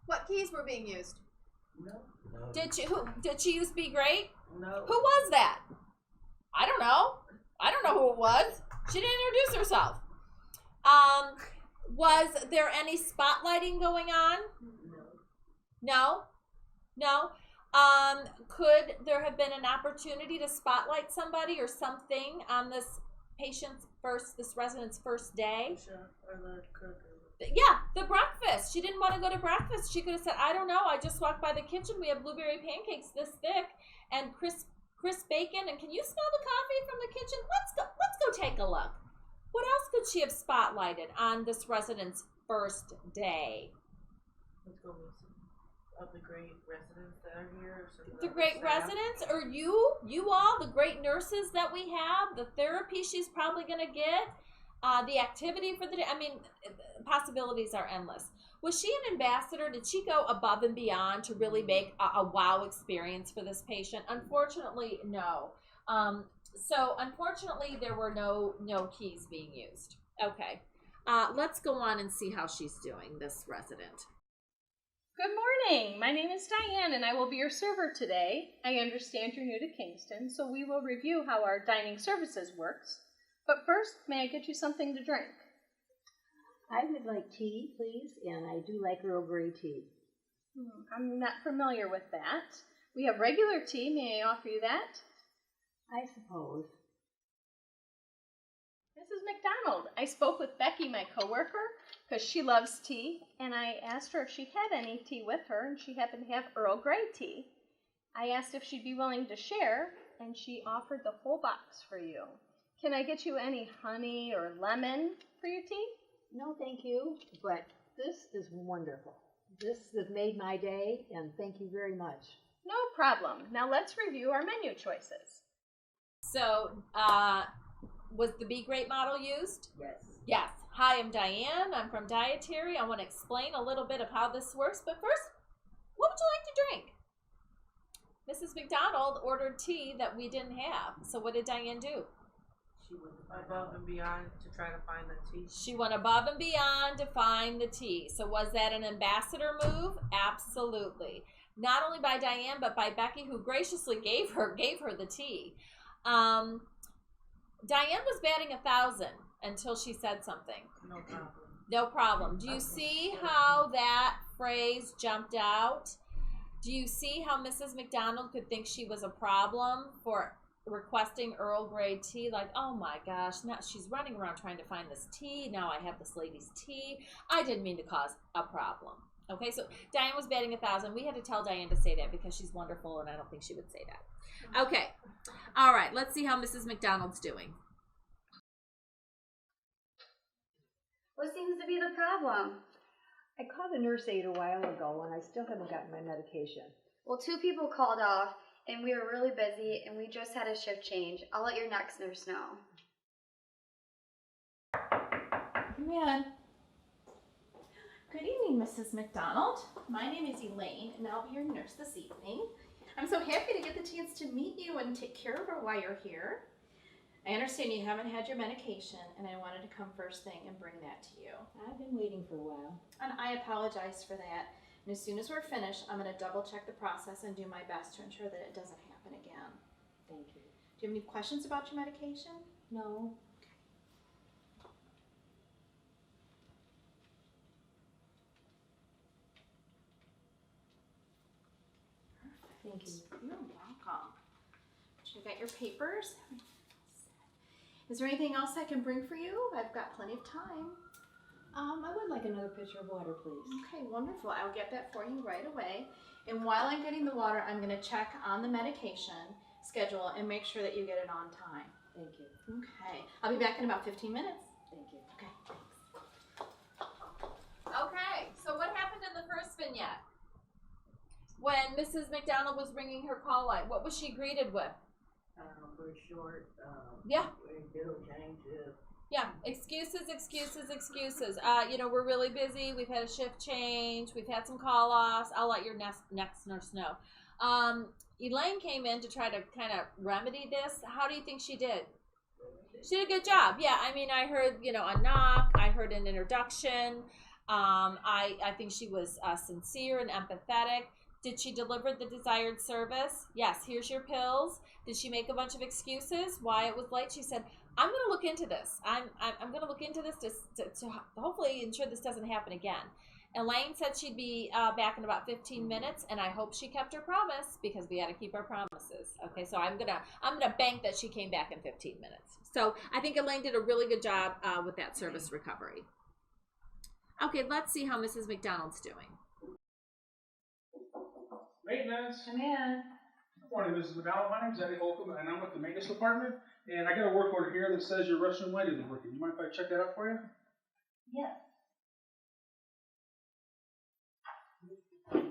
What keys were being used? No. Did she use Be Great? No. Who was that? I don't know. I don't know who it was. She didn't introduce herself. Was there any spotlighting going on? No. No? Could there have been an opportunity to spotlight somebody or something on this resident's first day? Yeah, the breakfast. She didn't want to go to breakfast. She could have said, I don't know, I just walked by the kitchen. We have blueberry pancakes this thick and crisp bacon. And can you smell the coffee from the kitchen? Let's go take a look. What else could she have spotlighted on this resident's first day? Let's go with some of the great residents that are here. The great residents, or you all, the great nurses that we have, the therapy she's probably going to get, the activity for the day. I mean, possibilities are endless. Was she an ambassador? Did she go above and beyond to really make a wow experience for this patient? Unfortunately, no. So unfortunately, there were no keys being used. Okay, let's go on and see how she's doing, this resident. Good morning. My name is Diane, and I will be your server today. I understand you're new to Kingston, so we will review how our dining services works. But first, may I get you something to drink? I would like tea, please, and I do like Earl Grey tea. I'm not familiar with that. We have regular tea. May I offer you that? I suppose. Mrs. McDonald, I spoke with Becky, my coworker, because she loves tea, and I asked her if she had any tea with her, and she happened to have Earl Grey tea. I asked if she'd be willing to share, and she offered the whole box for you. Can I get you any honey or lemon for your tea? No, thank you, but this is wonderful. This has made my day, and thank you very much. No problem. Now let's review our menu choices. So, was the Be Great model used? Yes. Yes. Hi, I'm Diane. I'm from Dietary. I want to explain a little bit of how this works. But first, what would you like to drink? Mrs. McDonald ordered tea that we didn't have. So what did Diane do? She went above and beyond to try to find the tea. She went above and beyond to find the tea. So was that an ambassador move? Absolutely. Not only by Diane, but by Becky, who graciously gave her the tea. Diane was batting 1,000 until she said something. No problem. No problem. Do you see how that phrase jumped out? Do you see how Mrs. McDonald could think she was a problem for requesting Earl Grey tea? Like, oh my gosh, now she's running around trying to find this tea. Now I have this lady's tea. I didn't mean to cause a problem. Okay, so Diane was batting 1,000. We had to tell Diane to say that because she's wonderful, and I don't think she would say that. Okay, all right, let's see how Mrs. McDonald's doing. What seems to be the problem? I called a nurse aide a while ago, and I still haven't gotten my medication. Well, 2 people called off, and we were really busy, and we just had a shift change. I'll let your next nurse know. Come in. Good evening, Mrs. McDonald. My name is Elaine, and I'll be your nurse this evening. I'm so happy to get the chance to meet you and take care of her while you're here. I understand you haven't had your medication, and I wanted to come first thing and bring that to you. I've been waiting for a while. And I apologize for that. And as soon as we're finished, I'm going to double check the process and do my best to ensure that it doesn't happen again. Thank you. Do you have any questions about your medication? No. Thank you. You're welcome. You got your papers. Is there anything else I can bring for you? I've got plenty of time. I would like another pitcher of water, please. Okay, wonderful. I'll get that for you right away. And while I'm getting the water, I'm going to check on the medication schedule and make sure that you get it on time. Thank you. Okay. I'll be back in about 15 minutes. Thank you. Okay, thanks. Okay, so what happened in the first vignette? When Mrs. McDonald was ringing her call light, what was she greeted with? Very short. Yeah. It'll change it. Yeah, excuses, excuses, excuses. You know, we're really busy. We've had a shift change. We've had some call-offs. I'll let your next nurse know. Elaine came in to try to kind of remedy this. How do you think she did? She did a good job. Yeah, I mean, I heard, you know, a knock. I heard an introduction. I think she was sincere and empathetic. Did she deliver the desired service? Yes, here's your pills. Did she make a bunch of excuses why it was late? She said, I'm going to look into this. I'm going to look into this to hopefully ensure this doesn't happen again. Elaine said she'd be back in about 15 minutes, and I hope she kept her promise because we got to keep our promises. Okay, so I'm gonna bank that she came back in 15 minutes. So I think Elaine did a really good job with that service recovery. Okay, let's see how Mrs. McDonald's doing. Maintenance. Come in. Good morning, Mrs. McDonald. My name is Eddie Holcomb, and I'm with the maintenance department. And I got a work order here that says your restroom light isn't working. You mind if I check that out for you? Yes.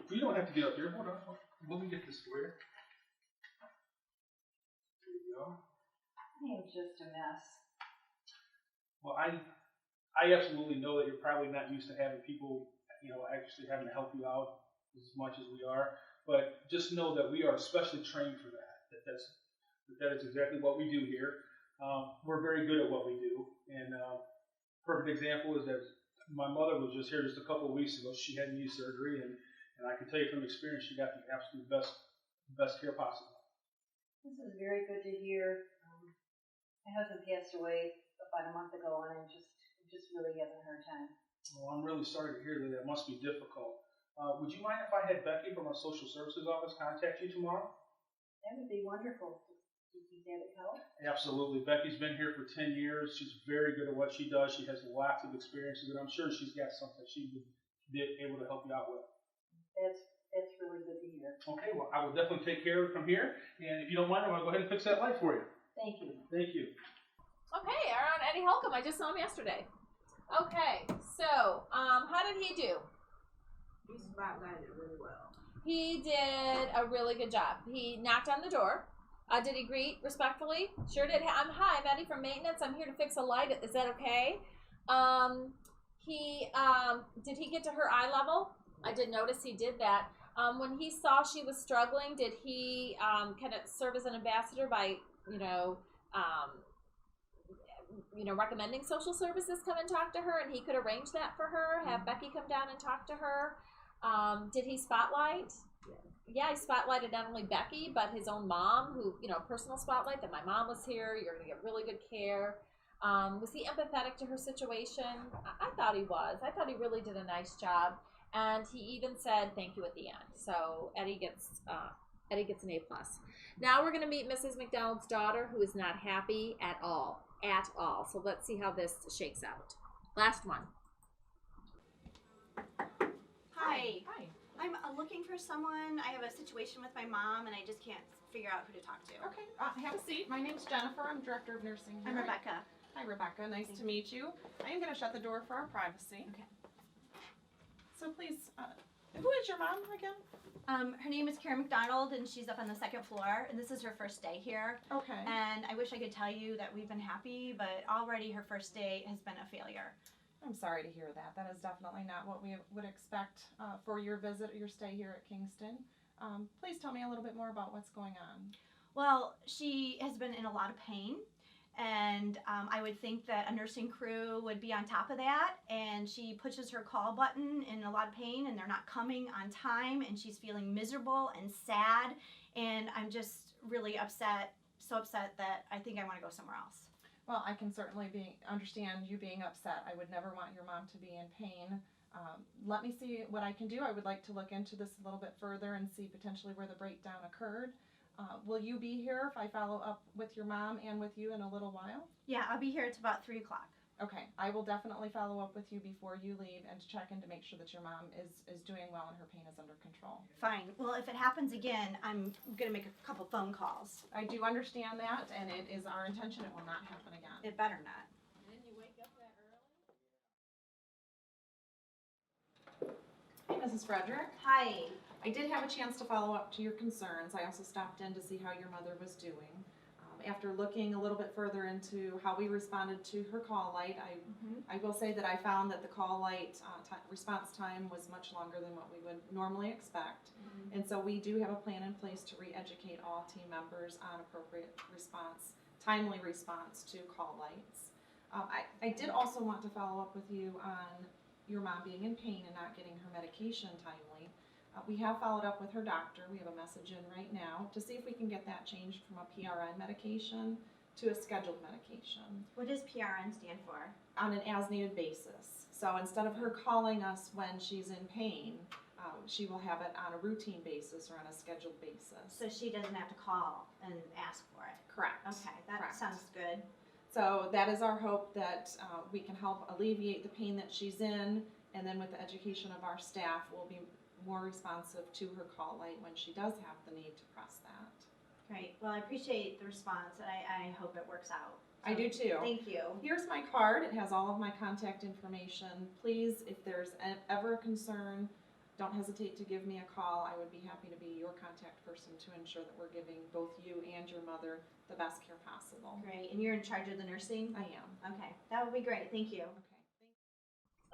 You don't have to get up here. Hold on. Let me get this for you. There you go. It's just a mess. Well, I absolutely know that you're probably not used to having people, you know, actually having to help you out as much as we are. But just know that we are especially trained for that. That is exactly what we do here. We're very good at what we do. And perfect example is that my mother was just here just a couple of weeks ago. She had knee surgery, and And I can tell you from experience, she got the absolute best care possible. This is very good to hear. My husband passed away about a month ago, and I just really having a hard time. Well, I'm really sorry to hear that. That must be difficult. Would you mind if I had Becky from our social services office contact you tomorrow? That would be wonderful. Do you think that would help? Absolutely. Becky's been here for 10 years. She's very good at what she does. She has lots of experiences, and I'm sure she's got something she would be able to help you out with. That's really good to hear. Okay, well, I will definitely take care of it from here. And if you don't mind, I'm going to go ahead and fix that light for you. Thank you. Thank you. Okay, our own Eddie Holcomb. I just saw him yesterday. Okay, so how did he do? He spotlighted it really well. He did a really good job. He knocked on the door. Did he greet respectfully? Sure did. Hi, I'm Eddie from maintenance. I'm here to fix a light. Is that okay? Did he get to her eye level? I did notice he did that. When he saw she was struggling, did he kind of serve as an ambassador by, recommending social services come and talk to her, and he could arrange that for her, have Becky come down and talk to her? Did he spotlight? Yeah, he spotlighted not only Becky, but his own mom, who, personal spotlight that my mom was here, you're going to get really good care. Was he empathetic to her situation? I thought he was. I thought he really did a nice job. And he even said thank you at the end. So Eddie gets an A+. Now we're going to meet Mrs. McDonald's daughter, who is not happy at all. At all. So let's see how this shakes out. Last one. Hi. I'm looking for someone. I have a situation with my mom, and I just can't figure out who to talk to. Okay, have a seat. My name's Jennifer. I'm Director of Nursing here. I'm Rebecca. Hi, Rebecca. Nice to meet you. I am going to shut the door for our privacy. Okay. So please, who is your mom again? Her name is Karen McDonald, and she's up on the second floor, and this is her first day here. Okay. And I wish I could tell you that we've been happy, but already her first day has been a failure. I'm sorry to hear that. That is definitely not what we would expect for your visit or your stay here at Kingston. Please tell me a little bit more about what's going on. Well, she has been in a lot of pain, and I would think that a nursing crew would be on top of that, and she pushes her call button in a lot of pain, and they're not coming on time, and she's feeling miserable and sad, and I'm just really upset, so upset that I think I want to go somewhere else. Well, I can certainly understand you being upset. I would never want your mom to be in pain. Let me see what I can do. I would like to look into this a little bit further and see potentially where the breakdown occurred. Will you be here if I follow up with your mom and with you in a little while? Yeah, I'll be here at about 3 o'clock. Okay, I will definitely follow up with you before you leave and to check in to make sure that your mom is doing well and her pain is under control. Fine. Well, if it happens again, I'm going to make a couple phone calls. I do understand that, and it is our intention it will not happen again. It better not. Didn't you wake up that early? Hey, Mrs. Frederick. Hi. I did have a chance to follow up to your concerns. I also stopped in to see how your mother was doing. After looking a little bit further into how we responded to her call light, I will say that I found that the call light response time was much longer than what we would normally expect. And so we do have a plan in place to re-educate all team members on appropriate response, timely response to call lights. I did also want to follow up with you on your mom being in pain and not getting her medication timely. We have followed up with her doctor. We have a message in right now to see if we can get that changed from a PRN medication to a scheduled medication. What does PRN stand for? On an as-needed basis. So instead of her calling us when she's in pain, she will have it on a routine basis or on a scheduled basis. So she doesn't have to call and ask for it? Correct. Okay, that Correct. sounds good. So that is our hope, that we can help alleviate the pain that she's in, and then with the education of our staff, we'll be more responsive to her call light when she does have the need to press that. Great. Well, I appreciate the response. I hope it works out. So, I do too. Thank you. Here's my card. It has all of my contact information. Please, if there's ever a concern, don't hesitate to give me a call. I would be happy to be your contact person to ensure that we're giving both you and your mother the best care possible. Great. And you're in charge of the nursing? I am. Okay. That would be great. Thank you.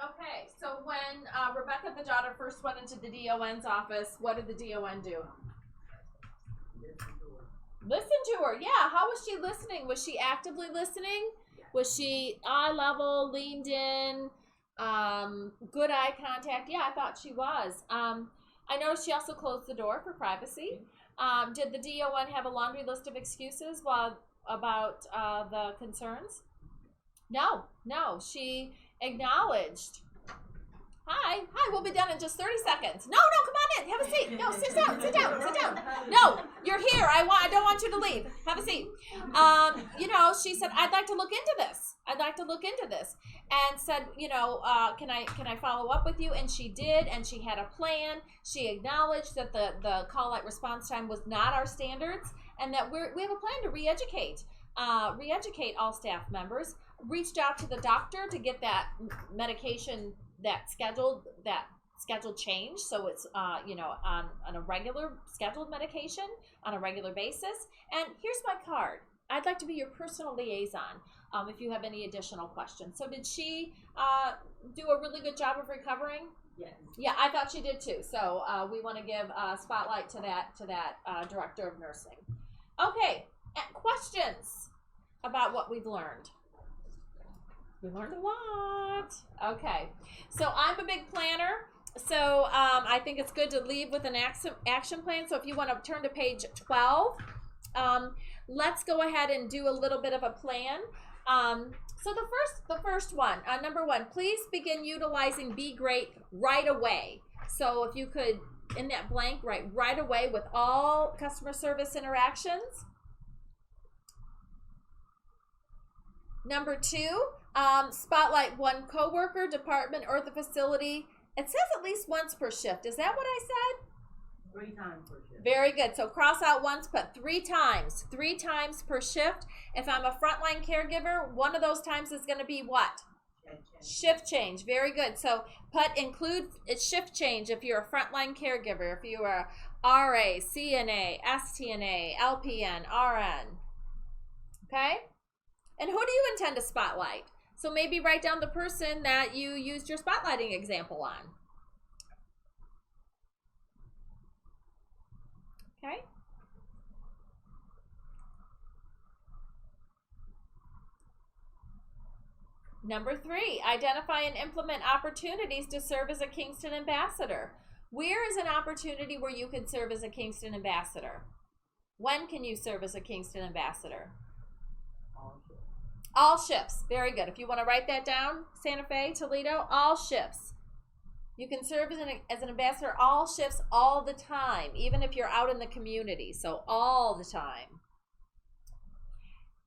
Okay, so when Rebecca, the daughter, first went into the DON's office, what did the DON do? Listen to her. Yeah, how was she listening? Was she actively listening? Was she eye level, leaned in, good eye contact? Yeah, I thought she was. I noticed she also closed the door for privacy. Did the DON have a laundry list of excuses about the concerns? No. She acknowledged. Hi, we'll be done in just 30 seconds. No, come on in, have a seat. No, sit down. No, you're here. I don't want you to leave. Have a seat. She said, I'd like to look into this. And said, can I follow up with you? And she did, and she had a plan. She acknowledged that the call light response time was not our standards, and that we have a plan to re-educate all staff members. Reached out to the doctor to get that medication that schedule change, so it's on a regular scheduled medication on a regular basis. And here's my card. I'd like to be your personal liaison if you have any additional questions. So did she do a really good job of recovering? Yes. Yeah, I thought she did too. So we want to give a spotlight to that director of nursing. Okay, questions about what we've learned? We learned a lot. Okay, so I'm a big planner, so I think it's good to leave with an action plan. So if you want to turn to page 12, let's go ahead and do a little bit of a plan. So the first one, number one, please begin utilizing Be Great right away. So if you could, in that blank, write right away with all customer service interactions. Number two, spotlight one coworker, department, or the facility. It says at least once per shift. Is that what I said? 3 times per shift. Very good. So cross out once, put 3 times. 3 times per shift. If I'm a frontline caregiver, one of those times is going to be what? Shift change. Very good. So include shift change if you're a frontline caregiver, if you are RA, CNA, STNA, LPN, RN. Okay? And who do you intend to spotlight? So maybe write down the person that you used your spotlighting example on. Okay? Number 3, identify and implement opportunities to serve as a Kingston ambassador. Where is an opportunity where you can serve as a Kingston ambassador? When can you serve as a Kingston ambassador? All shifts. Very good. If you want to write that down, Santa Fe, Toledo, all shifts. You can serve as an ambassador all shifts all the time, even if you're out in the community. So all the time.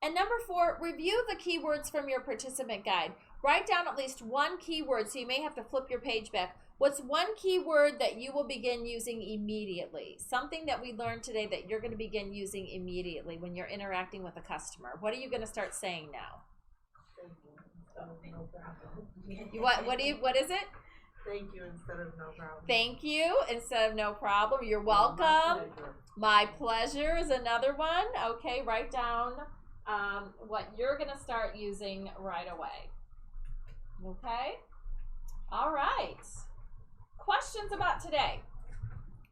And number 4, review the keywords from your participant guide. Write down at least one keyword, so you may have to flip your page back. What's one keyword that you will begin using immediately? Something that we learned today that you're going to begin using immediately when you're interacting with a customer. What are you going to start saying now? What is it? Thank you instead of no problem. Thank you instead of no problem. You're welcome. My pleasure is another one. Okay, write down what you're going to start using right away. Okay? All right. Questions about today?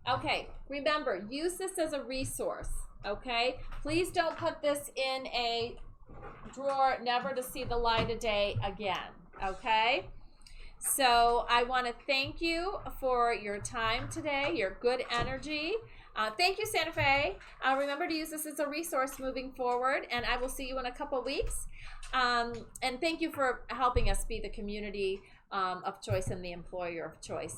Okay, remember, use this as a resource, okay? Please don't put this in a drawer, never to see the light of day again, okay? So I want to thank you for your time today, your good energy. Thank you, Santa Fe. Remember to use this as a resource moving forward, and I will see you in a couple weeks. And thank you for helping us be the community of choice and the employer of choice.